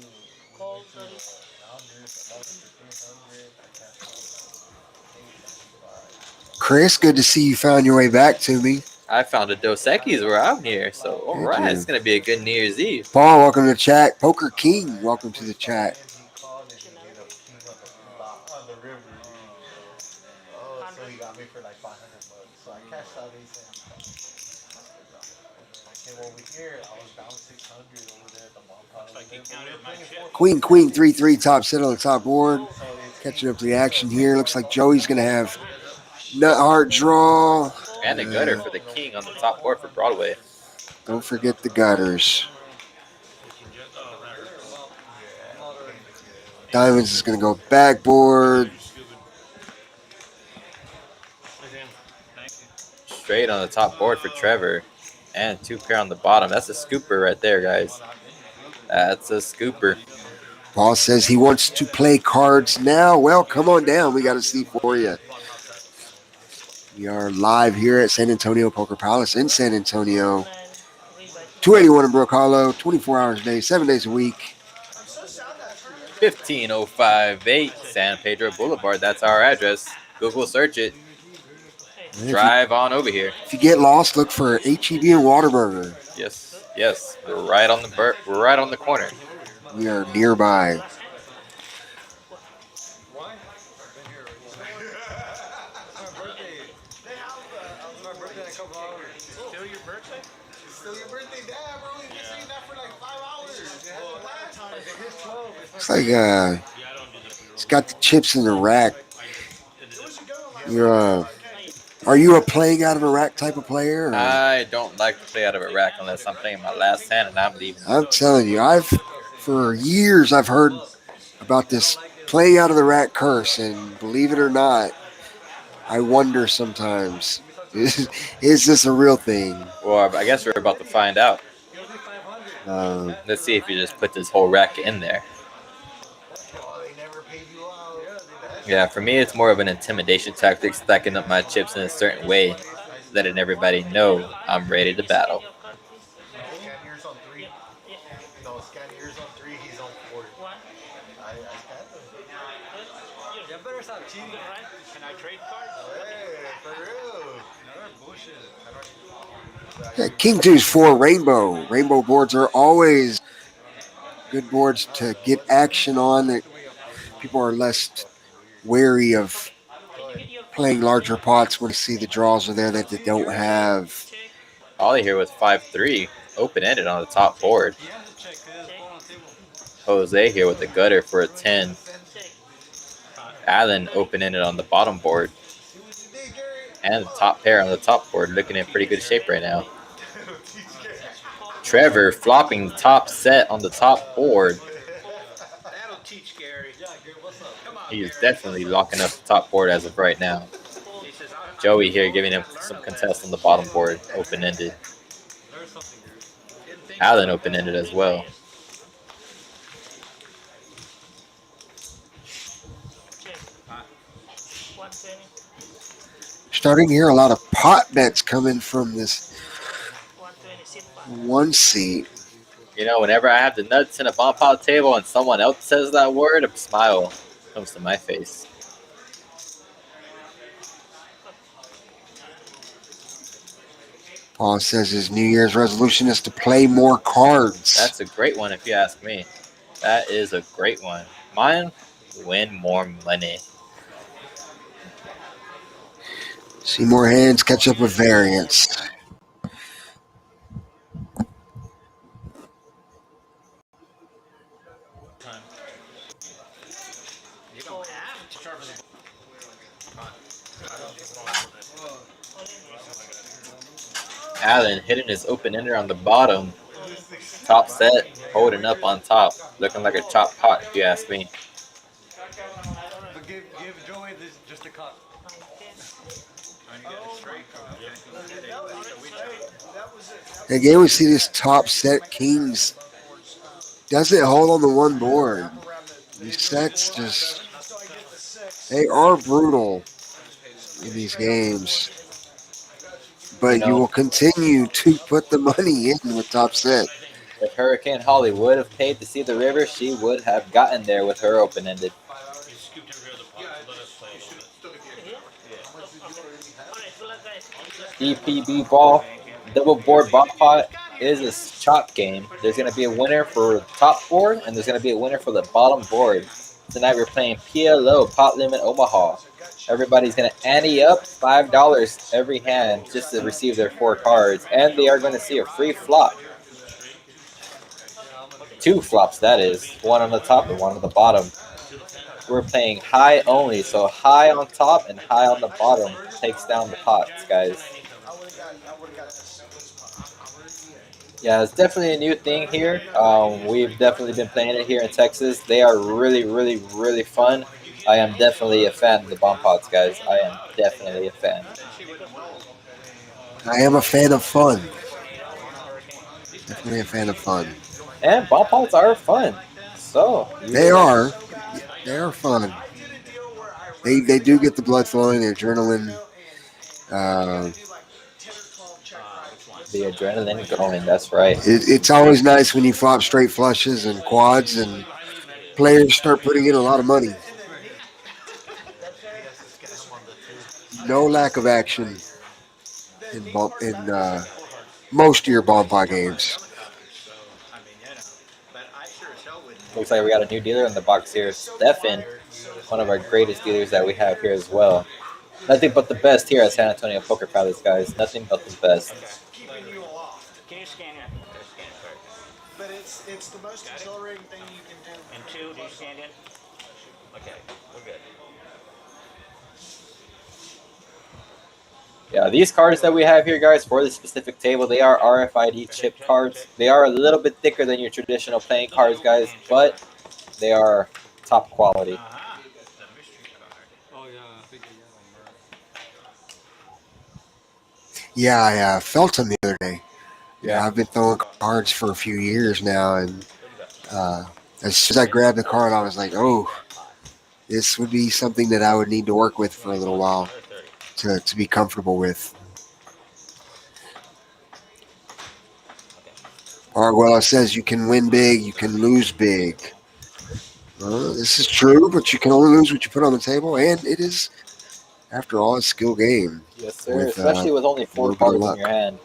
Call 30. 100, 300. Chris, good to see you found your way back to me. I found a Dos Equis where I'm here, so all Thank right, you. it's gonna be a good New Year's Eve. Paul, welcome to the chat. Poker King, welcome to the chat. He called and he made a king on the river. Oh, so he got me for like $500. So I cashed out these and I came over here. I was down 600 over there at the BOMBPOT. Queen 3-3 top set on the top board. Catching up to the action here. Looks like Joey's going to have nut heart draw. And a gutter for the king on the top board for Broadway. Don't forget the gutters. Diamonds is going to go backboard. Straight on the top board for Trevor. And 2 pair on the bottom. That's a scooper right there, guys. That's a scooper. Paul says he wants to play cards now. Well, come on down. We got a seat for you. We are live here at San Antonio Poker Palace in San Antonio. 281 in Brook Hollow, 24 hours a day, 7 days a week. 15058 San Pedro Boulevard. That's our address. Google search it. Drive on over here. If you get lost, look for HEB and Whataburger. Yes. We're right on the corner. We are nearby. Still your birthday? Still your birthday, Dad, bro. We've been saying that for like 5 hours. Looks like it's got the chips in the rack. Are you a playing out of a rack type of player? Or? I don't like to play out of a rack unless I'm playing my last hand and I'm leaving. I'm telling you, for years I've heard about this playing out of the rack curse, and believe it or not, I wonder sometimes, is this a real thing? Well, I guess we're about to find out. Let's see if you just put this whole rack in there. Yeah, for me, it's more of an intimidation tactic, stacking up my chips in a certain way, letting everybody know I'm ready to battle. Scan yours on 3. No, scan yours on 3. He's on 4. I scanned him. You better stop cheating. Can I trade cards? Hey, for real. Yeah, King 2's 4 rainbow. Rainbow boards are always good boards to get action on. That people are less wary of playing larger pots when they see the draws are there that they don't have. Ollie here with 5-3, open-ended on the top board. Jose here with the gutter for a 10. Allen open-ended on the bottom board. And the top pair on the top board, looking in pretty good shape right now. Trevor flopping top set on the top board. That'll teach Gary. He is definitely locking up the top board as of right now. Joey here giving him some contest on the bottom board, open-ended. Allen open-ended as well. Starting here, a lot of pot bets coming from this one seat. You know, whenever I have the nuts in a BOMBPOT table and someone else says that word, a smile comes to my face. Paul says his New Year's resolution is to play more cards. That's a great one if you ask me. That is a great one. Mine, win more money. See more hands, catch up with variance. Allen hitting his open ender on the bottom. Top set, holding up on top. Looking like a chopped pot, if you ask me. But give Joey this just a cut. Again, we see this top set kings doesn't hold on the one board. These sets just, they are brutal in these games. But you will continue to put the money in with top set. If Hurricane Holly would have paid to see the river, she would have gotten there with her open-ended. DPB ball, double board BOMBPOT is a chop game. There's going to be a winner for the top board, and there's going to be a winner for the bottom board. Tonight we're playing PLO, Pot Limit Omaha. Everybody's going to ante up $5 every hand just to receive their 4 cards, and they are going to see a free flop. 2 flops, that is. One on the top and one on the bottom. We're playing high only, so high on top and high on the bottom takes down the pots, guys. Yeah, it's definitely a new thing here. We've definitely been playing it here in Texas. They are really, really, really fun. I am definitely a fan of the BOMBPOTs, guys. I am definitely a fan. I am a fan of fun. Definitely a fan of fun. And BOMBPOTs are fun. So they are fun. They do get the blood flowing, the adrenaline. The adrenaline going, that's right. It's always nice when you flop straight flushes and quads and players start putting in a lot of money. No lack of action in most of your BOMBPOT games. Looks like we got a new dealer in the box here. Stefan, one of our greatest dealers that we have here as well. Nothing but the best here at San Antonio Poker Palace, guys. Nothing but the best. Keeping you aloft. Can you scan it? Scan it first. But it's the most exhilarating thing you can do. And 2, do you stand in? Okay, we're good. Yeah, these cards that we have here, guys, for this specific table, they are RFID chip cards. They are a little bit thicker than your traditional playing cards, guys, but they are top quality. Yeah, I felt them the other day. Yeah, I've been throwing cards for a few years now, and as soon as I grabbed the card, I was like, oh, this would be something that I would need to work with for a little while to be comfortable with. Arguella says you can win big, you can lose big. This is true, but you can only lose what you put on the table, and it is, after all, a skill game. Yes, sir. Especially with only 4 cards in your hand.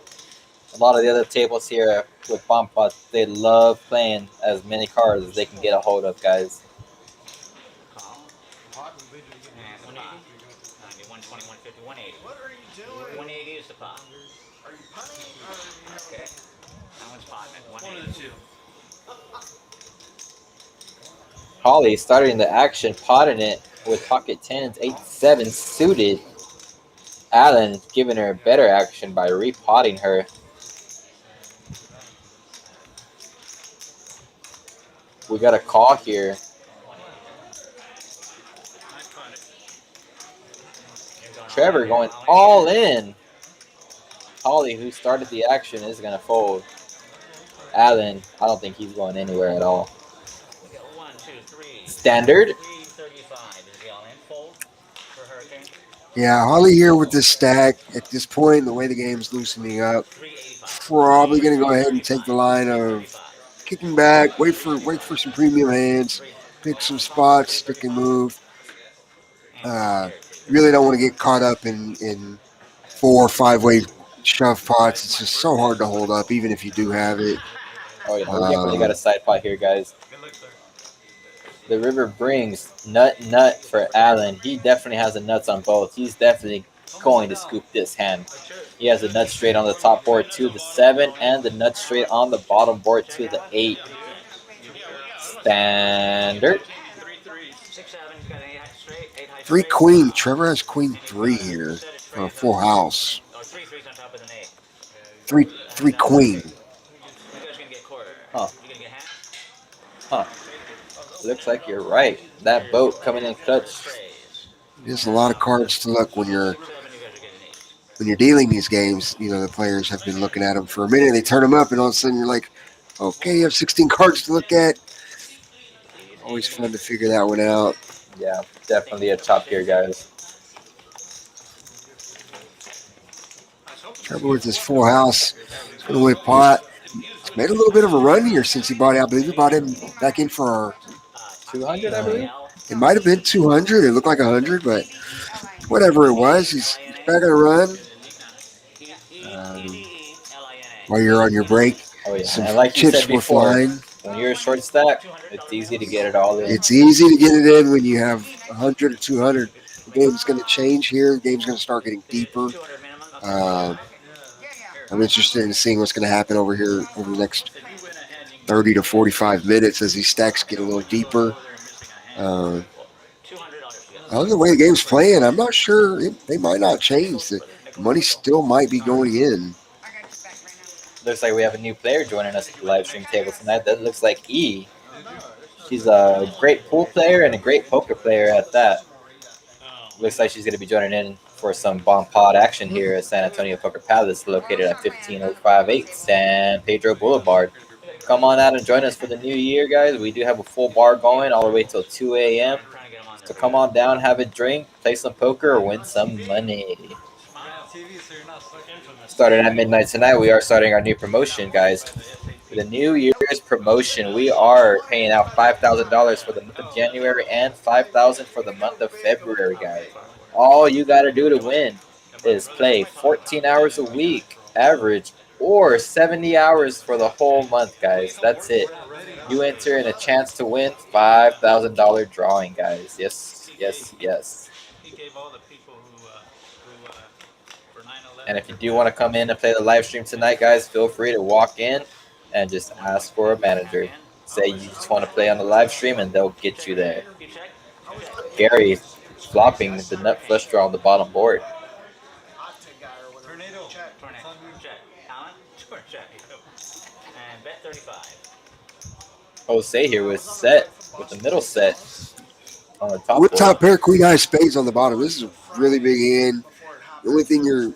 A lot of the other tables here with BOMBPOT, they love playing as many cards as they can get a hold of, guys. 120, 150, 180. What are you doing? 180 is the pot. Are you punting or are you Okay. That one's pot, man. 182. Holly starting the action, potting it with pocket 10s, 8-7 suited. Allen giving her better action by repotting her. We got a call here. Trevor going all in. Holly, who started the action, is going to fold. Allen, I don't think he's going anywhere at all. Standard. 335 is the all-in fold for Hurricane. Yeah, Holly here with this stack. At this point, the way the game's loosening up, probably going to go ahead and take the line of kicking back, wait for some premium hands, pick some spots, stick and move. Really don't want to get caught up in 4 or 5-way shove pots. It's just so hard to hold up, even if you do have it. Oh yeah, we definitely got a side pot here, guys. The river brings nut for Allen. He definitely has the nuts on both. He's definitely going to scoop this hand. He has a nut straight on the top board to the 7 and the nut straight on the bottom board to the 8. Standard. 3 queen. Trevor has queen 3 here. for a full house. Or 3 threes on top of an 8. Three queen. You guys are gonna get quarter. Huh. You gonna get half? Huh. Looks like you're right. That boat coming in clutch. There's a lot of cards to look when you're 7, you guys are getting 8. dealing these games. You know, the players have been looking at them for a minute. They turn them up, and all of a sudden you're like, okay, you have 16 cards to look at. Always fun to figure that one out. Yeah, definitely a top tier, guys. Trouble with this full house. It's going to win pot. He's made a little bit of a run here since he bought it. I believe he bought him back in for 200, I believe. It might have been 200. It looked like 100, but whatever it was, he's back on a run. While you're on your break, Oh yeah, some and like you chips said were before, flying. when you're a short stack, it's easy to get it all in. It's easy to get it in when you have 100 or 200. The game's going to change here. The game's going to start getting deeper. I'm interested in seeing what's going to happen over here over the next 30 to 45 minutes as these stacks get a little deeper. The way the game's playing, I'm not sure. They might not change. The money still might be going in. Looks like we have a new player joining us at the live stream table tonight. That looks like E. She's a great pool player and a great poker player at that. Looks like she's going to be joining in for some BOMBPOT action here at San Antonio Poker Palace, located at 15058 San Pedro Boulevard. Come on out and join us for the new year, guys. We do have a full bar going all the way till 2 a.m. So come on down, have a drink, play some poker, or win some money. Starting at midnight tonight, we are starting our new promotion, guys. For the New Year's promotion, we are paying out $5,000 for the month of January and $5,000 for the month of February, guys. All you got to do to win is play 14 hours a week, average, or 70 hours for the whole month, guys. That's it. You enter in a chance to win $5,000 drawing, guys. Yes, yes, yes. He gave all the people who for 9/11. And if you do want to come in and play the live stream tonight, guys, feel free to walk in and just ask for a manager. Say you just want to play on the live stream, and they'll get you there. Gary flopping the nut flush draw on the bottom board. Tornado. Check. Alan? Check. And bet 35. Jose here was set with the middle set on the top With board. top pair, queen high spades on the bottom. This is a really big hand. The only thing you're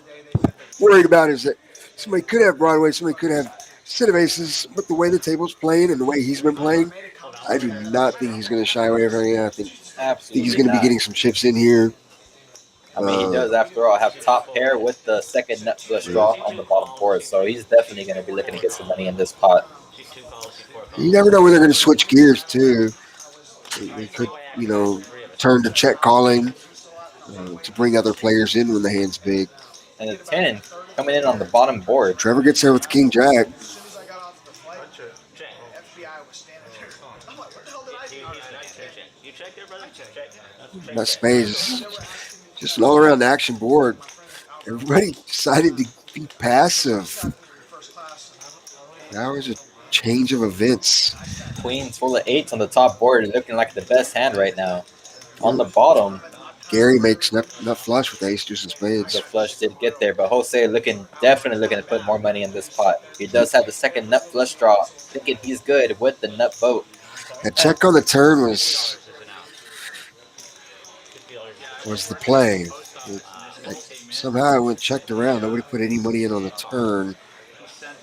worried about is that somebody could have Broadway, somebody could have set of aces, but the way the table's playing and the way he's been playing, I do not think he's going to shy away from it. I think he's going to be getting some chips in here. I mean, he does, after all, have top pair with the second nut flush draw on the bottom board, so he's definitely going to be looking to get some money in this pot. You never know when they're going to switch gears, too. They could, turn to check calling to bring other players in when the hand's big. And the 10 coming in on the bottom board. Trevor gets there with the king jack. That spades, just an all-around action board. Everybody decided to be passive. That was a change of events. Queens full of eights on the top board, looking like the best hand right now. On the bottom, Gary makes nut flush with ace, deuce, and spades. the flush did get there, but Jose definitely looking to put more money in this pot. He does have the second nut flush draw, thinking he's good with the nut boat. That check on the turn was the play. Somehow it went checked around. Nobody put any money in on the turn. He sent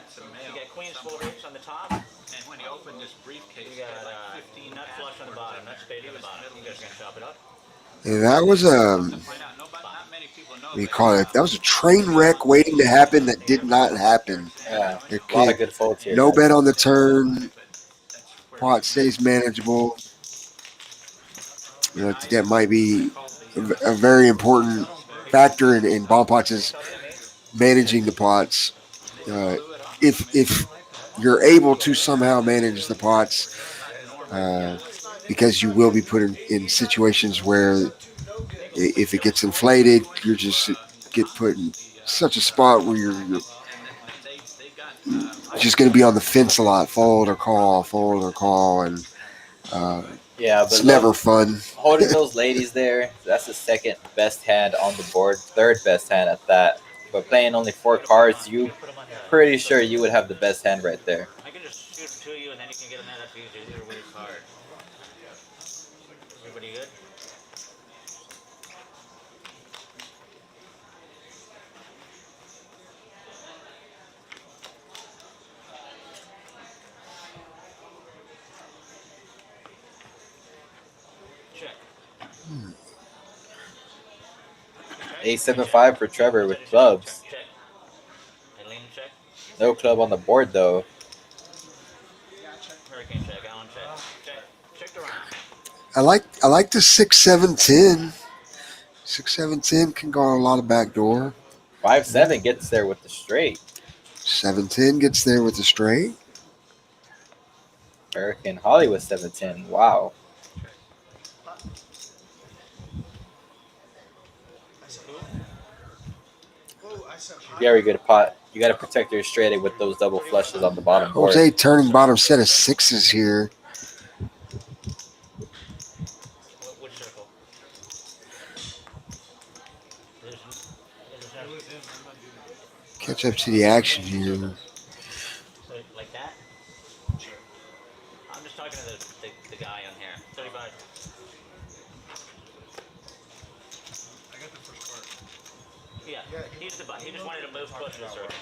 some mail. You got queens full roots on the top. And when he opened this briefcase, you got 15 nut flush on the bottom, nut spade on the bottom. You guys are going to chop it up? And that was what do you call it? That was a train wreck waiting to happen that did not happen. Yeah, a lot of good folds here. No bet on the turn. Pot stays manageable. That might be a very important factor in BOMBPOTs is managing the pots. If you're able to somehow manage the pots, because you will be put in situations where if it gets inflated, you just get put in such a spot where you're just going to be on the fence a lot, fold or call, and Yeah, but It's never fun. holding those ladies there, that's the second best hand on the board, third best hand at that. But playing only 4 cards, you pretty sure you would have the best hand right there. I can just shoot them to you, and then you can get them there. That's easy. These are weird cards. Everybody good? Check. 8-7-5 for Trevor with clubs. Check. Atlanta check. No club on the board though. Hurricane check. Allen check. Check. Checked around. I like the 6-7-10. 6-7-10 can go on a lot of backdoor. 5-7 gets there with the straight. 7-10 gets there with the straight. Hurricane Holly with 7-10. Wow. Very good pot. You got to protect your straight with those double flushes on the bottom board. Jose turning bottom set of 6s here. Which circle? Catch up to the action here. Like that? I'm just talking to the guy on here. 35. I got the first card. Yeah. He just wanted to move closer to the circle.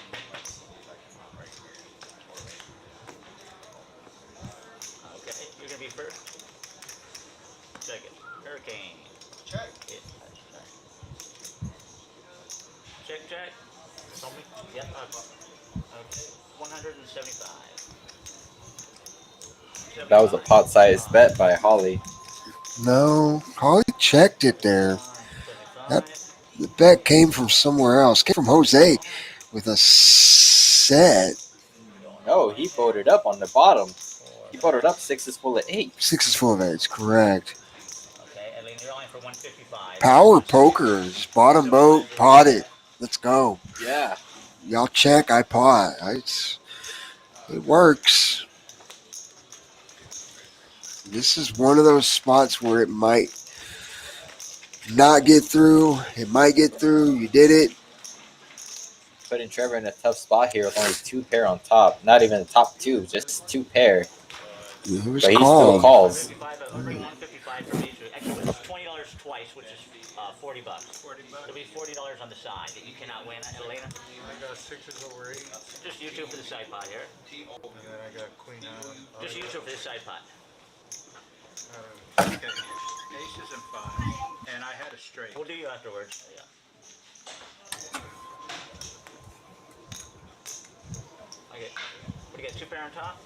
Okay, you're gonna be first. Check it. Hurricane. Check. Yeah. Check, check. Tell me. Yep. Okay. 175. That was a pot-sized bet by Holly. No, Holly checked it there. The bet came from somewhere else. Came from Jose with a set. No, he voted up on the bottom. He voted up 6s full of 8. 6s full of 8s, correct. Okay, Eileen, you're only for 155. Power poker. Just bottom boat, pot it. Let's go. Yeah. Y'all check, I pot. It works. This is one of those spots where it might not get through. It might get through. You did it. Putting Trevor in a tough spot here with only 2 pair on top. Not even the top 2, just 2 pair. It was But he called. still calls. 155 for each. Actually, it's $20 twice, which is $40. There'll be $40 on the side that you cannot win, Elena. I got 6s over 8. Just you two for the side pot here. And then I got queen out. Just you two for the side pot. Okay. Aces and 5s. And I had a straight. We'll do you afterwards. Yeah. Okay. What do you got? 2 pair on top?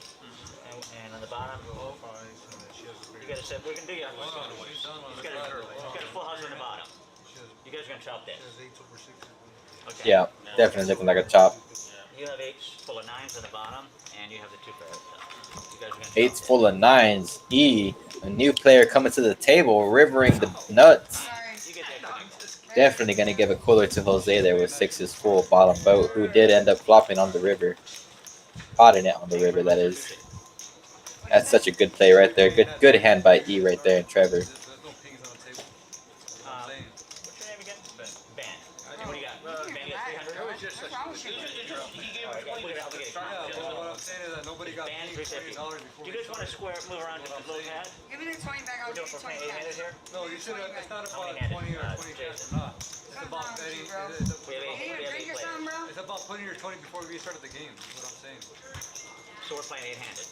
And on the bottom? All 5s, and then she has a You got a set. We're going to do you. He's got a full house on the bottom. You guys are going to chop that. She has 8s over 6s. Okay. Yeah, definitely looking like a chop. You have 8s full of 9s on the bottom, and you have the 2 pair on top. You guys are going to 8s full of 9s. A new player coming to the table, rivering the nuts. You get that. Definitely going to give a cooler to Jose there with 6s full bottom boat, who did end up flopping on the river. Potting it on the river, that is. That's such a good play right there. Good hand by E right there, and Trevor. What's your name again? Ben. What do you got? Ben, you got 300? It was just a... What I'm saying is that nobody got Ben, paid $350. $20 Do before you guys want to square move around to the little pad? Give me the 20 back, I'll give you 20 8-handed back. here? No, you should have. It's not about 20 or 20 cash or not. It's about betting. You need a drink or something, bro? It's about putting your 20 before we start the game. That's what I'm saying. So we're playing 8-handed.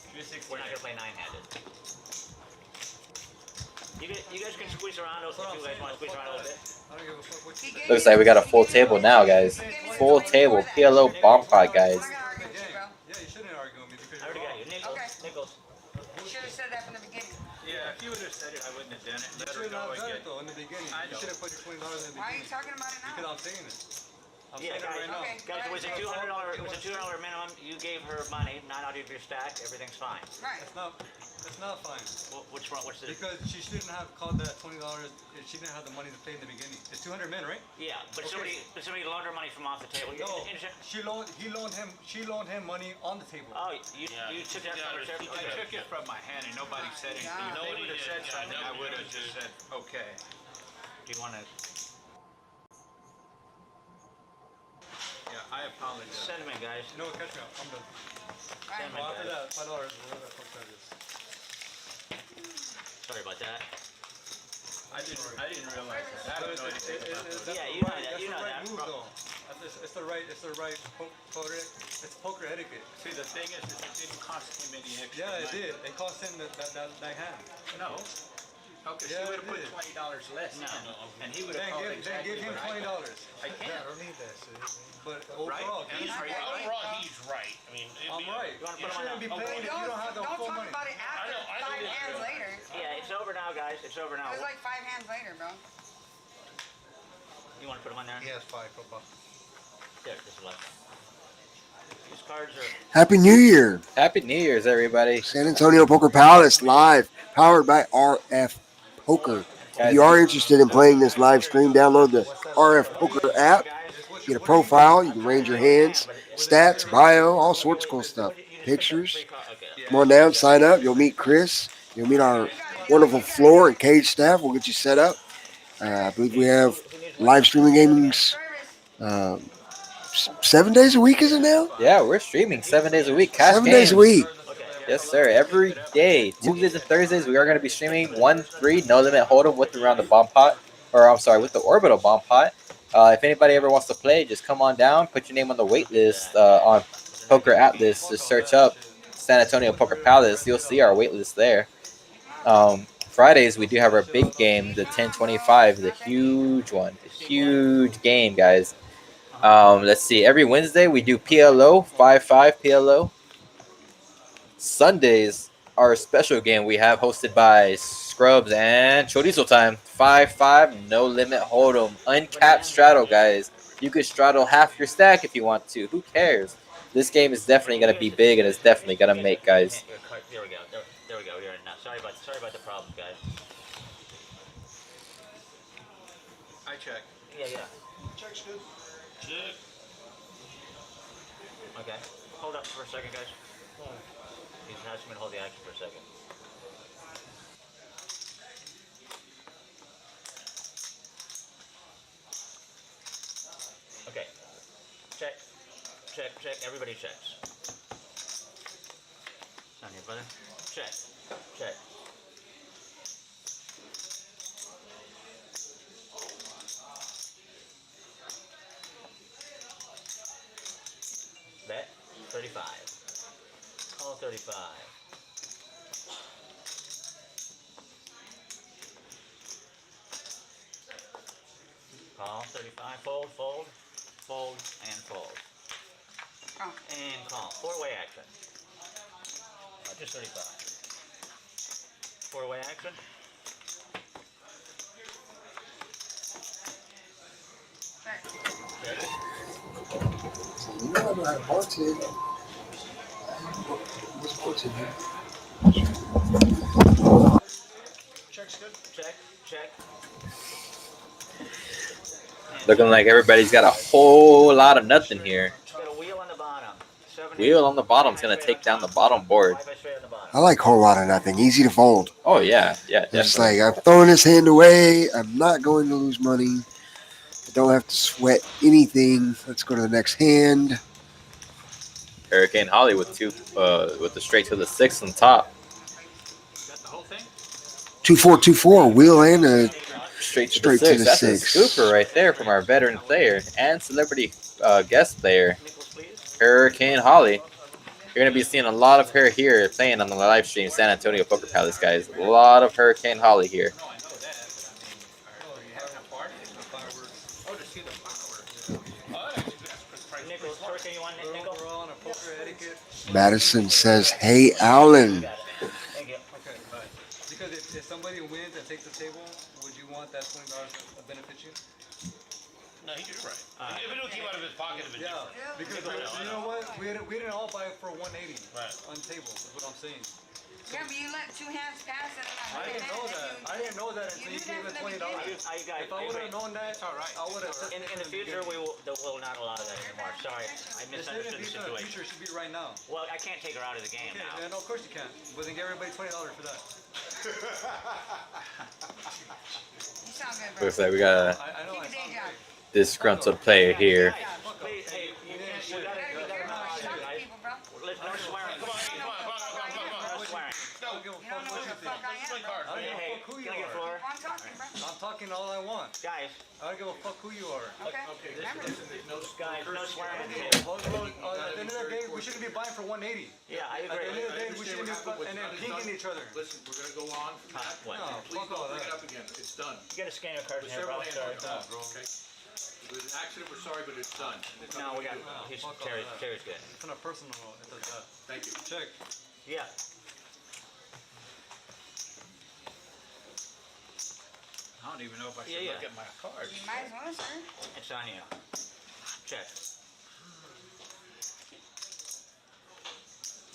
We're not going to play 9-handed. You guys can squeeze around if you guys want to squeeze around a little bit. I don't give a fuck what you say. Looks like we got a full table now, guys. Full table. PLO bomb pot, guys. Yeah, you shouldn't argue with me because I already got you. Nichols. Okay. Nichols. You should have said that from the beginning. Yeah, if you would have said it, I wouldn't have done it. you Let her should go not have done again. it though in the beginning. I You know. should have put your $20 in the Why are you beginning. talking about it Because now? I'm saying it. Yeah, guys, guys, it was a $200 minimum. You gave her money, not out of your stack. Everything's fine. Right. It's not fine. Which one? What's the? Because she shouldn't have called that $20 if she didn't have the money to pay in the beginning. It's 200 men, right? Yeah, but Okay. somebody loaned her money from off the table. No, You- she loaned him money on the table. Oh, you took that from her. I took it from my hand and nobody said anything. If they would have said something, I would have just said, okay. Do you want to Yeah, I apologize. send them in, guys? No, catch me up. I'm done. Send them Well, in, after guys. that, $5, whatever the fuck that is. Sorry about that. I didn't realize that. I don't know anything about That's that. Yeah, the you know right- that, that's you the know right that. move, though. It's the right poker etiquette. See, the thing is, it didn't cost him any extra Yeah, it money. did. It cost him that hand. No. Okay, Yeah, she would it have put did. $20 less in, and he would Then have called give exactly him what I got. $20. I can't. don't need that, see? But Right? overall, He's right. Overall, he's right. I mean, I'm right. You wanna You put 'em on shouldn't be now? playing if you don't have the full money. about it after I 5 know. hands later. Yeah, it's over now, guys. It's over now. It was like 5 hands later, bro. You want to put them on there? He has 5 football. There, this is left. These cards are. Happy New Year. Happy New Year's, everybody. San Antonio Poker Palace live, powered by RF Poker. If you are interested in playing this live stream, download the RF Poker app. Get a profile. You can range your hands, stats, bio, all sorts of cool stuff. Pictures. Come on down, sign up. You'll meet Chris. You'll meet our wonderful floor and cage staff. We'll get you set up. I believe we have live streaming gamings 7 days a week, is it now? Yeah, we're streaming 7 days a week. Cash 7 days a week. Yes, sir. Every day, Tuesdays and Thursdays, we are going to be streaming 1-3 no limit hold'em with around the bomb pot, or I'm sorry, with the orbital bomb pot. If anybody ever wants to play, just come on down, put your name on the wait list on Poker Atlas. Just search up San Antonio Poker Palace. You'll see our wait list there. Fridays, we do have our big game, the 1025, the huge one, the huge game, guys. Let's see. Every Wednesday, we do PLO, 5-5 PLO. Sundays, our special game we have hosted by Scrubs and Chorizo Time. 5-5, no limit hold'em. Uncapped straddle, guys. You could straddle half your stack if you want to. Who cares? This game is definitely going to be big and it's definitely going to make, guys. There we go. There we go. We're in now. Sorry about the problem, guys. I check. Yeah. Check's good. Okay. Hold up for a second, guys. He's asking me to hold the action for a second. Okay. Check. Everybody checks. On here, brother. Check. Bet 35. Call 35. Call 35. Fold, and fold. Oh. And call. 4-way action. Just 35. 4-way action. You know I know how to bartend. Check's good. Check. Looking like everybody's got a whole lot of nothing here. Got a wheel on the bottom. Wheel on the bottom is going to take down the bottom board. I like whole lot of nothing. Easy to fold. Oh, yeah, It's definitely. like I'm throwing this hand away. I'm not going to lose money. I don't have to sweat anything. Let's go to the next hand. Hurricane Holly with with the straight to the 6 on top. Got the whole thing? 2-4-2-4. Wheel and a Straight to Straight the to 6. the That's 6. a scooper right there from our veteran player and celebrity guest player, Hurricane Holly. You're going to be seeing a lot of her here playing on the live stream, San Antonio Poker Palace, guys. A lot of Hurricane Holly here. No, I know that. Oh, you having a party? The fireworks. Oh, to see the fireworks. Oh, that's price. Nichols, Hurricane, you want Nickel? We're all on a poker etiquette. Madison says, "Hey, Alan." Thank you. Okay, bye. Because if somebody wins and takes the table, would you want that $20 to benefit you? No, you're right. If it came out of his pocket, it'd be different. Because you know what? We didn't all buy it for 180 on table. That's what I'm saying. Yeah, but you let two hands pass and I didn't know that. I didn't know that until you gave me $20. If I would have known that, I would have. In the future, we will not allow that anymore. Sorry, I misunderstood the In the situation. future, should be right now. Well, I can't take her out of the game now. Yeah, no, of course you can. But then give everybody $20 for that. You sound good, bro. Looks like we got I know. Keep a day job. a disgruntled player here. Please, hey, we gotta People, bro. let's no swearing. Come on, no swearing. I don't give a You don't know who the fuck I am, bro. I don't give a Hey, fuck who you can I get are. floor? I'm talking, bro. I'm talking all I want. Guys, I don't give a fuck who you are. Okay. Remember. guys, no swearing on the table. At the end of the day, we shouldn't be buying for 180. Yeah, I At the end agree. of the day, we shouldn't be and then peeking each other. Listen, we're gonna go on. What? No, Please fuck all don't bring it that. up again. It's done. You gotta scan your cards in here, Several bro. hands Sorry. on the ball, okay? It was an accident, we're sorry, but it's done. It's No, we got. nothing He's fuck all Terry's that. good. It's on a personal note. It does that. Thank you. Check. Yeah. I don't even know if I should Yeah, look yeah. at my cards. You might as well, sir. It's on you. Check.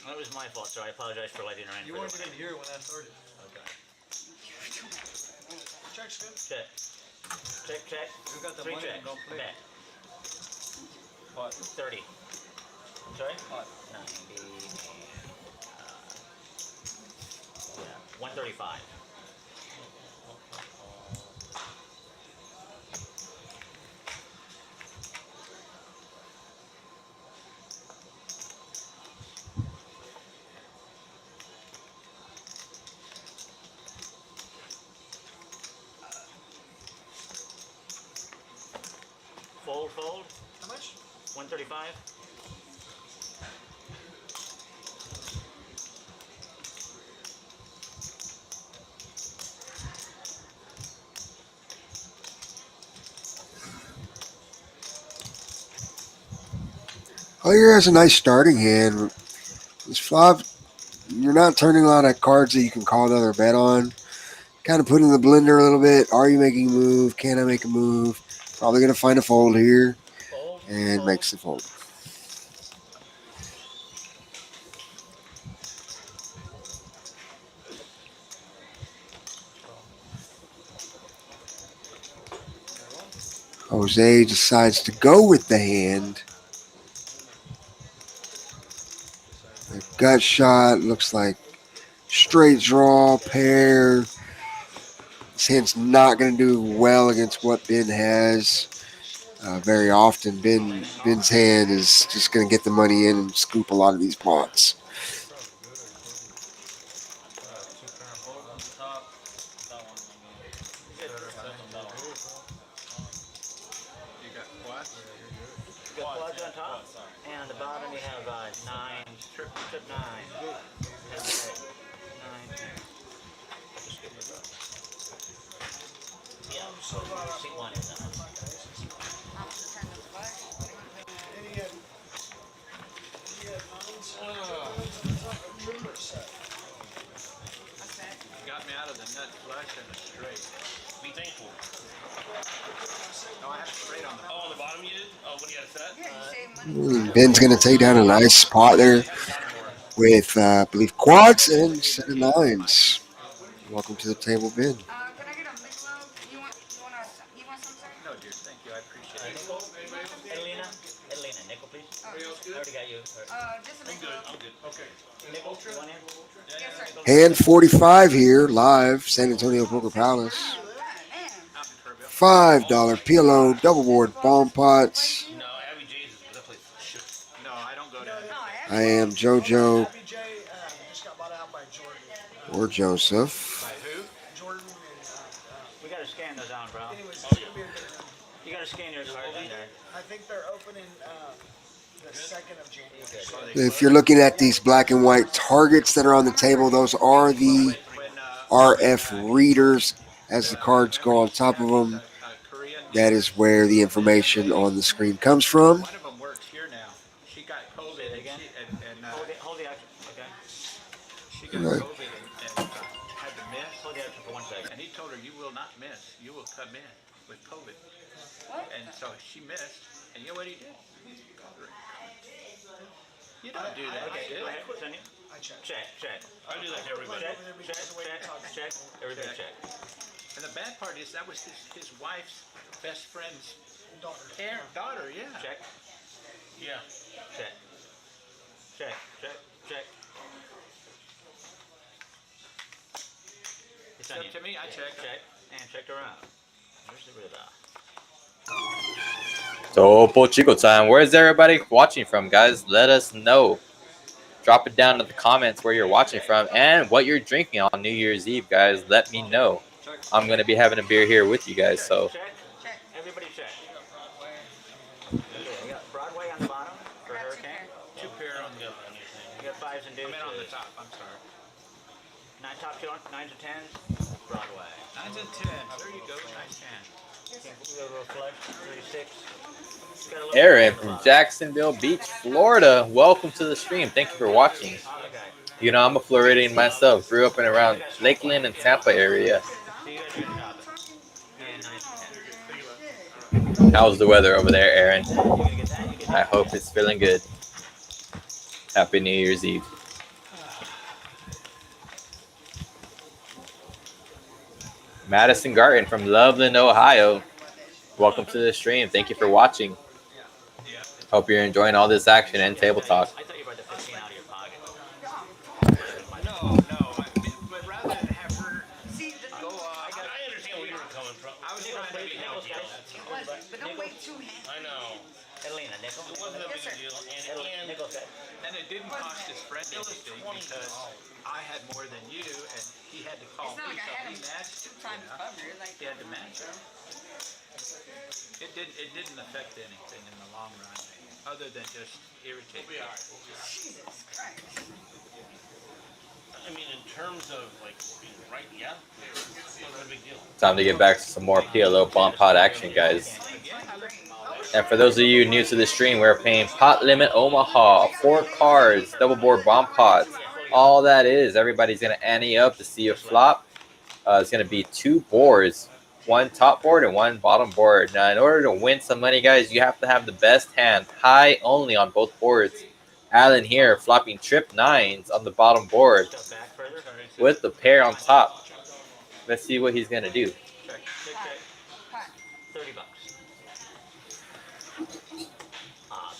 That was my fault, sir. I apologize for letting her in. You for weren't the- even here when that started. Okay. Check's good. Check. Check. You got the Three money, checks. don't play. Bet. What? 30. Sorry? What? 90. Yeah. 135. Fold. How much? 135. Collier has a nice starting hand. This flop, you're not turning a lot of cards that you can call another bet on. Kind of put in the blender a little bit. Are you making a move? Can I make a move? Probably going to find a fold here. Fold. And makes the fold. Jose decides to go with the hand. The gut shot looks like straight draw, pair. This hand's not going to do well against what Ben has. Very often, Ben's hand is just going to get the money in and scoop a lot of these pots. You got quads? You got quads on top, and on the bottom you have 9, trip 9. That's it. 9. Just skip it, bro. Yeah, so seat 1 is on. Any nines? Trimmer set. Got me out of the nut flush and the straight. Be thankful. No, I had a straight on the. Oh, on the bottom you did? Oh, when you had set? Yeah, you save money. Ben's going to take down a nice spot there with, I believe, quads and set of nines. Welcome to the table, Ben. Can I get a big load? You want some, sir? No, dear, thank you. I appreciate it. Adelina, nickel, please. Oh, I already got you. just a big load. I'm good. Okay. Nickel, you want in? Yes, sir. Hand 45 here, live, San Antonio Poker Palace. $5 PLO double board bomb pots. No, Abby J's is that place. Shit. No, I don't go down. I am JoJo Happy J just got bought out by Jordan. or Joseph. By who? Jordan and We gotta scan those on, bro. anyways, it's gonna be a good one. You gotta scan your cards in there. I think they're opening the 2nd of January. If you're looking at these black and white targets that are on the table, those are the RF readers. As the cards go on top of them, that is where the information on the screen comes from. One of them works here now. She got COVID again? and Hold the action, okay? she got Right. COVID and had to miss. Hold the action for 1 second. And he told her, "You will not miss. You will come in." with COVID. What? And so she missed. And you know what he did? You don't do that. Okay, shit. Sonny. I checked. Check. I do that to everybody. Check. Everything check. And the bad part is that was his wife's best friend's Daughter. daughter, yeah. Check. Yeah. Check. It's up to me, I checked. Check. And checked around. Where's the river? Topo Chico time. Where's everybody watching from, guys? Let us know. Drop it down in the comments where you're watching from and what you're drinking on New Year's Eve, guys. Let me know. I'm going to be having a beer here with you guys, so. Check. Everybody check. Okay, you got Broadway on the bottom for Hurricane. 2 pair on the. You got 5s and deuces. on the top. I'm sorry. 9s and 10s. Broadway. 9s and 10s. There you go. Nice hand. Aaron from Jacksonville Beach, Florida. Welcome to the stream. Thank you for watching. You know, I'm a Floridian myself. Grew up in around Lakeland and Tampa area. How's the weather over there, Aaron? I hope it's feeling good. Happy New Year's Eve. Madison Garten from Loveland, Ohio. Welcome to the stream. Thank you for watching. Hope you're enjoying all this action and table talk. I thought you brought the 15 out of your pocket. No. But rather than have her go I understand where you were coming from. I was trying to be helpful. But don't wait too hands. I know. Adelina, nickel. It wasn't a big deal. And Nickel set. And it didn't cost his friend anything because I had more than you, and he had to call It's not me. like I had him So he matched. 2 times covered. Like, He had to match. It didn't affect anything in the long run, other than just irritate me. Jesus Christ. I mean, in terms of like being right, yeah, it's not a big deal. Time to get back to some more PLO BOMBPOT action, guys. And for those of you new to the stream, we're playing Pot Limit Omaha, 4 cards, double board BOMBPOTs. All that is, everybody's going to ante up to see a flop. It's going to be 2 boards, 1 top board and 1 bottom board. Now, in order to win some money, guys, you have to have the best hand, high only on both boards. Alan here flopping trip 9s on the bottom board with the pair on top. Let's see what he's going to do. Check. $30.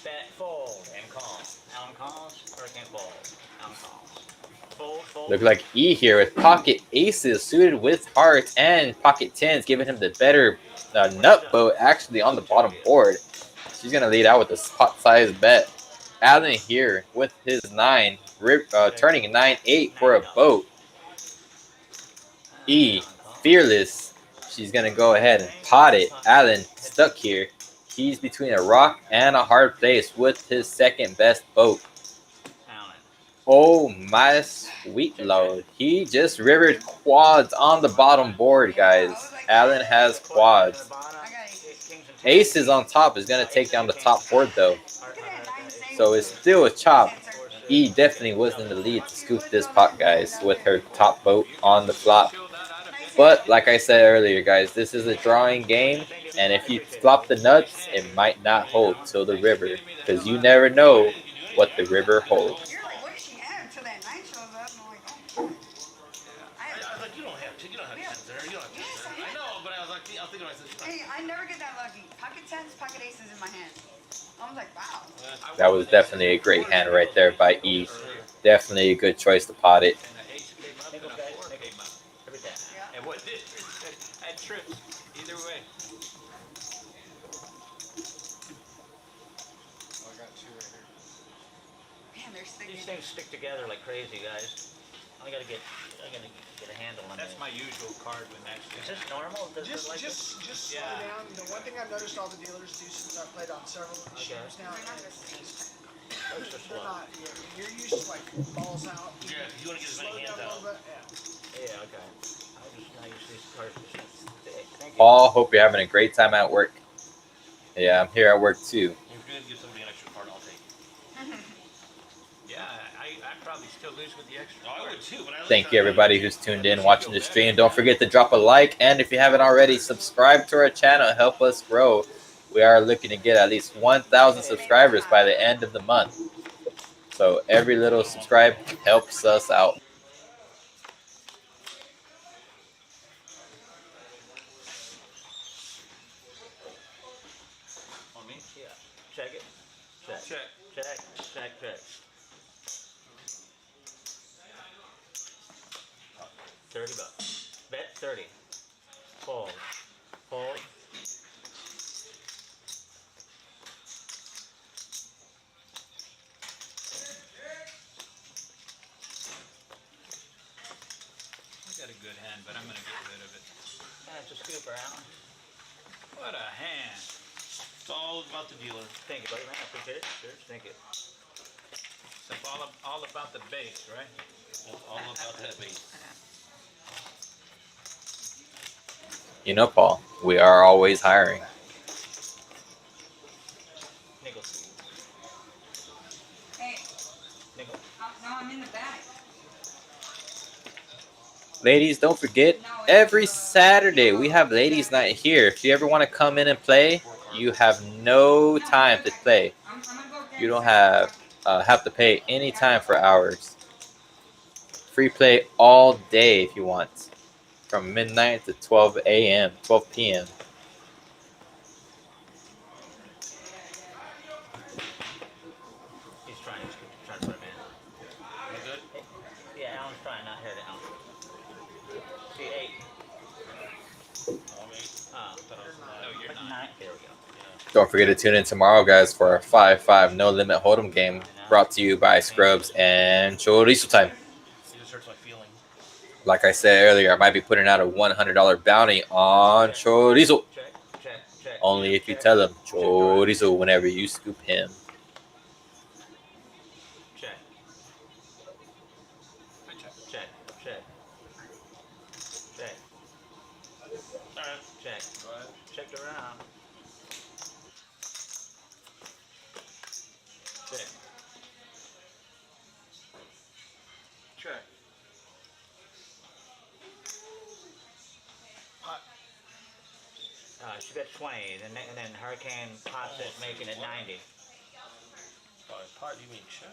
Bet, fold, and call. Alan calls, Hurricane folds. Alan calls. Fold. Look like E here with pocket aces suited with hearts and pocket 10s, giving him the better nut boat actually on the bottom board. She's going to lead out with a pot size bet. Alan here with his 9, turning 9-8 for a boat. E, fearless. She's going to go ahead and pot it. Alan stuck here. He's between a rock and a hard place with his second best boat. Oh my sweet lord. He just rivered quads on the bottom board, guys. Alan has quads. Aces on top is going to take down the top board, though. So it's still a chop. E definitely was in the lead to scoop this pot, guys, with her top boat on the flop. But like I said earlier, guys, this is a drawing game. And if you flop the nuts, it might not hold till the river. Because you never know what the river holds. you're like, what does she have until that 9 shows up? And I'm like, oh. I was like, you don't have tens there. You don't have tens there. I know, but I was thinking to myself. Hey, I never get that lucky. Pocket 10s, pocket aces in my hand. I was like, wow. That was definitely a great hand right there by E. Definitely a good choice to pot it. And what did? At trips, either way. Oh, I got 2 right here. Man, they're sticking. These things stick together like crazy, guys. I gotta get a handle on That's this. my usual card when that's. Is this normal? Does it like this? Just slow down. The one thing I've noticed all the dealers do since I've played on several of the shows now is they're not. You're used to like balls out. Yeah, you want to get as Slow many down hands a out. little bit. Yeah. Yeah, okay. I use these cards to stick. Thank you. Paul, hope you're having a great time at work. Yeah, I'm here at work too. If you're going to give somebody an extra card, I'll take it. Yeah, I probably still still lose with the extra. No, I would too, but I like Thank how you, everybody who's tuned in watching the stream. Don't forget to drop a like, and if you haven't already, subscribe to our channel. Help us grow. We are looking to get at least 1,000 subscribers by the end of the month. So every little subscribe helps us out. On me? Yeah. Check it. Check. Check. Check. Check. 30 bucks. Bet 30. Fold. Fold. I got a good hand, but I'm gonna get rid of it. That's a scooper, Alan. What a hand. It's all about the dealer. Thank you, buddy, man. I appreciate it. Sure. Thank you. It's all about the base, right? It's all about that base. You know, Paul, we are always hiring. Nickel. Hey, Nickel. no, I'm in the back. Ladies, don't forget, every Saturday we have ladies' night here. If you ever want to come in and play, you have no time to play. You don't have to pay any time for hours. Free play all day if you want, from midnight to 12 a.m., 12 p.m. He's trying to put him in. You good? Yeah, Alan's trying, not here to Alan. See, 8. I'm 8. No, you're 9. There we go. Don't forget to tune in tomorrow, guys, for our 5-5 No Limit Hold'em game, brought to you by Scrubs and Chorizo Time. It just hurts my feeling. Like I said earlier, I might be putting out a $100 bounty on Chorizo. Check. Only if you tell him Chorizo whenever you scoop him. Check. Check. Check. Check. Alright. Check. Go ahead. Checked around. Check. Check. She bet 20, and then Hurricane pots it, making it 90. By pot, you mean check?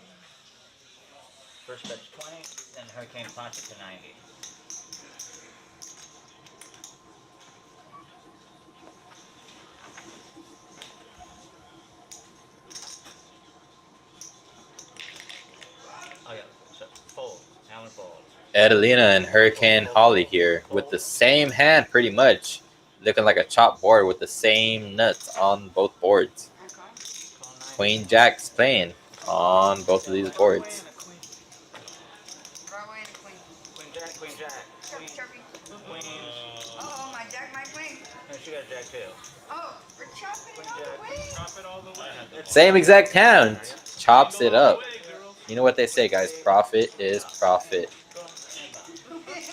First bet's 20, then Hurricane pots it to 90. Oh yeah, so fold. Alan fold. Adelina and Hurricane Holly here with the same hand pretty much. Looking like a chop board with the same nuts on both boards. Queen Jack's playing on both of these boards. Broadway and queen. Queen Jack, Queen Jack. Chirpy, chirpy. Queen. Oh, my Jack, my queen. No, she got Jack too. Oh, we're chopping it all the way. Chop it all the way. Same exact hand. Chops it up. You know what they say, guys. Profit is profit.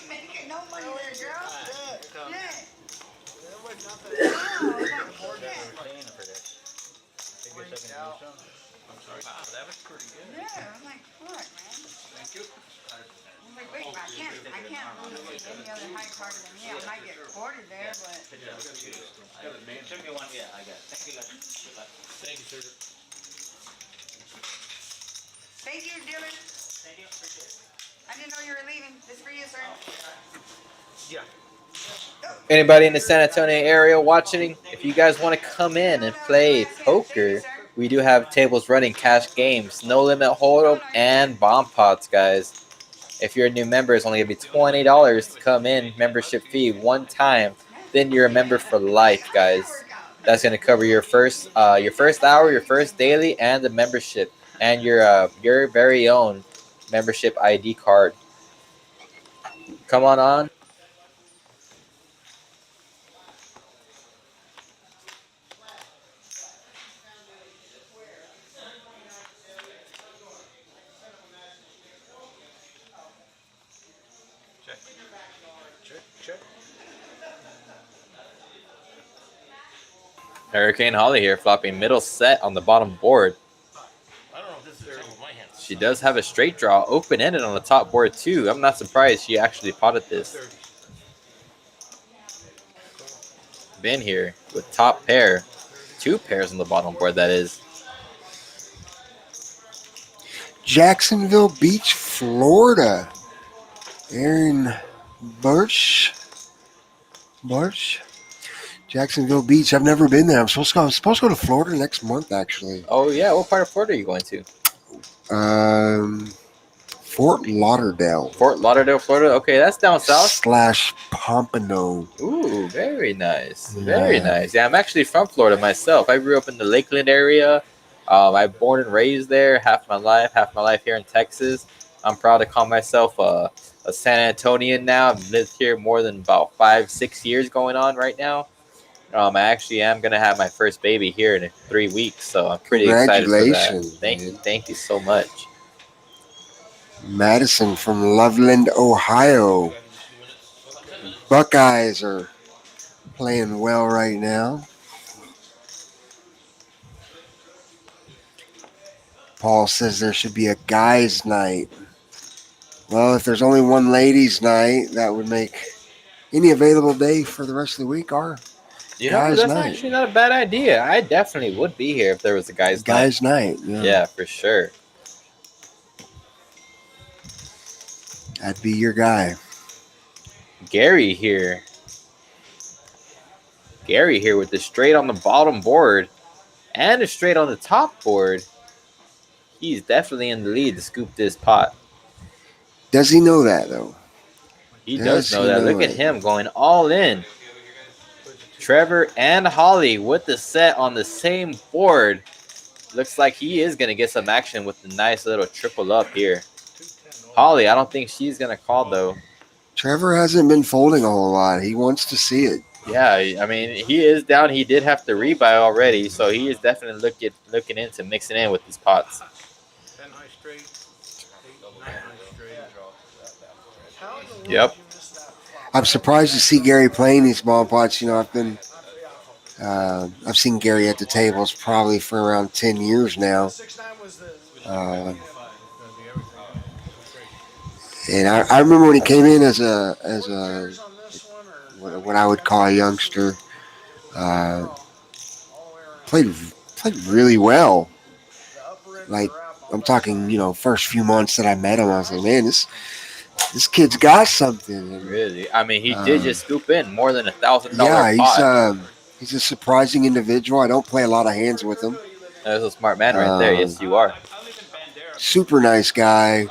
Making no money there, girl. Yeah. Wow, that was pretty good. Yeah, I'm like, what, man? Thank you. I'm like, wait, I can't lose any other high card than me. I might get quartered there, but. Took me one, yeah, I got it. Thank you, guys. Good luck. Thank you, sir. Thank you, dealer. Thank you, appreciate it. I didn't know you were leaving. This for you, sir. Yeah. Anybody in the San Antonio area watching? If you guys want to come in and play poker, we do have tables running cash games, no limit hold'em, and bomb pots, guys. If you're a new member, it's only gonna be $20 to come in, membership fee one time. Then you're a member for life, guys. That's gonna cover your first hour, your first daily, and the membership, and your very own membership ID card. Come on. Check. Hurricane Holly here, flopping middle set on the bottom board. I don't know if this is the same with my hands. She does have a straight draw, open-ended on the top board too. I'm not surprised she actually potted this. Been here with top pair. 2 pairs on the bottom board, that is. Jacksonville Beach, Florida. Aaron Birch. Jacksonville Beach. I've never been there. I'm supposed to go to Florida next month, actually. Oh, yeah. What part of Florida are you going to? Fort Lauderdale. Fort Lauderdale, Florida. Okay, that's down south. / Pompano. Ooh, very nice. Very nice. Yeah, I'm actually from Florida myself. I grew up in the Lakeland area. I'm born and raised there. Half my life here in Texas. I'm proud to call myself a San Antonian now. I've lived here more than about 5-6 years going on right now. I actually am going to have my first baby here in 3 weeks, so I'm pretty excited for that. Congratulations. Thank you so much. Madison from Loveland, Ohio. Buckeyes are playing well right now. Paul says there should be a guys' night. Well, if there's only one ladies' night, that would make any available day for the rest of the week our guys' that's night. actually not a bad idea. I definitely would be here if there was a guys' night. Yeah, for sure. I'd be your guy. Gary here with the straight on the bottom board and a straight on the top board. He's definitely in the lead to scoop this pot. Does he know that, though? He does know that. Look at him going all in. Trevor and Holly with the set on the same board. Looks like he is going to get some action with the nice little triple up here. Holly, I don't think she's going to call, though. Trevor hasn't been folding a whole lot. He wants to see it. Yeah, I mean, he is down. He did have to rebuy already, so he is definitely looking into mixing in with these pots. 10 high straight, 8, 9 high straight. Yep. I'm surprised to see Gary playing these small pots. You know, I've seen Gary at the tables probably for around 10 years now. And I remember when he came in as a what I would call a youngster, played really well. Like, I'm talking, first few months that I met him, I was like, man, this kid's got something. And, really? I mean, he did just scoop in more than $1,000 yeah, pot. He's a surprising individual. I don't play a lot of hands with him. That's a smart man right there. Yes, you are. Super nice guy.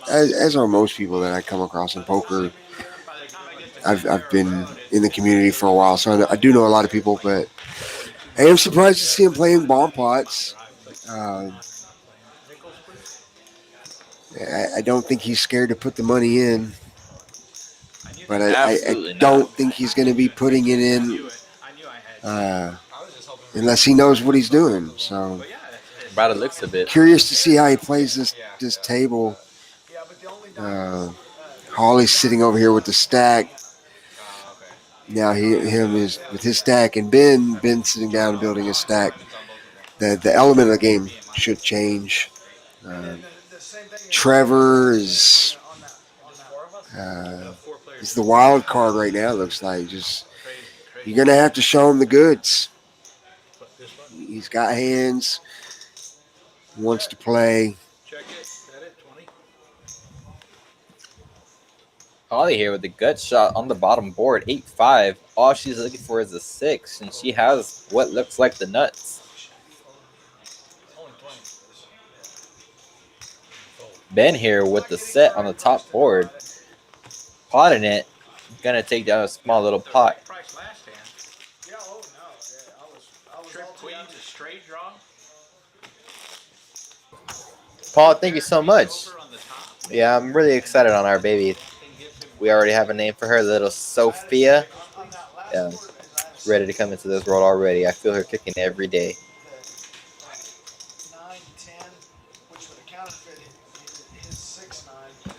As are most people that I come across in poker. I've been in the community for a while, so I do know a lot of people, but I am surprised to see him playing bomb pots. I don't think he's scared to put the money in, but I don't think he's going to be putting it in unless he knows what he's doing. So, by the looks of it, curious to see how he plays this table. Holly's sitting over here with the stack. Now him is with his stack, and Ben sitting down and building his stack. The element of the game should change. Trevor is the wild card right now. It looks like you're gonna have to show him the goods. He's got hands. He wants to play. Holly here with the gut shot on the bottom board, 8-5. All she's looking for is a 6, and she has what looks like the nuts. Ben here with the set on the top board, potting it, gonna take down a small little pot. Paul, thank you so much. Yeah, I'm really excited on our baby. We already have a name for her, little Sophia. Yeah, ready to come into this world already. I feel her kicking every day. 9-10, which would account for his 6-9.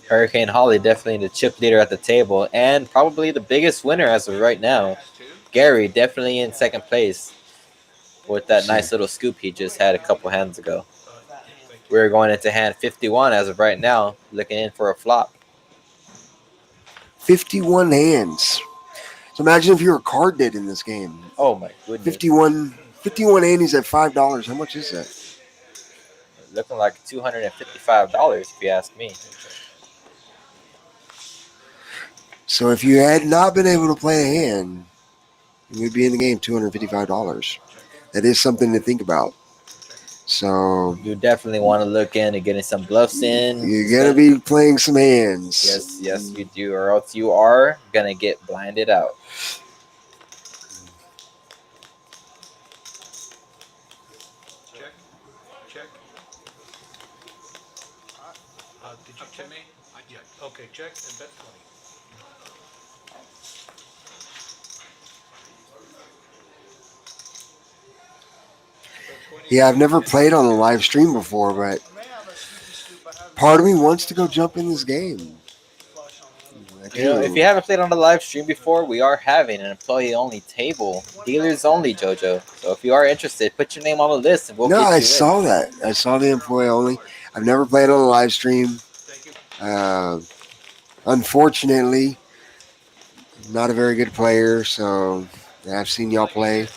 Hurricane Holly definitely the chip leader at the table and probably the biggest winner as of right now. Gary definitely in second place with that nice little scoop he just had a couple hands ago. We're going into hand 51 as of right now, looking in for a flop. 51 hands. So imagine if you were card dead in this game. Oh my goodness. 51 handies at $5. How much is that? Looking like $255 if you ask me. So if you had not been able to play a hand, you would be in the game $255. That is something to think about. So You definitely want to look into getting some bluffs in. you're gonna be playing some hands. Yes, you do, or else you are gonna get blinded out. Check. Check. Did you check me? I checked. Okay, check and bet 20. Yeah, I've never played on a live stream before, but part of me wants to go jump in this game. You know, if you haven't played on the live stream before, we are having an employee-only table, dealers-only, JoJo. So if you are interested, put your name on the list, and we'll No, get you I in. saw that. I saw the employee only. I've never played on a live stream. Unfortunately, not a very good player, so I've seen y'all play.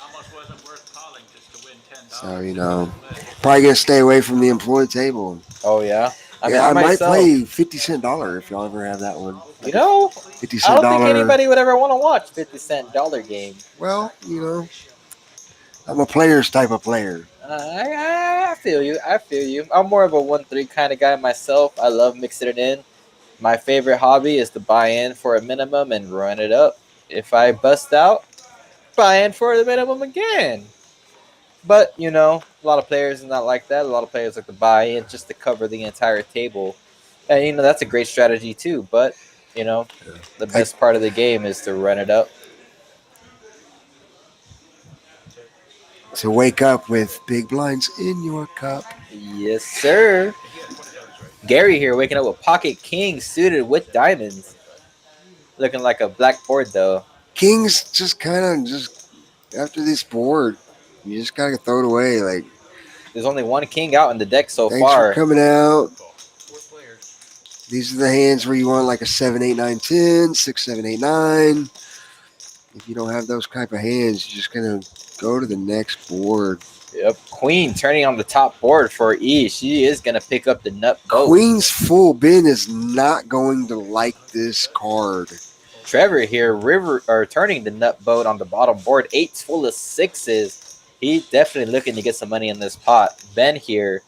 So, probably going to stay away from the employee table. Oh, yeah? I might play 50 Cent Dollar if y'all ever have that one. You know, 50 I Cent don't think Dollar. anybody would ever want to watch 50 Cent Dollar game. Well, I'm a player's type of player. I feel you. I'm more of a 1-3 kind of guy myself. I love mixing it in. My favorite hobby is to buy in for a minimum and run it up. If I bust out, buy in for the minimum again. But, a lot of players are not like that. A lot of players like to buy in just to cover the entire table. And, that's a great strategy too. But, the best part of the game is to run it up. To wake up with big blinds in your cup. Yes, sir. Gary here waking up with pocket kings suited with diamonds. Looking like a black board, though. Kings just kind of after this board, you just got to throw it away. Like, there's only one king out in the deck so thanks far. Thanks for coming out. These are the hands where you want like a 7, 8, 9, 10, 6, 7, 8, 9. If you don't have those type of hands, you're just going to go to the next board. Yep. Queen turning on the top board for E. She is going to pick up the nut boat. Queen's full bin is not going to like this card. Trevor here, turning the nut boat on the bottom board. 8's full of 6s. He's definitely looking to get some money in this pot. Ben here,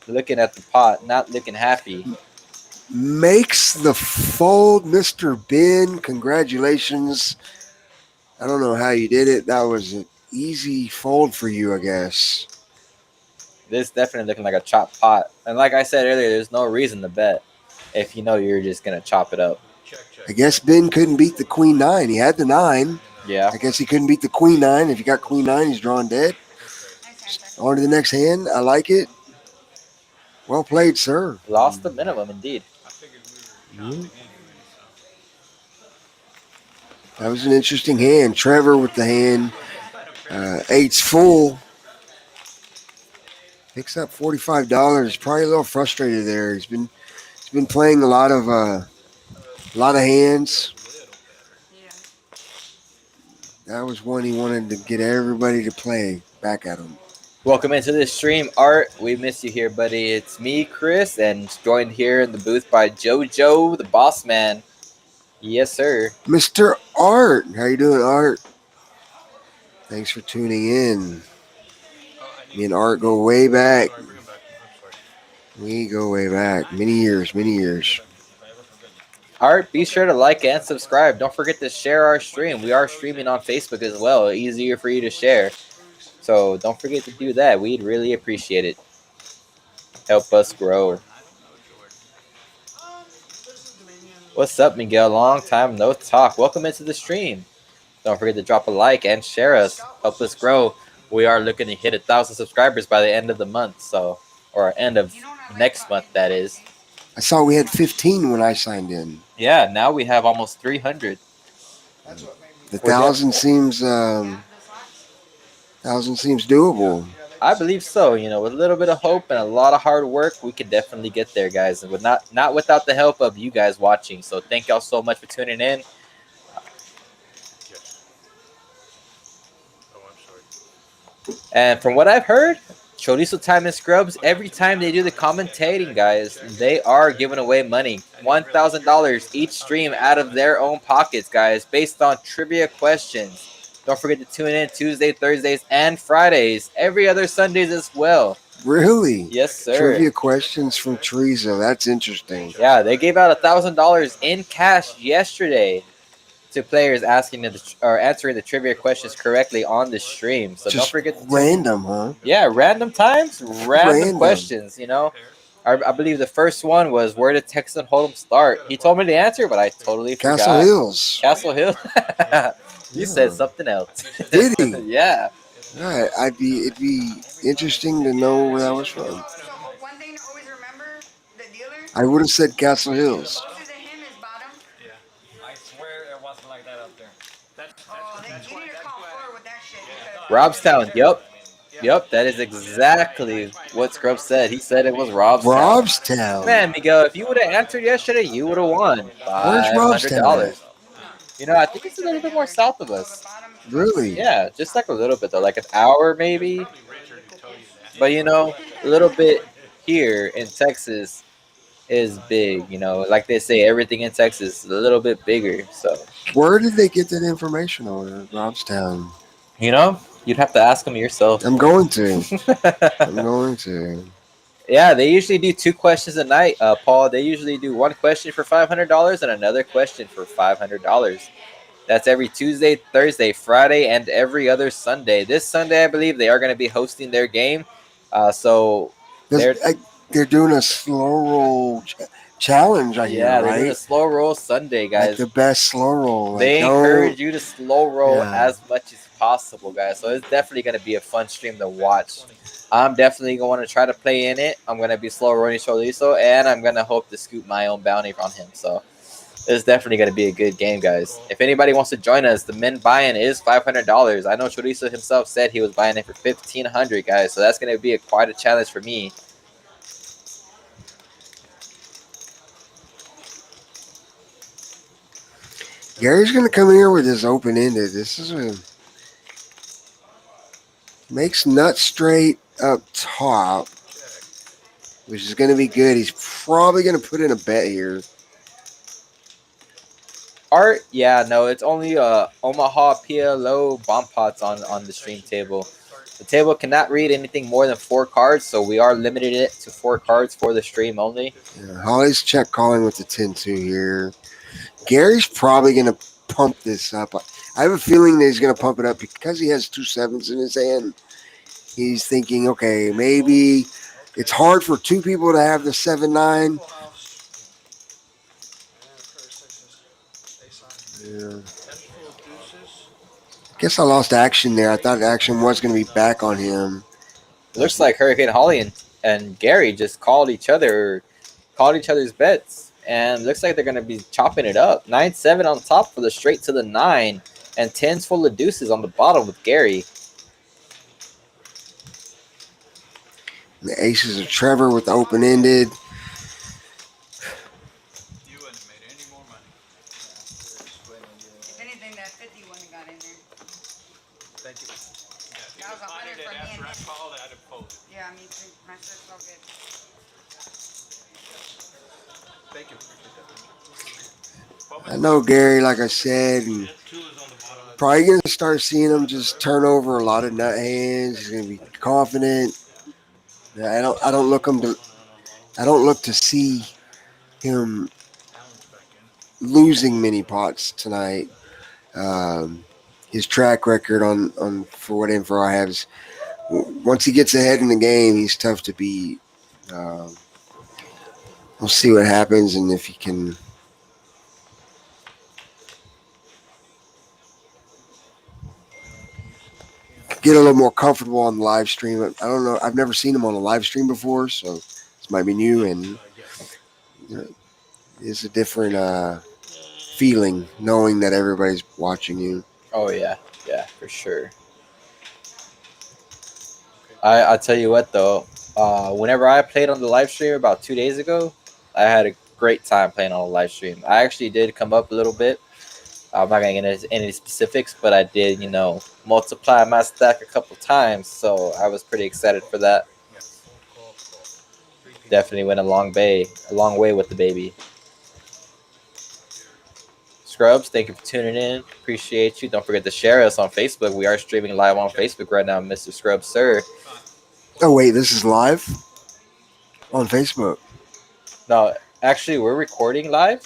looking at the pot, not looking happy. Makes the fold, Mr. Ben. Congratulations. I don't know how you did it. That was an easy fold for you, I guess. This definitely looking like a chopped pot. And like I said earlier, there's no reason to bet if you know you're just going to chop it up. I guess Ben couldn't beat the Queen 9. He had the 9. Yeah. I guess he couldn't beat the Queen 9. If you got Queen 9, he's drawing dead. On to the next hand. I like it. Well played, sir. Lost the minimum, indeed. That was an interesting hand. Trevor with the hand. 8's full. Picks up $45. Probably a little frustrated there. He's been playing a lot of hands. That was one he wanted to get everybody to play back at him. Welcome into the stream, Art. We miss you here, buddy. It's me, Chris, and joined here in the booth by JoJo, the boss man. Yes, sir. Mr. Art. How you doing, Art? Thanks for tuning in. Me and Art go way back. We go way back. Many years. Art, be sure to like and subscribe. Don't forget to share our stream. We are streaming on Facebook as well. Easier for you to share. So don't forget to do that. We'd really appreciate it. Help us grow. What's up, Miguel? Long time no talk. Welcome into the stream. Don't forget to drop a like and share us. Help us grow. We are looking to hit 1,000 subscribers by the end of the month. Or end of next month, that is. I saw we had 15 when I signed in. Yeah, now we have almost 300. The 1,000 seems doable. I believe so. You know, with a little bit of hope and a lot of hard work, we could definitely get there, guys. And with not without the help of you guys watching. So thank y'all so much for tuning in. Oh, I'm sorry. And from what I've heard, Chorizo Time and Scrubs, every time they do the commentating, guys, they are giving away money. $1,000 each stream out of their own pockets, guys, based on trivia questions. Don't forget to tune in Tuesday, Thursdays, and Fridays. Every other Sundays as well. Really? Yes, sir. Trivia questions from Chorizo. That's interesting. Yeah, they gave out $1,000 in cash yesterday to players asking or answering the trivia questions correctly on the stream. So Just don't forget to random, huh? Yeah, random times, random questions. You know, I believe the first one was where did Texan Hold'em start? He told me the answer, but I totally forgot. Castle Hills. Castle Hills. You said something else. Did he? Yeah. Right. It'd be interesting to know where that was from. So one thing to always remember, the dealer, I would have said Castle Hills. closest to him is bottom. Yeah. I swear it wasn't like that up there. Oh, you need to call forward with that shit. Robstown. Yep. That is exactly what Scrub said. He said it was Robstown. Robstown. Man, Miguel, if you would have answered yesterday, you would have won Where's Robstown $500. You know, I think it's a little bit more south of us. Really? Yeah, just like a little bit though, like an hour maybe. But you know, a little bit here in Texas is big. You know, like they say, everything in Texas is a little bit bigger. So Where did they get that information on Robstown? you know, you'd have to ask them yourself. I'm going to. I'm going to. Yeah, they usually do 2 questions a night, Paul. They usually do 1 question for $500 and another question for $500. That's every Tuesday, Thursday, Friday, and every other Sunday. This Sunday, I believe they are going to be hosting their game. So they're doing a slow roll challenge. I hear, they're right? doing a slow roll Sunday, guys. Like the best slow roll. Like, They encourage you to slow roll Yeah. as much as possible, guys. So it's definitely going to be a fun stream to watch. I'm definitely going to try to play in it. I'm going to be slow rolling Chorizo, and I'm going to hope to scoop my own bounty from him. So it's definitely going to be a good game, guys. If anybody wants to join us, the min buy-in is $500. I know Chorizo himself said he was buying it for $1,500, guys. So that's going to be quite a challenge for me. Gary's going to come in here with his open-ended. This is a... Makes nut straight up top, which is going to be good. He's probably going to put in a bet here. Art, yeah, no, it's only Omaha PLO bomb pots on the stream table. The table cannot read anything more than 4 cards, so we are limited it to 4 cards for the stream only. Yeah, Holly's check calling with the 10-2 here. Gary's probably going to pump this up. I have a feeling that he's going to pump it up because he has 2 7s in his hand. He's thinking, okay, maybe it's hard for 2 people to have the 7-9. Yeah. Guess I lost action there. I thought action was going to be back on him. It looks like Hurricane Holly and Gary just called each other's bets, and looks like they're going to be chopping it up. 9-7 on top for the straight to the 9, and 10s full of deuces on the bottom with Gary. The aces of Trevor with open-ended. If anything, that 50 wouldn't got in there. Thank you. That was 100 for me and him. Yeah, me too. My shirt's all good. Thank you. I know Gary, like I said, and probably going to start seeing him just turn over a lot of nut hands. He's going to be confident. I don't look to see him losing many pots tonight. His track record on for what info I have is once he gets ahead in the game, he's tough to beat. We'll see what happens and if he can get a little more comfortable on the live stream. I don't know. I've never seen him on a live stream before, so this might be new and it's a different feeling knowing that everybody's watching you. Oh, yeah, for sure. I'll tell you what though. Whenever I played on the live stream about 2 days ago, I had a great time playing on the live stream. I actually did come up a little bit. I'm not gonna get into any specifics, but I did, multiply my stack a couple times, so I was pretty excited for that. Definitely went a long way with the baby. Scrubs, thank you for tuning in. Appreciate you. Don't forget to share us on Facebook. We are streaming live on Facebook right now, Mr. Scrubs, sir. Oh wait, this is live on Facebook. No, actually, we're recording live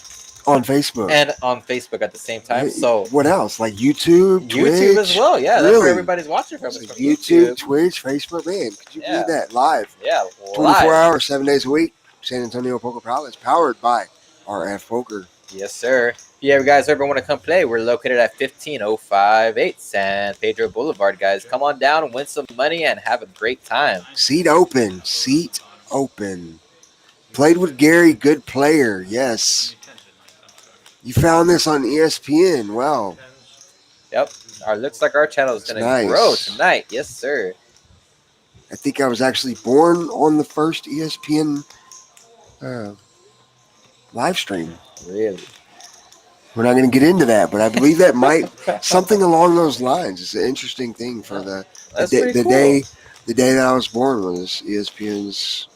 On Facebook. and on Facebook at the same time. So what else? Like YouTube, YouTube Twitch? as well. Yeah, really? that's where everybody's watching from. So It's from YouTube, Twitch, Facebook. Man, could you believe that? Live. Yeah, 24 live. hours, 7 days a week. San Antonio Poker Palace, powered by RF Poker. Yes, sir. If you guys ever want to come play, we're located at 15058 San Pedro Boulevard, guys. Come on down, win some money, and have a great time. Seat open. Seat open. Played with Gary, good player. Yes. You found this on ESPN. Wow. Yep. Looks like our channel is going to grow tonight. Yes, sir. I think I was actually born on the first ESPN live stream. Really? We're not going to get into that, but I believe that might something along those lines. It's an interesting thing for the day that I was born was ESPN's.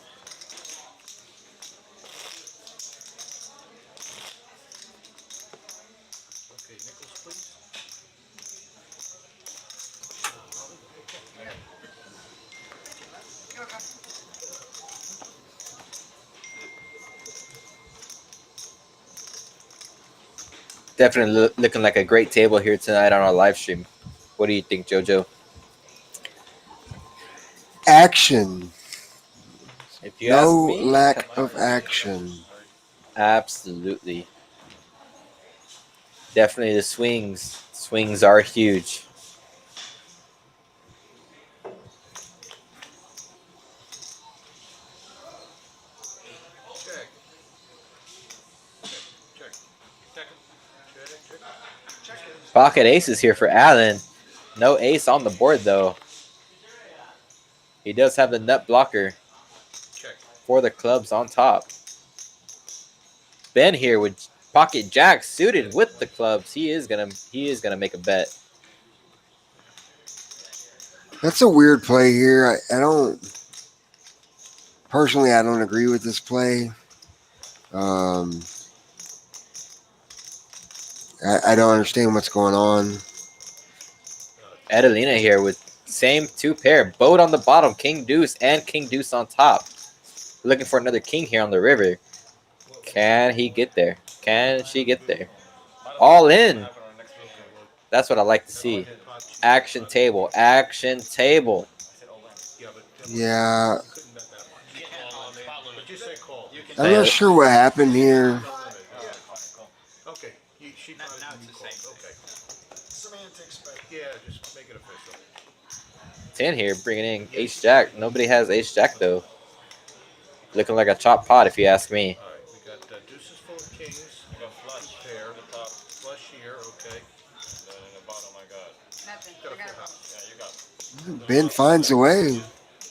Definitely looking like a great table here tonight on our live stream. What do you think, JoJo? Action. If you no ask me, lack of action. Absolutely. Definitely the swings. Swings are huge. Pocket aces here for Allen. No ace on the board, though. He does have the nut blocker for the clubs on top. Ben here with pocket jack suited with the clubs. He is gonna make a bet. That's a weird play here. I don't personally. I don't agree with this play. I don't understand what's going on. Adelina here with same two pair. Boat on the bottom, king deuce and king deuce on top. Looking for another king here on the river. Can he get there? Can she get there? All in. That's what I like to see. Action table. Action table. Yeah. I'm not sure what happened here. Okay. Now it's the same. Okay. Semantics, but yeah, just make it official. 10 here, bringing in ace jack. Nobody has ace jack though. Looking like a chop pot, if you ask me. All right, we got deuces full of kings. We got flush pair. The top flush here. Okay. And then in the bottom, I got nothing. Yeah, you got it. Ben finds a way.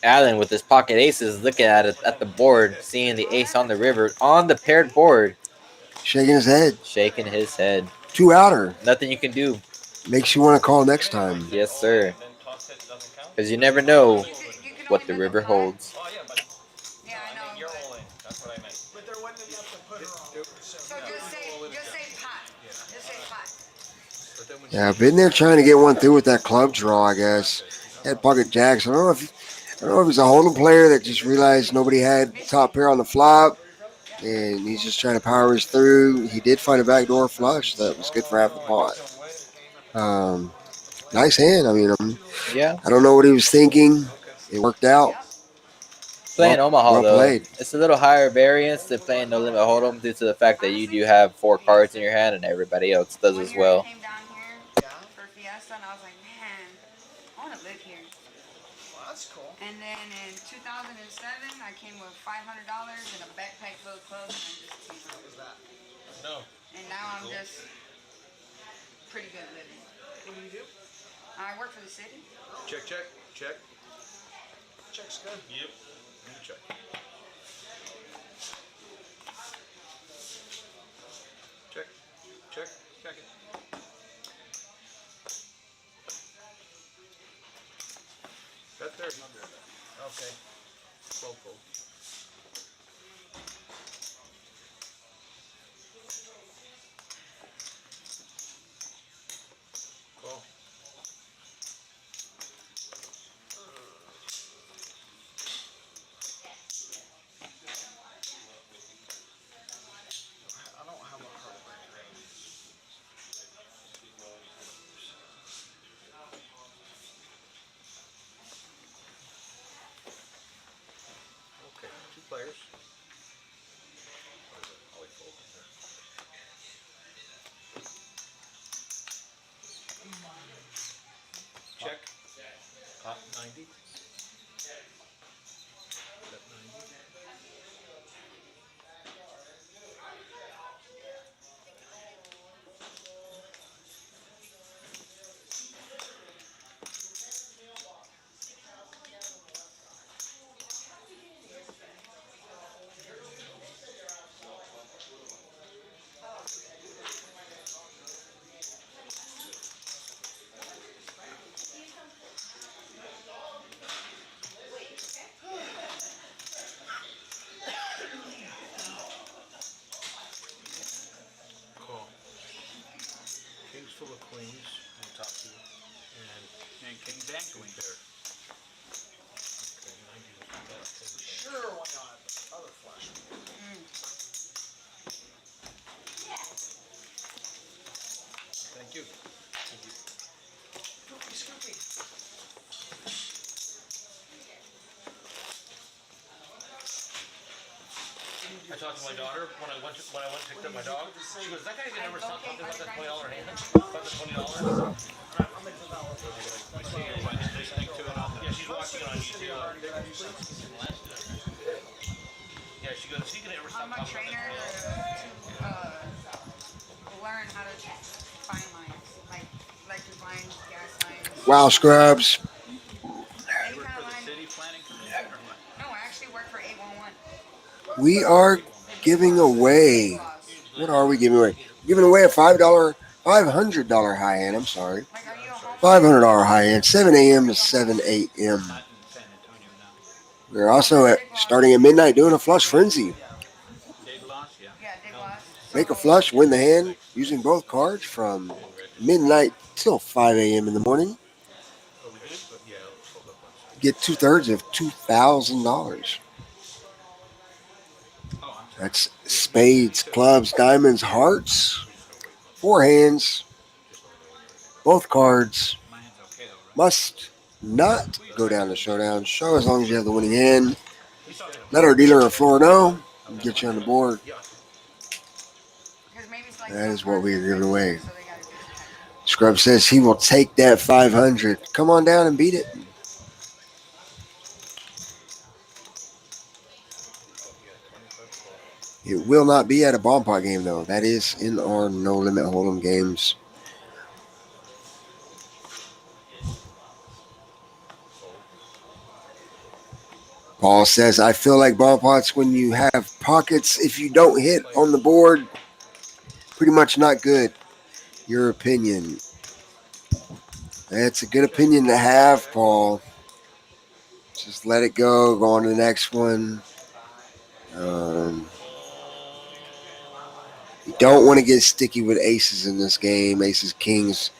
Allen with his pocket aces, looking at it at the board, seeing the ace on the river on the paired board. Shaking his head. Shaking his head. 2 outer. Nothing you can do. Makes you want to call next time. Yes, sir. Because you never know what the river holds. Yeah, I know. You're all in. That's what I meant. But there wasn't enough to put her on. So just say pot. Just say pot. Yeah, I've been there trying to get one through with that club draw, I guess. Had pocket jacks. I don't know if he's a hold'em player that just realized nobody had top pair on the flop, and he's just trying to power his through. He did find a backdoor flush that was good for half the pot. Nice hand. I mean, yeah. I don't know what he was thinking. It worked out. Playing Omaha, though, played. It's a little higher variance than playing No Limit Hold'em due to the fact that you do have 4 cards in your hand and everybody else does as well. Came down here for Fiesta, and I was like, man, I want to live here. Well, that's cool. And then in 2007, I came with $500 and a backpack full of clubs, and I just came out. What was that? No. And now I'm just pretty good living. What do you do? I work for the city. Check. Check's good. Yep. Let me check. Check. Check. Check it. That's 30. Okay. 12 fold. Call. I don't have a heartbreaker. Okay. 2 players. Ollie fold there. Check. Top 90. Bet 90. Call. Kings full of queens on top 2. And kings and queens there. Okay, 90 was the best. Sure, why not? Other flush. Thank you. Thank you. Scoopy. I talked to my daughter when I went to pick up my dog. She goes, "That guy can never stop talking about that $20 hand, about the $20." I see you're listening to it on the. Yeah, she's watching it on YouTube. Yeah, she goes, "He can never stop I'm a talking trainer about to learn how to find lines, like electric lines, gas lines. Wow, scrubs. Any kind of line. City planning commission or what? No, I actually work for 811. We are giving away. What are we giving away? Giving away a $500 high end. I'm sorry. Like, are you a home? $500 high end, 7 a.m. to 7 a.m. Not in San Antonio now. We're also starting at midnight doing a flush frenzy. Day loss, yeah. Yeah, Dick Loss. Make a flush, win the hand using both cards from midnight till 5 a.m. in the morning. Oh, we did? But yeah, let's hold up 1 second. Get 2/3 of $2,000. Oh, I'm sorry. That's spades, clubs, diamonds, hearts, 4 hands, both cards. My hand's okay though, right? Must not go down to showdown. Show as long as you have the winning hand. Let our dealer or floor know. And get you on the board. That is what we are giving away. Scrub says he will take that 500. Come on down and beat it. It will not be at a BOMBPOT game though. That is in our no limit hold'em games. Paul says, I feel like BOMBPOT's when you have pockets, if you don't hit on the board, pretty much not good. Your opinion. That's a good opinion to have, Paul. Just let it go. Go on to the next one. You don't want to get sticky with aces in this game. Aces, kings.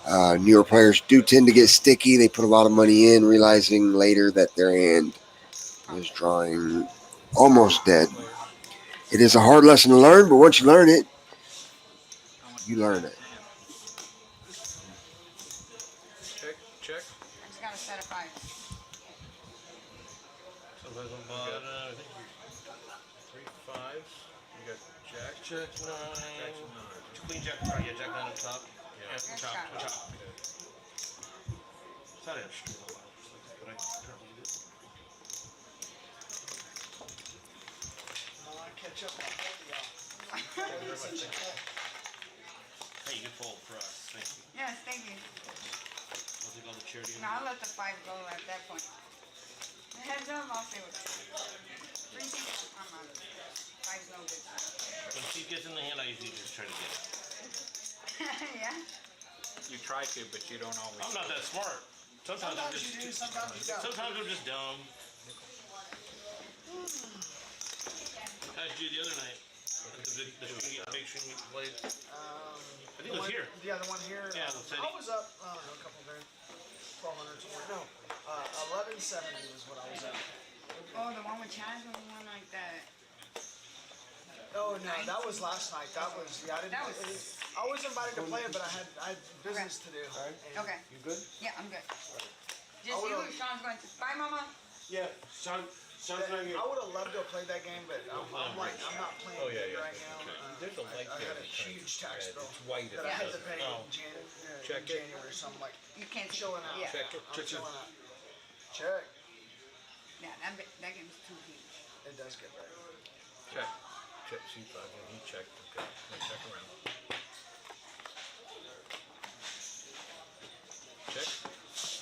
Newer players do tend to get sticky. They put a lot of money in, realizing later that their hand is drawing almost dead. It is a hard lesson to learn, but once you learn it, you learn it. Check, check. I just got a set of 5. Sometimes on bottom, I think 3 5s. You got jack. Jack 9. Jack 9. Queen jack, yeah, jack 9 up top. Yeah. Chop. Okay. It's not interesting, but I currently do. I catch up on both of y'all. Thank you very much. Hey, you can fold for us. Thank you. Yes, thank you. I'll take all the charity. No, I'll let the 5 go at that point. Yeah, heads up, I'll stay with it. 3 teams, I'm out of it. 5's no good. When she gets in the hand, I usually just try to get it. Yeah? You try to, but you don't always. I'm not that smart. Sometimes I'm just. you do, sometimes you don't. Sometimes I'm just dumb. How'd you do the other night? The big string we played. I think it was here. Yeah, the one here. Yeah, the city. I was up, I don't know, a couple there. 1200 somewhere. No, 1170 was what I was at. Oh, the one with Chaz, when we won like that. Oh no, that was last night. That was I didn't. That was- I was invited to play it, but I had business to do. And Okay. You good? Yeah, I'm good. Just I you, would've- Sean's going to. Bye, Mama. Yeah, Sean's not here. I would have loved to have played that game, but I'm not playing big right now. There's a light I there. had a huge tax bill It's white. that I had to pay Oh. in Check it. January, so I'm like You can't see. chilling out. Yeah. Check it. I'm chilling out. Check. Yeah, that game's too huge. It does get better. Check. Check. See, he checked. Okay. Now check around. Check.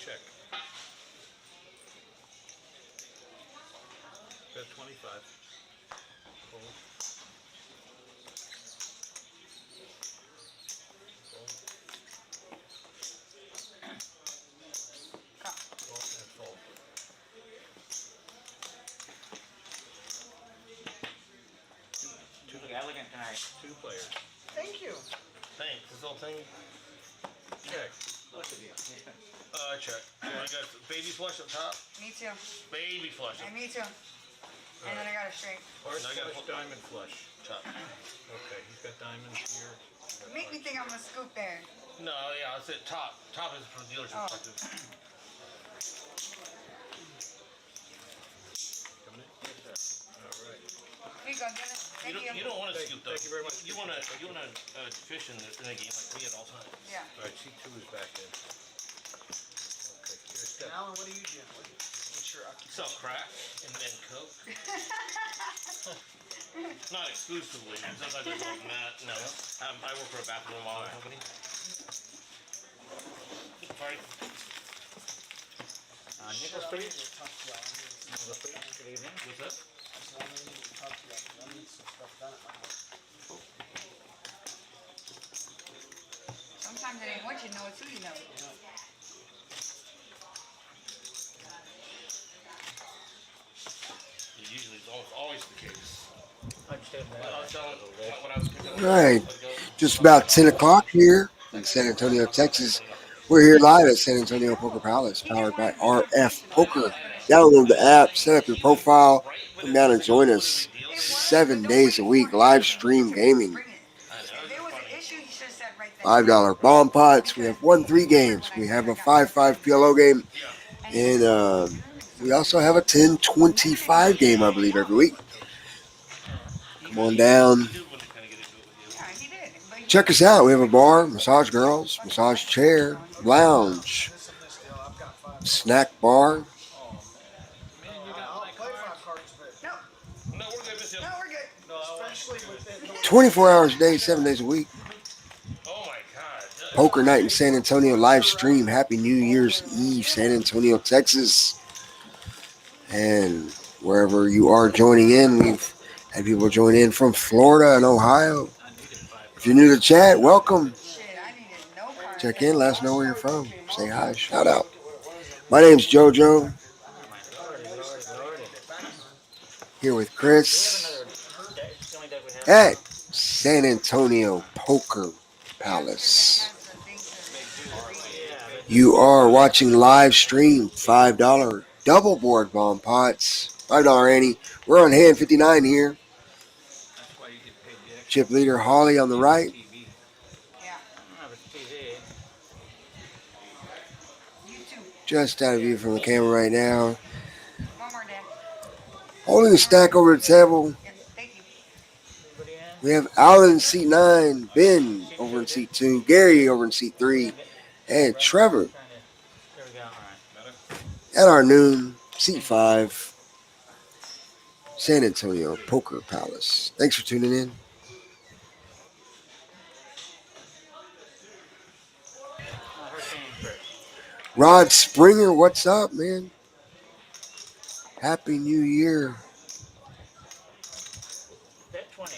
Check. Got 25. Hold. Fold. You look elegant tonight. 2 players. Thank you. Thanks. This whole thing. Check. Look at you. Check. I got baby flush up top. Me too. Baby flush up And me too. And then I got a straight. Heart I got flush, diamond flush. top. Okay, he's got diamonds here. Make me think I'm gonna scoop there. No, yeah, I said top. Top is from the dealer's Oh. perspective. Coming in? All right. Here you go, Dennis. Thank you. You don't want to scoop though. Thank you very much. You want to fish in a game like me at all times. Yeah. All right, C2 is back in. Okay, here's step. Alan, what do you do? What's your occupation? Sell crack and then coke. Not exclusively. Sometimes I go with Matt. No, I work for a bathroom remodeling company. Sorry. Nicholas, please. Talk to y'all. Nicholas, please. Good evening. What's that? I need to talk to y'all. I need some stuff done at my house. Sometimes it ain't what you know, it's who you know. It usually is always the case. I understand I that. was telling when I was picking up. All right, just about 10 o'clock here in San Antonio, Texas. We're here live at San Antonio Poker Palace, powered by RF Poker. Download the app, set up your profile, come down and join us 7 days a week, live stream gaming. If there was an issue, you should have said right there. $5 bomb pots. We have 1-3 games. We have a 5-5 PLO game. And we also have a 10-25 game, I believe, every week. Come on down. Yeah, he did. But he- Check us out. We have a bar, massage girls, massage chair, lounge, This and this deal, I've got 5. snack bar. I'll play 5 cards, but No, No, we're good, Miss Hill. no, we're good. especially with it. 24 hours a day, 7 days a week. Oh my God. Poker night in San Antonio live stream. Happy New Year's Eve, San Antonio, Texas. And wherever you are joining in, we've had people join in from Florida and Ohio. If you're new to the chat, welcome. Shit, I needed no cards. Check in, let us know where you're from. Say hi, shout out. My name's JoJo, here with Chris at San Antonio Poker Palace. You are watching live stream, $5 double board bomb pots, $5 ante. We're on hand 59 here. Chip leader Holly on the right. Yeah. I don't have a TV. You too. Just out of view from the camera right now. One more, Dan. Holding a stack over the table. Yeah, thank you. Anybody in? We have Alan in seat 9, Ben over in seat 2, Gary over in seat 3, and Trevor There we go. All right. at our noon, seat 5, San Antonio Poker Palace. Thanks for tuning in. Hurricane first. Rod Springer, what's up, man? Happy New Year. Bet 20.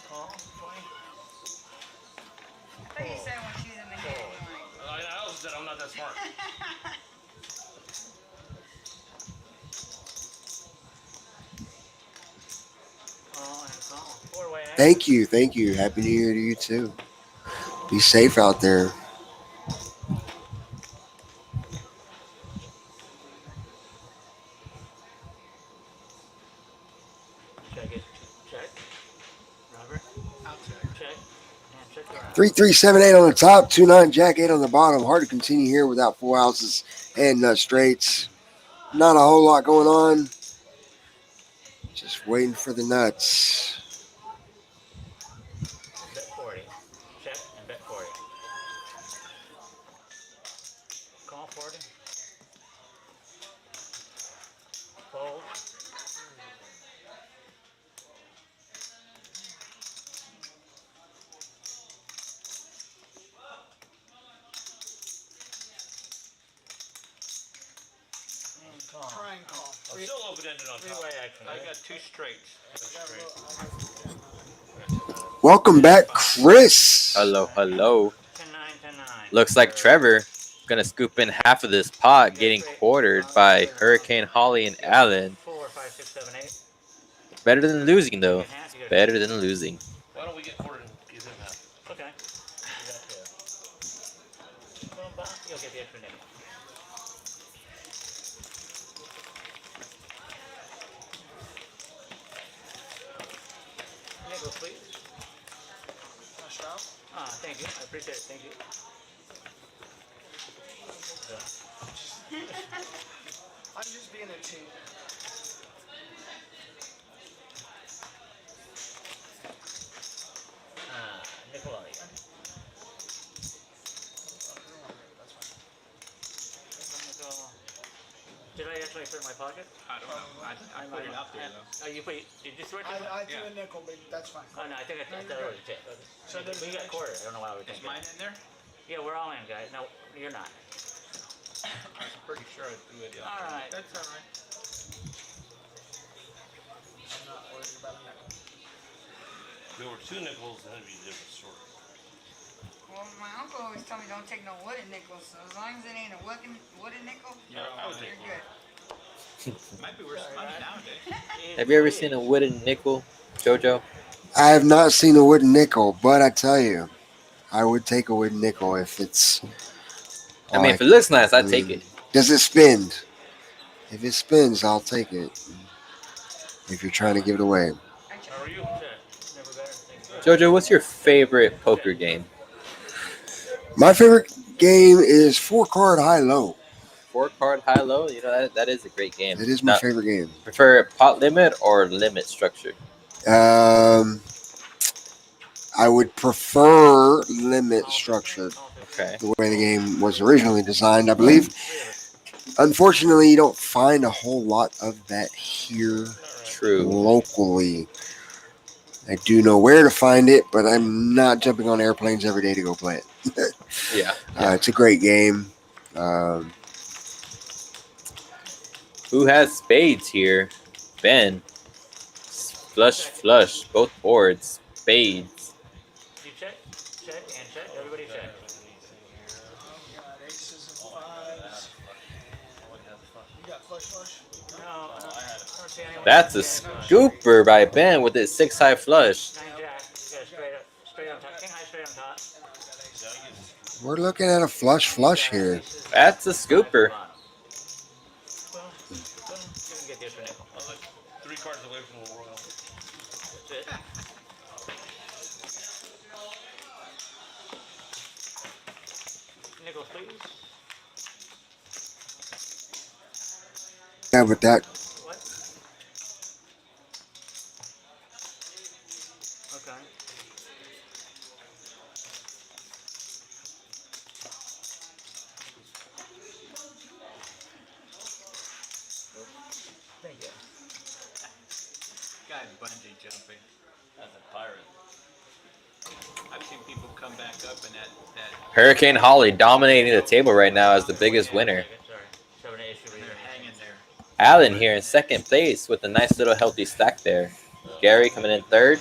Call 20. I thought you said when she's in the hand, you're like. I also said I'm not that smart. Call and call. 4-way action. Thank you. Thank you. Happy New Year to you too. Be safe out there. Check it. Check. Robert. I'll check. Check. And check around. 3378 on the top, 29 Jack 8 on the bottom. Hard to continue here without full houses and nut straights. Not a whole lot going on. Just waiting for the nuts. Bet 40. Check and bet 40. Call 40. Fold. And call. Try and call. I'm still open-ended on top. Three-way action. I got 2 straights. Welcome back, Chris. Hello, hello. 10-9, 10-9. Looks like Trevor gonna scoop in half of this pot, getting quartered by Hurricane Holly and Allen. 4, 5, 6, 7, 8. Better than losing, though. Second half, you got Better than losing. Why don't we get quartered and give him half? Okay. You got 2. Boom, bop. You'll get the extra nickel. Nickel, please. Flush out. Thank you. I appreciate it. Thank you. I'm just being a team. Nikolai. Did I actually put it in my pocket? I don't know. I put it out there though. Oh, you put? Did you throw it? I threw a nickel, but that's fine. Oh no, I think I No, thought you're it was good. a tip. So there's We got quarter. I don't know why we Is didn't. mine in there? Yeah, we're all in, guys. No, you're not. I'm pretty sure I threw it out. All right. That's all right. I'm not worried about a nickel. If there were 2 nickels, then it'd be a different story. Well, my uncle always told me don't take no wooden nickels. So as long as it ain't a wooden nickel, Yeah, I would you're take good. Might be worth some money nowadays. Have you ever seen a wooden nickel, Jojo? I have not seen a wooden nickel, but I tell you, I would take a wooden nickel if it's. I mean, if it looks nice, I'd I take mean, it. Does it spin? If it spins, I'll take it. If you're trying to give it away. How are you? Never better. Thank you. Jojo, what's your favorite poker game? My favorite game is 4-card high-low. 4-card high-low? You know, that is a great game. It is my favorite game. Prefer pot limit or limit structure? I would prefer limit structure. Okay. The way the game was originally designed, I believe. Unfortunately, you don't find a whole lot of that here True. locally. I do know where to find it, but I'm not jumping on airplanes every day to go play it. Yeah. It's a great game. Who has spades here? Ben. Flush, both boards. Spades. You check, and check. Everybody check. Oh god, aces and fives. You got flush? No, I don't see anyone. That's a scooper by Ben with his 6-high flush. 9 jack. Yeah, straight on top. King high straight on top. We're looking at a flush here. That's a scooper. Boom, boom. You can get the extra nickel. I'm like 3 cards away from the royal. That's it. Nickels, please. Yeah, but that What? Okay. Thank you. Guy bungee jumping. That's a pirate. I've seen people come back up in that Hurricane Holly dominating the table right now as the biggest winner. Sorry. 7 8 should be and they're hanging there. Allen here in second place with a nice little healthy stack there. Gary coming in third.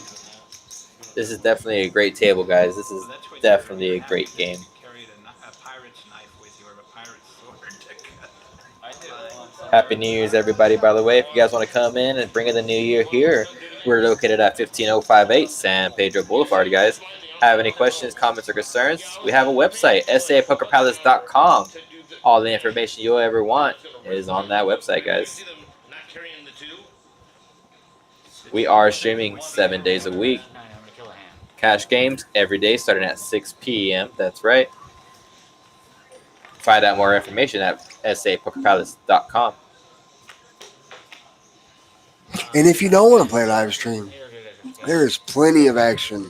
This is definitely a great table, guys. This is definitely a great game. Carried a pirate's knife with you, or a pirate's sword to cut. Happy New Year's, everybody, by the way. If you guys want to come in and bring in the new year here, we're located at 15058 San Pedro Boulevard, guys. Have any questions, comments, or concerns? We have a website, sapokerpalace.com. All the information you'll ever want is on that website, guys. We are streaming 7 days a week. Cash games every day starting at 6 p.m. That's right. Find out more information at sapokerpalace.com. And if you don't want to play live stream, there is plenty of action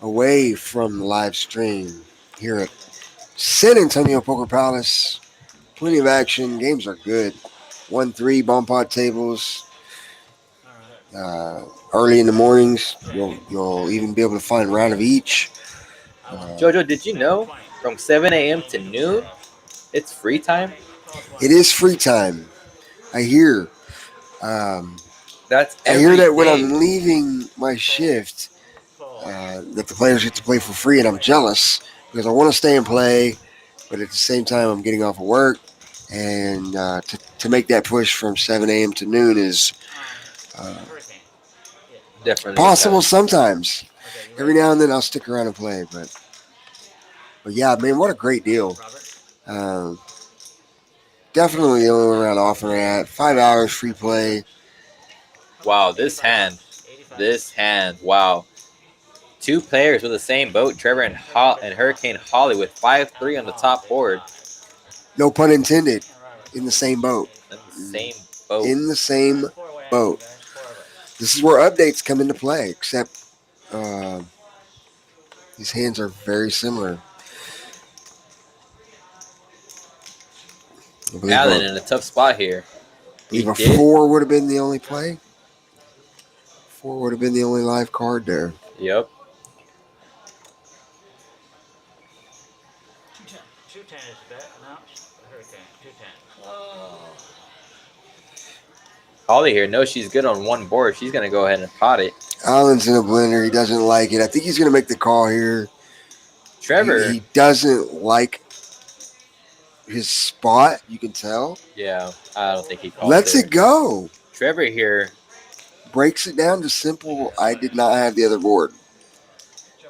away from the live stream here at San Antonio Poker Palace. Plenty of action. Games are good. 1-3 BOMBPOT tables. Early in the mornings, you'll even be able to find a round of each. Jojo, did you know from 7 a.m. to noon, it's free time? It is free time. I hear. That's I hear that when every day. I'm leaving my shift, that the players get to play for free, and I'm jealous because I want to stay and play, but at the same time, I'm getting off of work, and to make that push from 7 a.m. to noon is Definitely possible sometimes. Every now and then, I'll stick around and play, but yeah, man, what a great deal. Definitely the only way around offering at 5 hours free play. Wow, this hand, wow. Two players with the same boat, Trevor and Hurricane Holly with 5-3 on the top board. No pun intended. In the same boat. In the same boat. This is where updates come into play, except these hands are very similar. Allen in a tough spot here. I believe a 4 would have been the only play. 4 would have been the only live card there. Yep. 210 is bet. No, Hurricane. 210. Holly here knows she's good on one board. She's going to go ahead and pot it. Allen's in a blender. He doesn't like it. I think he's going to make the call here. Trevor. He doesn't like his spot. You can tell. Yeah, I don't think he calls Lets it go. Trevor here breaks it down to simple. I did not have the other board.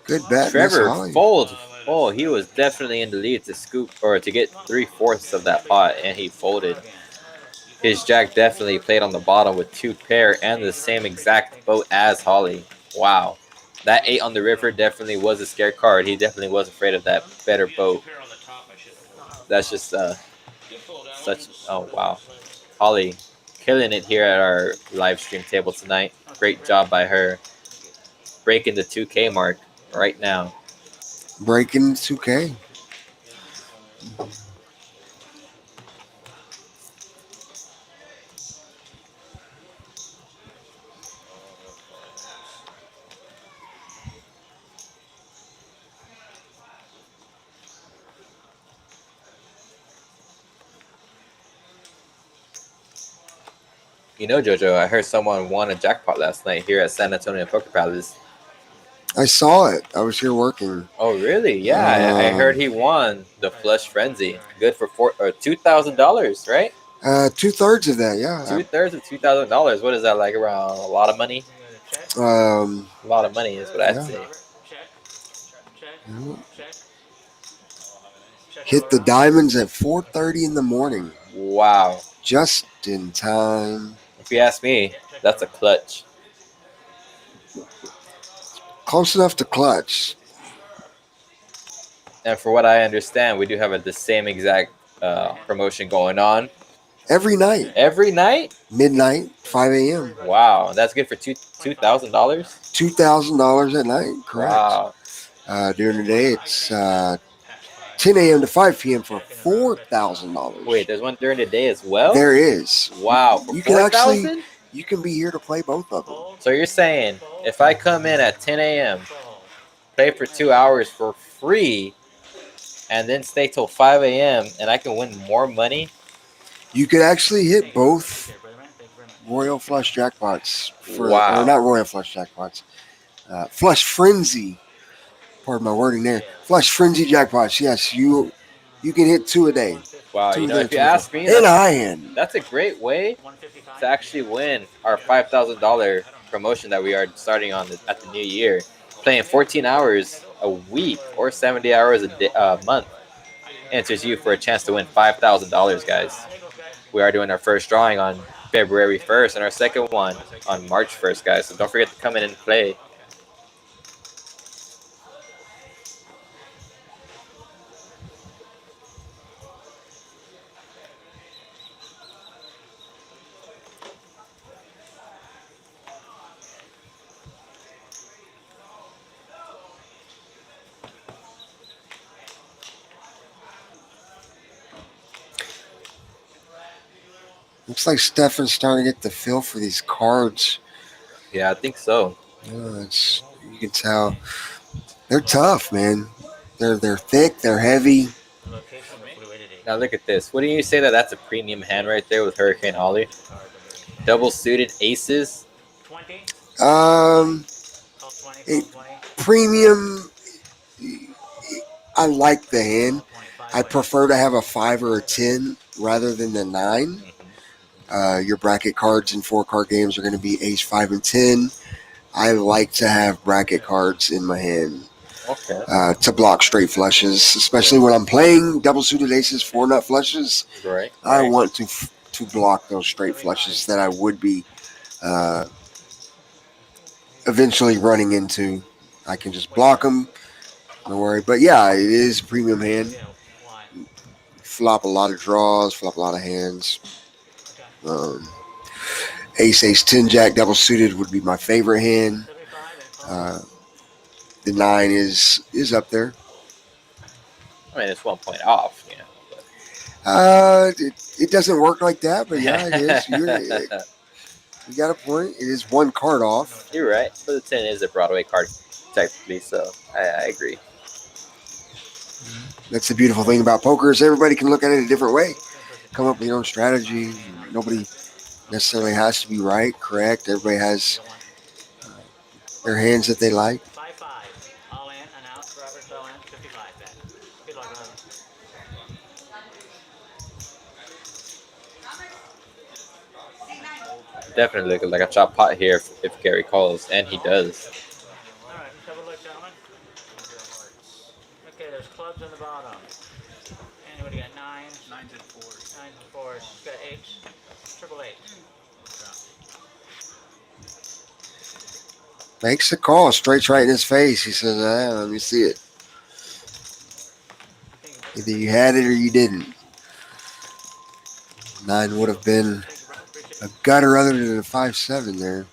Good bet. Trevor folds. Oh, he was definitely in the lead to scoop or to get 3/4 of that pot, and he folded. His jack definitely played on the bottom with 2 pair and the same exact boat as Holly. Wow. That 8 on the river definitely was a scare card. He definitely was afraid of that better boat. That's just such. Oh, wow. Holly killing it here at our live stream table tonight. Great job by her. Breaking the 2K mark right now. Breaking 2K. You know, Jojo, I heard someone won a jackpot last night here at San Antonio Poker Palace. I saw it. I was here working. Oh, really? Yeah, I heard he won the Flush Frenzy. Good for $2,000, right? 2/3 of that, yeah. 2/3 of $2,000. What is that, like around a lot of money? A lot of money is what I'd say. Hit the diamonds at 4:30 in the morning. Wow. Just in time. If you ask me, that's a clutch. Close enough to clutch. And for what I understand, we do have the same exact promotion going on. Every night. Every night? Midnight, 5 a.m. Wow, that's good for $2,000? $2,000 at night, correct. Wow. During the day, it's 10 a.m. to 5 p.m. for $4,000. Wait, there's one during the day as well? There is. Wow, for $4,000? You can be here to play both of them. So you're saying if I come in at 10 a.m., play for 2 hours for free, and then stay till 5 a.m. and I can win more money? You could actually hit Thank you. both Appreciate it, brother man. Thank you very much. royal flush jackpots or Wow. not royal flush jackpots, flush frenzy. Pardon my wording there. Yeah. Flush frenzy jackpots. Yes, you can hit 2 a day. 150. Wow. 2 You a know, day, if you 2 a day. ask me, And a high hand. that's a great way 155. to actually win our $5,000 promotion that we are starting on at the new year. Playing 14 hours a week or 70 hours a month enters you for a chance to win $5,000, guys. We are doing our first drawing on February 1st and our second one on March 1st, guys. So don't forget to come in and play. Looks like Stefan's starting to get the feel for these cards. Yeah, I think so. You can tell they're tough, man. They're thick, they're heavy. The location of the fluidity. Now look at this. Wouldn't you say that that's a premium hand right there with Hurricane Holly? Cards are very Double suited aces. 20. Um, Call 20. it, Call 20. premium. I like the hand. Call 25. I prefer to have a 5 or a 10 rather than the 9. Your bracket cards in 4-card games are going to be ace, 5, and 10. I like to have bracket cards in my hand to block straight flushes, especially when I'm playing double suited aces, 4-nut flushes. Right. I want to block those straight flushes that I would be eventually running into. I can just block them. Don't worry. But yeah, it is a premium hand. Flop a lot of draws, flop a lot of hands. Ace, ace, 10, jack, double suited would be my favorite hand. The 9 is up there. I mean, it's 1 point off. Yeah. It doesn't work like that, but yeah, it is. You got a point. It is 1 card off. You're right. But the 10 is a Broadway card, technically, so I agree. That's the beautiful thing about poker is everybody can look at it a different way. Come up with your own strategy. Nobody necessarily has to be right, correct. Everybody has their hands that they like. 5-5. All in and out. Robert fell in. 55 bet. Good luck, Robert. Definitely looking like a chop pot here if Gary calls, and he does. All right, let's have a look, gentlemen. Okay, there's clubs on the bottom. And what do you got? 9s? 9s and 4s. 9s and 4s. You got 8s? Triple 8. Makes the call, straight right in his face. He says, let me see it. Either you had it or you didn't. 9 would have been a gutter other than a 5-7 there.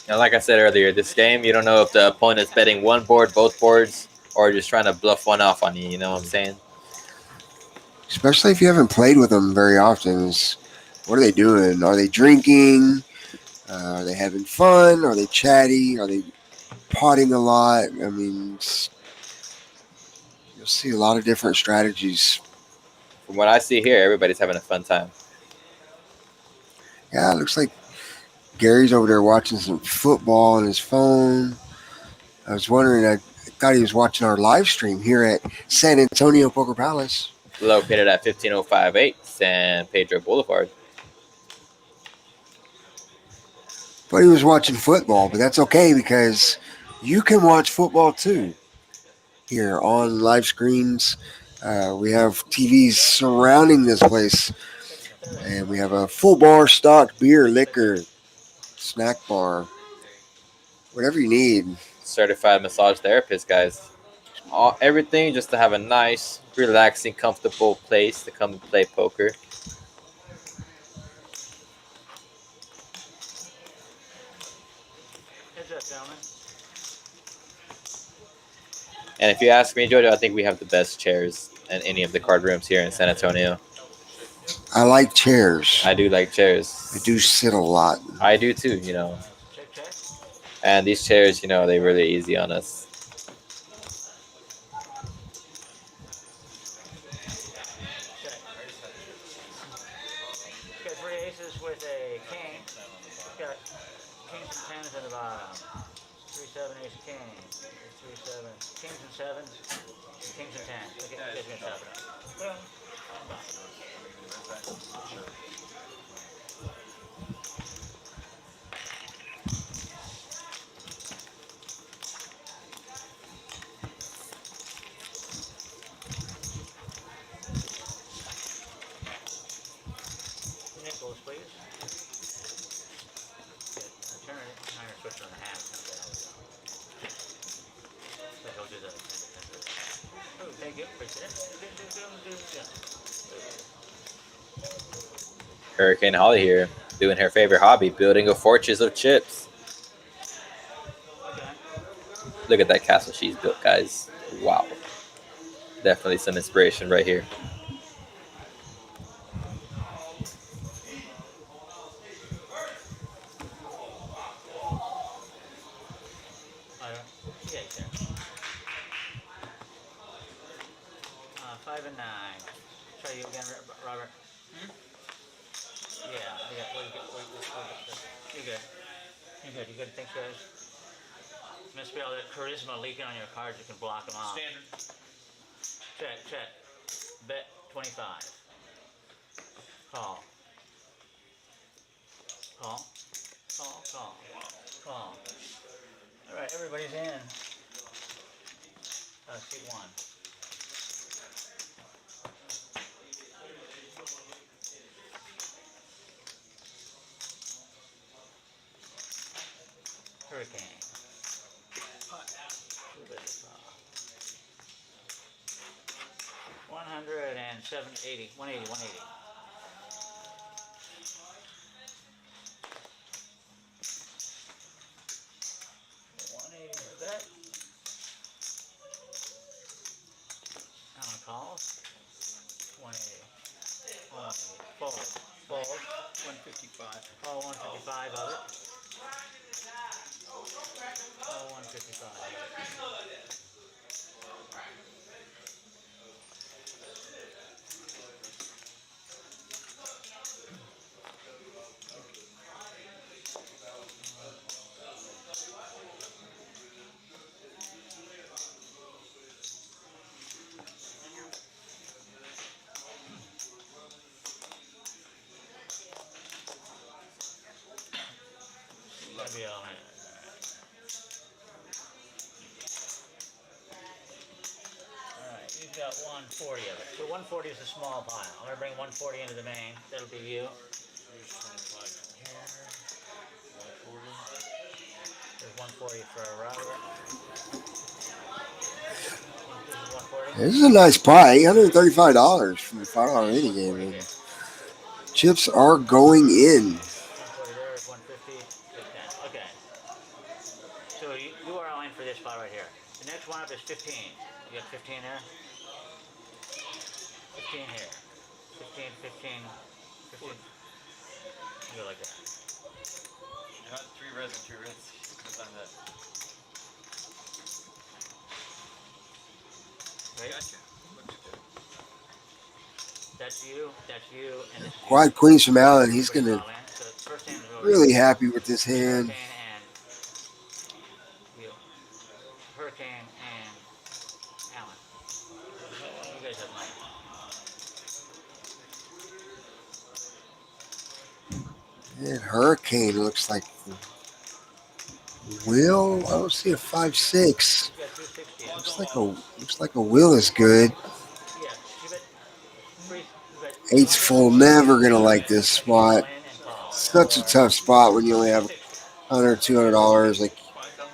Now, like I said earlier, this game, you don't know if the opponent's betting one board, both boards, or just trying to bluff one off on you. You know what I'm saying? Especially if you haven't played with them very often. What are they doing? Are they drinking? Are they having fun? Are they chatty? Are they potting a lot? I mean, you'll see a lot of different strategies. From what I see here, everybody's having a fun time. Yeah, it looks like Gary's over there watching some football on his phone. I was wondering, I thought he was watching our live stream here at San Antonio Poker Palace. Located at 15058 San Pedro Boulevard. But he was watching football, but that's okay because you can watch football too. Here on live screens, we have TVs surrounding this place. And we have a full bar, stocked beer, liquor, snack bar, whatever you need. Certified massage therapist, guys. Everything just to have a nice, relaxing, comfortable place to come and play poker. Heads up, gentlemen. And if you ask me, Jojo, I think we have the best chairs in any of the card rooms here in San Antonio. I like chairs. I do like chairs. I do sit a lot. I do too, you know. Check, check. And these chairs, you know, they're really easy on us. Okay, king. We've got kings and tens at the bottom. 3, 7, ace, king. 3, 7. Kings and sevens. Kings and tens. Okay, you guys are gonna chop it up. Boom. Nickels, please. Good. Turn it. I'm gonna switch on the half. So he'll do the. Oh, thank you. Appreciate it. Hurricane Holly here, doing her favorite hobby, building a fortress of chips. Okay. Look at that castle she's built, guys. Wow. Definitely some inspiration right here. Yeah, you can. 5 and 9. Try you again, Robert. Yeah, yeah. You're good. You're good. You're good. Thanks, guys. Must be all that charisma leaking on your cards. You can block them off. Standard. Check. Bet 25. Call. All right, everybody's in. Seat 1. Hurricane. 180. 180. 180 is bet. How many calls? 180. Fold. 155. Call 155 of it. Call 155 of it. That'd be all right. Alright, you've got 140 of it. So 140 is a small pile. I'm gonna bring 140 into the main. That'll be you. Here's 25 here. 140. There's 140 for Robert. This is a nice pie. $835 from the $5 mini game. Man. Chips are going in. 140 there, 150, 10. Okay. So you are all in for this spot right here. The next one up is 15. You got 15 there? 15 here. 15. You go like that. You got 3 reds and 2 reds. On that. Right? Gotcha. That's you, and this is you. Quad Queens from Allen. He's going to really happy with this hand. Hurricane and Allen. You guys have money. And Hurricane looks like Will. I don't see a 5-6. Looks like a Will is good. Eight's full. Never gonna like this spot. Such a tough spot when you only have $100, $200. Like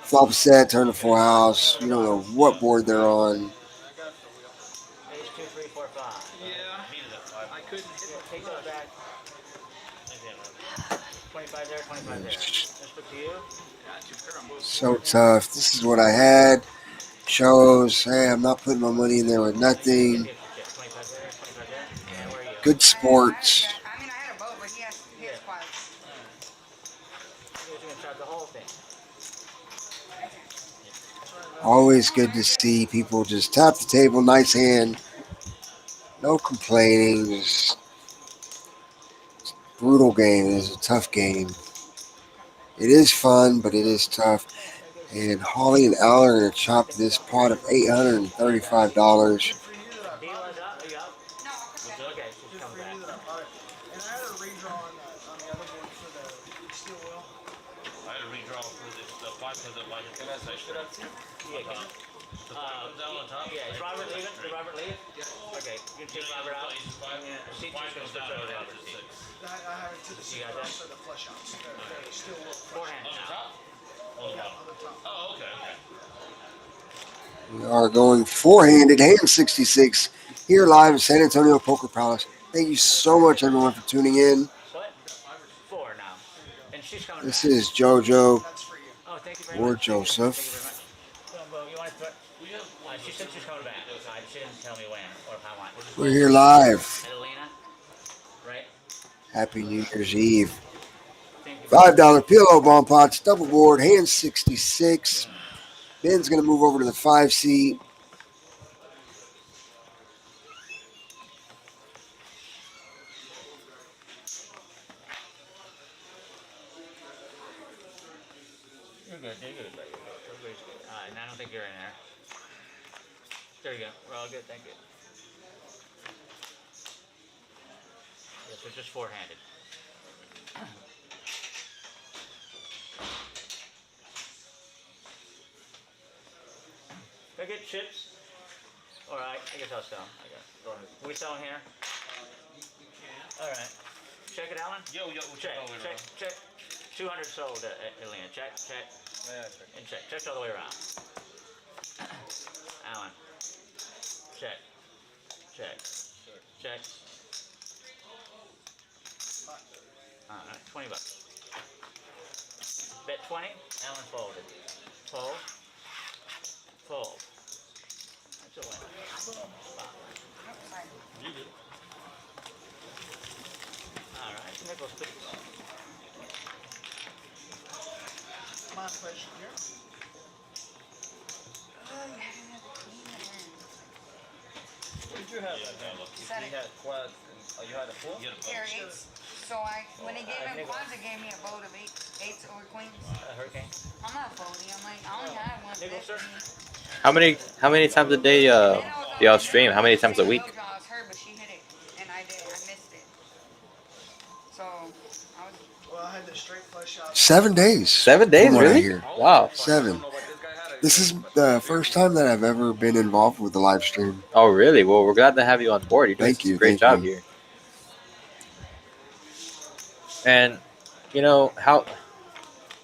flop a set, turn to full house. You don't know what board they're on. Ace 2, 3, 4, 5. Yeah. I couldn't hit it. Take those back. 25 there, 25 there. Let's put to you. So tough. This is what I had. Shows, hey, I'm not putting my money in there with nothing. Good sports. I mean, I had a boat, but he has quads. You guys are gonna try the whole thing. Always good to see people just tap the table. Nice hand. No complaining. Just brutal game. It is a tough game. It is fun, but it is tough. And Holly and Al are going to chop this pot of $835. He was up. Are you up? No, I'll put that. Okay, she's Good coming for back. you that I bought it. And I had a redraw on the other board for the steel wheel. I had a redraw for the 5 because of my session. Yeah, can you? Comes down on top. Yeah, is Robert leaving? Did Robert leave? Yeah. Okay, you can take Robert out. Yeah. She's just gonna switch over to Robert. I have it to the You got that? for the flush outs. The steel wheel. Forehand On the now. top? On the bottom. On the top. Oh, okay. We are going four-handed, hand 66, here live at San Antonio Poker Palace. Thank you so much, everyone, for tuning in. What? 4 now. And she's coming This back. is JoJo That's for you. Oh, thank you very or much. Thank you Joseph. very much. Well, you want to put? She said she's coming back. She didn't tell me when or how much. We're here live. Adelina, right? Happy New Year's Eve. Thank you. $5 PLO bomb pots, double board, hand 66. Ben's going to move over to the 5 seat. You're good. You're good. Everybody's good. All right, and I don't think you're in there. There you go. We're all good. Thank you. Yes, we're just four-handed. Can I get chips? All right, I guess I'll sell them. I got. Go ahead. We selling here? All right. Check it, Alan. Yo, we'll Check. all the way Check. around. Check. 200 sold, Elena. Check. Check. And check. Check all the way around. Alan. Check. Check. Check. All right, 20 bucks. Bet 20. Alan folded. Fold. Fold. That's a win. All right, Nichols, please. My pleasure, here. Oh, you had another queen again. What did you have? Said You it. had quad. Oh, you had a full? Eights. So when they gave him quads, they gave me a boat of eights over queens. Hurricane. I'm not folding. I'm like, I only had one. Nichols, sir. How many times a day do y'all stream? How many times a week? I was her, but she hit it, and I did. I missed it. So I was. Well, I had the straight flush out. 7 days. 7 days, from what I really? hear. Wow. 7. This is the first time that I've ever been involved with the live stream. Oh, really? Well, we're glad to have you on board. You're doing Thank you, a great thank job you. here. And you know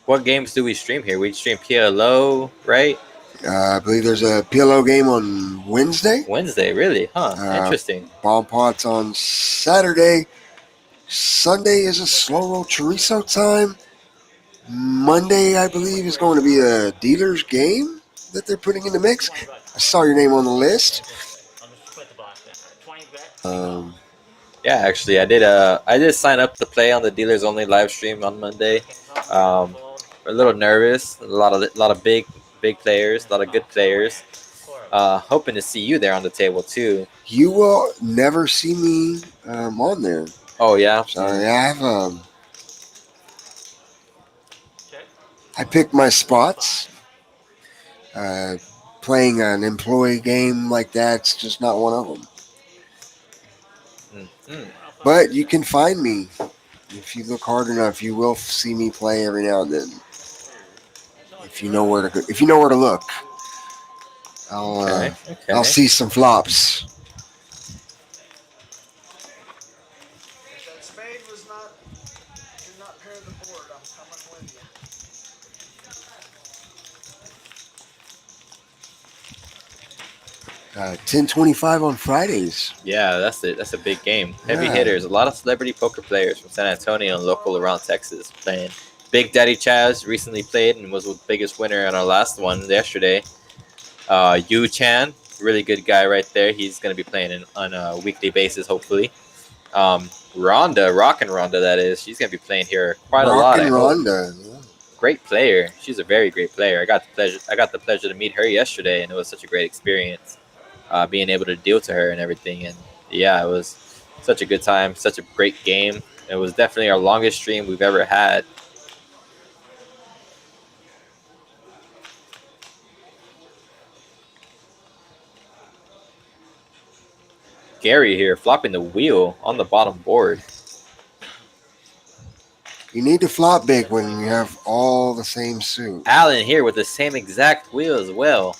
what games do we stream here? We stream PLO, right? I believe there's a PLO game on Wednesday. Wednesday, really? Huh? Interesting. Bomb pots on Saturday. Sunday is a slow roll chorizo time. Monday, I believe, is going to be a dealer's game that they're putting in the mix. I saw your name on the list. I'll just split the box then. 20 bet. Yeah, actually, I did sign up to play on the Dealers Only live stream on Monday. A little nervous. A lot of big players, a lot of good players. Hoping to see you there on the table too. You will never see me on there. Oh yeah. Sorry, I have I pick my spots. Playing an employee game like that's just not one of them. But you can find me if you look hard enough. You will see me play every now and then. If you know where to go, if you know where to look, I'll see some flops. If that spade did not pair the board, I'm coming with you. 10:25 on Fridays. Yeah, that's it. That's a big game. Heavy Yeah. hitters. A lot of celebrity poker players from San Antonio and local around Texas playing. Big Daddy Chaz recently played and was the biggest winner on our last one yesterday. Yu Chan, really good guy right there. He's going to be playing on a weekly basis, hopefully. Rhonda, Rockin' Rhonda, that is. She's going to be playing here quite a lot. Rockin' Rhonda. Great player. She's a very great player. I got the pleasure to meet her yesterday, and it was such a great experience. Being able to deal to her and everything, and yeah, it was such a good time, such a great game. It was definitely our longest stream we've ever had. Gary here flopping the wheel on the bottom board. You need to flop big when you have all the same suit. Allen here with the same exact wheel as well.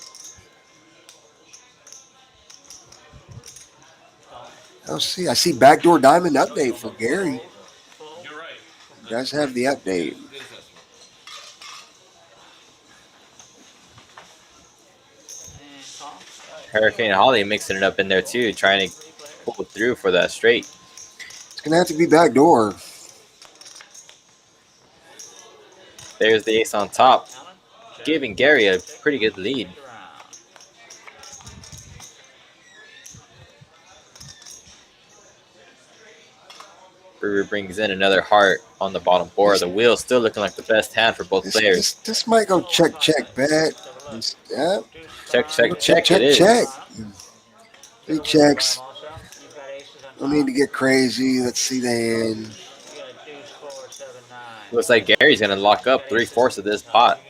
Oh, see, I see backdoor diamond update for Gary. You're right. You guys have the update. Hurricane Holly mixing it up in there too, trying to pull through for that straight. It's gonna have to be backdoor. There's the ace on top, giving Gary a pretty good lead. Brewer brings in another heart on the bottom board. The wheel's still looking like the best hand for both players. This might go check, bet. Yeah. Check, check, Check, it is. check. 3 checks. No need to get crazy. Let's see the hand. Looks like Gary's going to lock up 3/4 of this pot.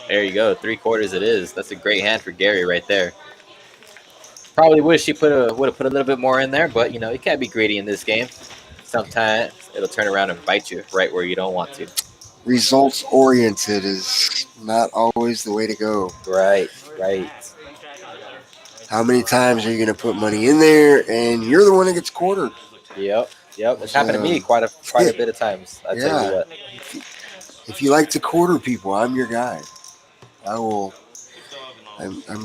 There you go, 3/4 it is. That's a great hand for Gary right there. Probably wish he would have put a little bit more in there, but you know, you can't be greedy in this game. Sometimes it'll turn around and bite you right where you don't want to. Results oriented is not always the way to go. Right, right. How many times are you going to put money in there and you're the one that gets quartered? Yep. It's happened to me quite a bit of times. I tell you what. If you like to quarter people, I'm your guy. I'm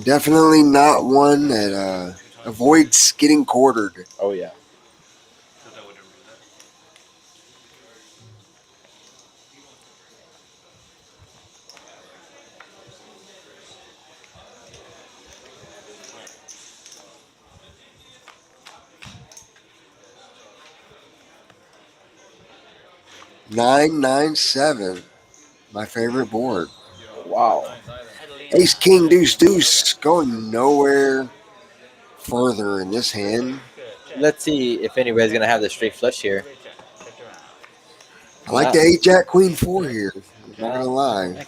definitely not one that avoids getting quartered. Oh yeah. $997, my favorite board. Wow. Ace, king, deuce, deuce, going nowhere further in this hand. Let's see if anybody's going to have the straight flush here. I like the 8, jack, queen, 4 here. I'm not going to lie.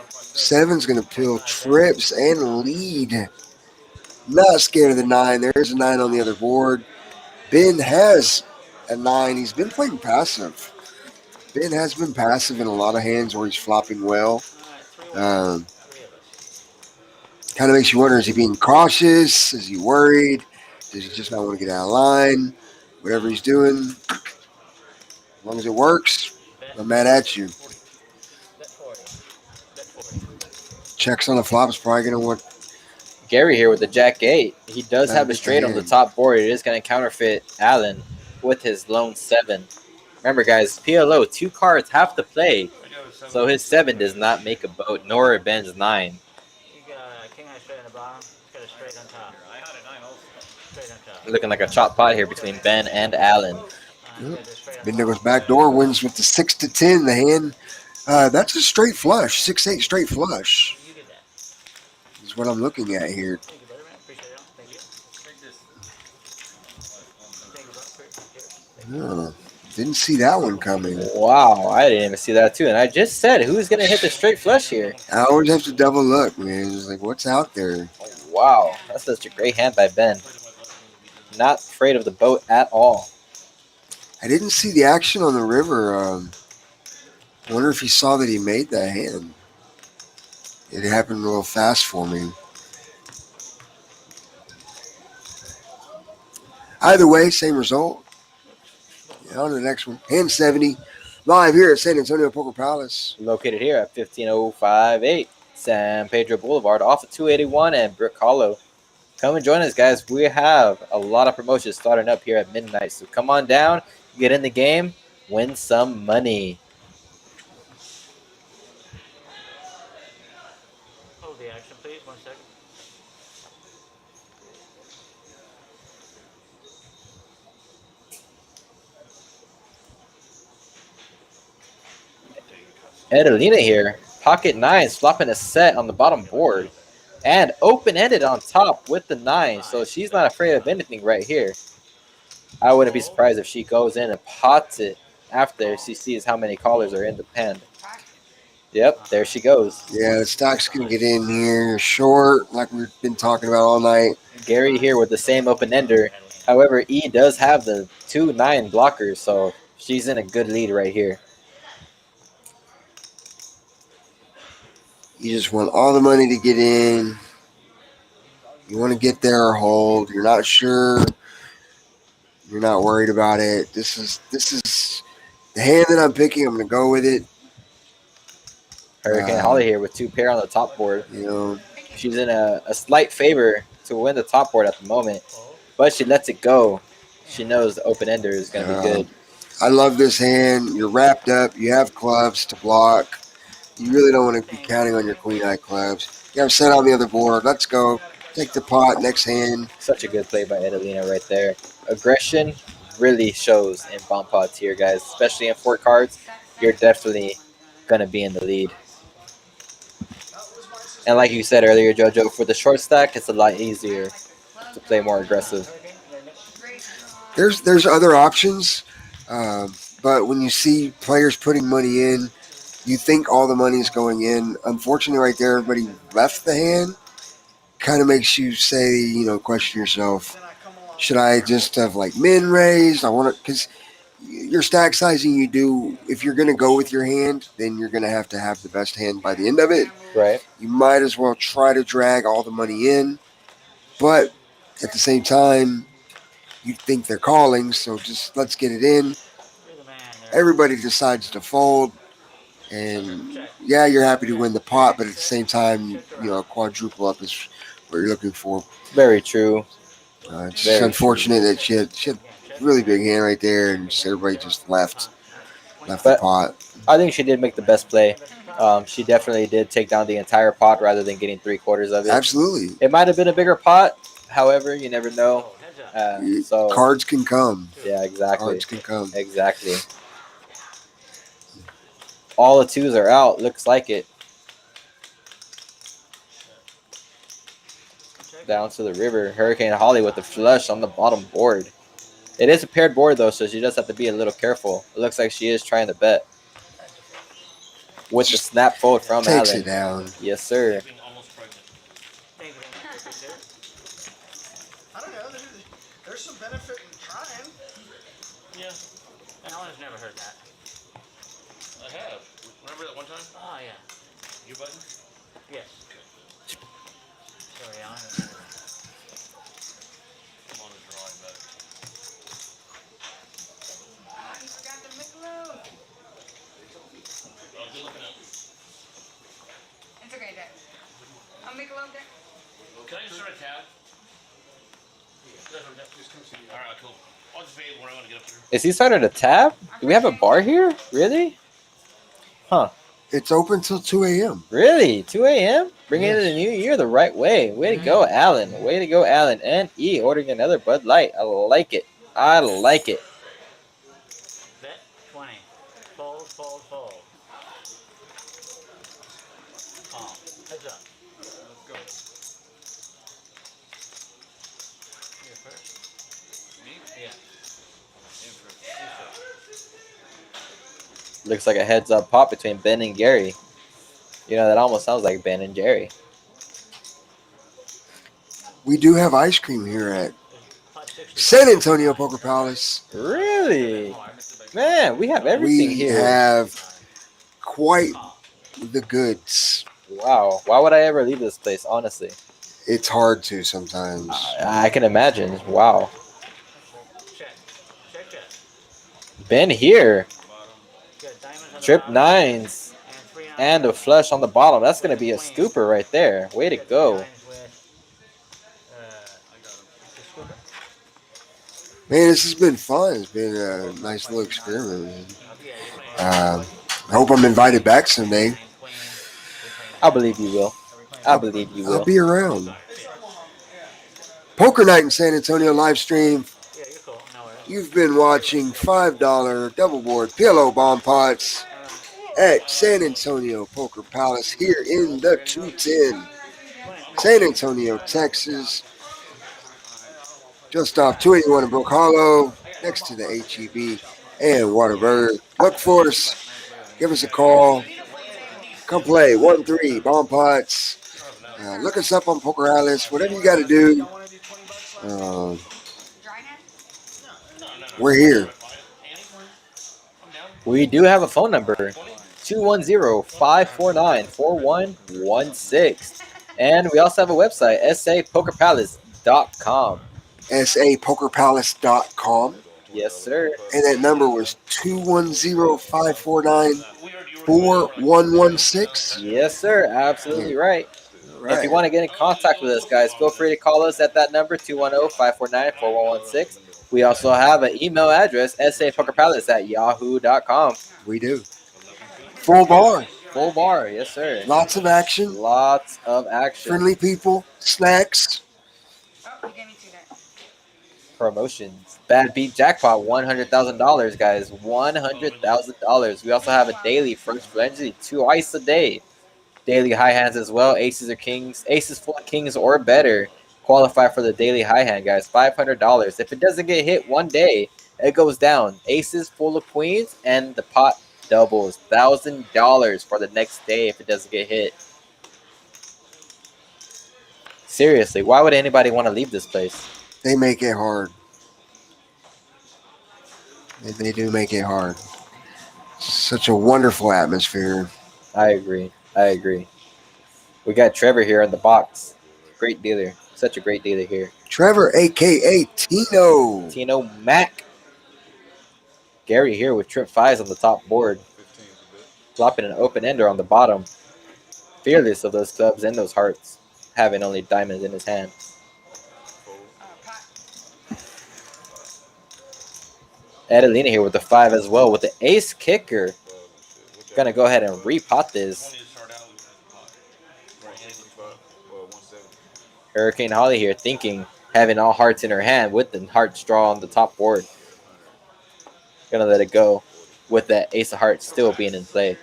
7's going to peel trips and lead. Not scared of the 9. There's a 9 on the other board. Ben has a 9. He's been playing passive. Ben has been passive in a lot of hands where he's flopping well. Kind of makes you wonder, is he being cautious? Is he worried? Does he just not want to get out of line? Whatever he's doing, as long as it works, I'm mad at you. Checks on the flop is probably going to want. Gary here with the jack 8. He does have a straight on the top board. It is going to counterfeit Allen with his lone 7. Remember, guys, PLO, 2 cards have to play. So his 7 does not make a boat, nor Ben's 9. Looking like a chop pot here between Ben and Allen. Ben goes backdoor, wins with the 6-10. The hand, that's a straight flush, 6-8 straight flush. Is what I'm looking at here. Oh, didn't see that one coming. Wow, I didn't even see that too. And I just said, who's going to hit the straight flush here? I always have to double look, man. It's like, what's out there? Wow, that's such a great hand by Ben. Not afraid of the boat at all. I didn't see the action on the river. I wonder if he saw that he made that hand. It happened real fast for me. Either way, same result. Yeah, on to the next one. Hand 70, live here at San Antonio Poker Palace. Located here at 15058 San Pedro Boulevard off of 281 and Brick Hollow. Come and join us, guys. We have a lot of promotions starting up here at midnight. So come on down, get in the game, win some money. Hold the action, please. 1 second. Edelina here. Pocket 9s flopping a set on the bottom board. And open-ended on top with the 9. So she's not afraid of anything right here. I wouldn't be surprised if she goes in and pots it after she sees how many callers are in the pen. Yep, there she goes. Yeah, the stocks can get in here short, like we've been talking about all night. Gary here with the same open-ender. However, E does have the 2-9 blockers, so she's in a good lead right here. You just want all the money to get in. You want to get there or hold. You're not sure. You're not worried about it. This is the hand that I'm picking. I'm going to go with it. Hurricane Holly here with 2 pair on the top board. You know, she's in a slight favor to win the top board at the moment, but she lets it go. She knows the open-ender is going to be good. I love this hand. You're wrapped up. You have clubs to block. You really don't want to be counting on your queen-eye clubs. You have set on the other board. Let's go. Take the pot. Next hand. Such a good play by Edelina right there. Aggression really shows in bomb pots here, guys. Especially in 4 cards, you're definitely going to be in the lead. And like you said earlier, JoJo, for the short stack, it's a lot easier to play more aggressive. There's other options, but when you see players putting money in, you think all the money is going in. Unfortunately, right there, everybody left the hand. Kind of makes you say, question yourself, should I just have like min raised? I want to, because your stack sizing you do, if you're going to go with your hand, then you're going to have the best hand by the end of it. Right. You might as well try to drag all the money in, but at the same time, you think they're calling, so just let's get it in. Everybody decides to fold, and yeah, you're happy to win the pot, but at the same time, a quadruple up is what you're looking for. Very true. It's just unfortunate that she had a really big hand right there, and just everybody just left the pot. I think she did make the best play. She definitely did take down the entire pot rather than getting 3/4 of it. Absolutely. It might have been a bigger pot. However, you never know. So cards can come. Yeah, exactly. Cards can come. Exactly. All the 2s are out. Looks like it. Down to the river. Hurricane Holly with the flush on the bottom board. It is a paired board, though, so she does have to be a little careful. It looks like she is trying to bet. With the snap fold from Takes Allen. it down. Yes, sir. I don't know. There's some benefit in trying. Yeah. And Alan's never heard that. I have. Remember that one time? Oh, yeah. You button? Yes. Sorry, Alan. I'm on a drawing better. You forgot the Michelob. Oh, good looking up. It's okay, Dad. I'll Michelob there. Can I just start a tab? Alright, cool. I'll just wait when I want to get up there. Is he started a tab? Do we have a bar here? Really? Huh. It's open till 2 a.m. Really? 2 a.m.? Bringing in the new year the right way. Way to go, Allen. Way to go, Allen. And E ordering another Bud Light. I like it. I like it. Bet 20. Fold, fold, fold. Oh, heads up. Let's go. Here first. Me? Yeah. Looks like a heads-up pop between Ben and Gary. You know, that almost sounds like Ben and Jerry. We do have ice cream here at San Antonio Poker Palace. Really? Man, we have everything We here. have quite the goods. Wow. Why would I ever leave this place, honestly? It's hard to sometimes. I can imagine. Wow. Check. Check, check. Ben here. Good. Diamonds on the Trip bottom. 9s. And 3 on And a flush on the bottom. That's going to be a scooper right there. Way to go. Man, this has been fun. It's been a nice little experiment. I hope I'm invited back someday. I believe you will. I believe you will. I'll be around. Poker Night in San Antonio live stream. You've been watching $5 double board PLO bomb pots at San Antonio Poker Palace here in the 210. San Antonio, Texas. Just off 281 in Brook Hollow, next to the HEB and Waterburger. Look for us. Give us a call. Come play 1-3 bomb pots. Look us up on Poker Alice. Whatever you got to do. We're here. We do have a phone number, 210-549-4116. And we also have a website, sapokerpalace.com. sapokerpalace.com. Yes, sir. And that number was 210-549-4116. Yes, sir. Absolutely right. Right. If you want to get in contact with us, guys, feel free to call us at that number, 210-549-4116. We also have an email address, sapokerpalace@yahoo.com. We do. Full bar. Full bar, yes, sir. Lots of action. Lots of action. Friendly people. Snacks. Promotions. Bad Beat Jackpot, $100,000, guys. $100,000. We also have a daily first frenzy, 2 ice a day. Daily high hands as well. Aces or kings. Aces full of kings or better qualify for the daily high hand, guys. $500. If it doesn't get hit one day, it goes down. Aces full of queens and the pot doubles. $1,000 for the next day if it doesn't get hit. Seriously, why would anybody want to leave this place? They make it hard. They do make it hard. Such a wonderful atmosphere. I agree. We got Trevor here in the box. Great dealer. Such a great dealer here. Trevor, a.k.a. Tino. Tino Mac. Gary here with trip 5s on the top board. Flopping an open-ender on the bottom. Fearless of those clubs and those hearts. Having only diamonds in his hand. Adelina here with the 5 as well with the ace kicker. Gonna go ahead and repot this. Hurricane Holly here thinking, having all hearts in her hand with the heart straw on the top board. Gonna let it go with that ace of hearts still being in play.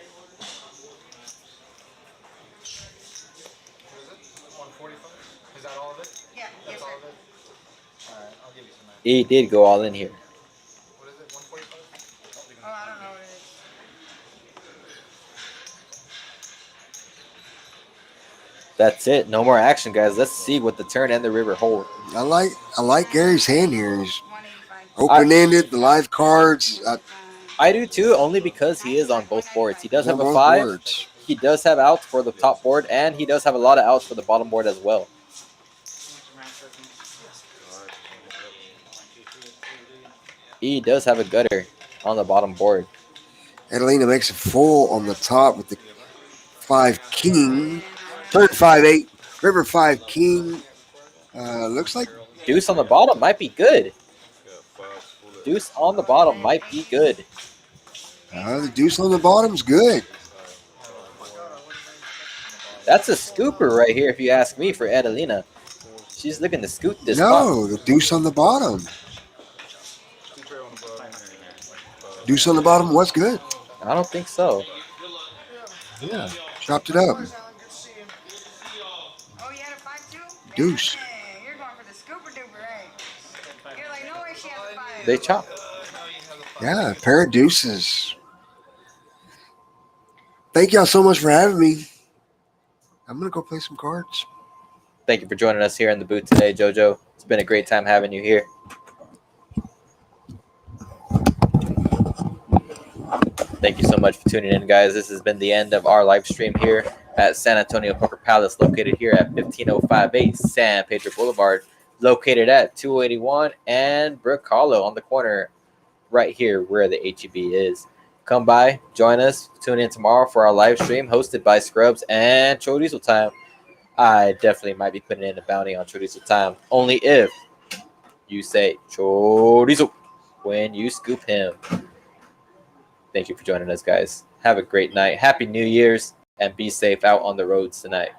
He did go all in here. That's it. No more action, guys. Let's see what the turn and the river hold. I like Gary's hand here. He's open-ended, the live cards. I do too, only because he is on both boards. He does have a 5. Boards. He does have outs for the top board, and he does have a lot of outs for the bottom board as well. He does have a gutter on the bottom board. Adelina makes a full on the top with the 5 king. Turn 5-8. River 5 king. Looks like Deuce on the bottom might be good. Deuce on the bottom might be good. the deuce on the bottom's good. That's a scooper right here, if you ask me, for Adelina. She's looking to scoot this spot. The deuce on the bottom. Deuce on the bottom was good. I don't think so. Yeah, chopped it up. Deuce. They chop. Yeah, a pair of deuces. Thank y'all so much for having me. I'm going to go play some cards. Thank you for joining us here in the booth today, JoJo. It's been a great time having you here. Thank you so much for tuning in, guys. This has been the end of our live stream here at San Antonio Poker Palace, located here at 15058 San Pedro Boulevard, located at 281 and Brook Hollow on the corner right here where the HEB is. Come by, join us, tune in tomorrow for our live stream hosted by Scrubs and Chorizo Time. I definitely might be putting in a bounty on Chorizo Time, only if you say Chorizo when you scoop him. Thank you for joining us, guys. Have a great night. Happy New Year's, and be safe out on the roads tonight.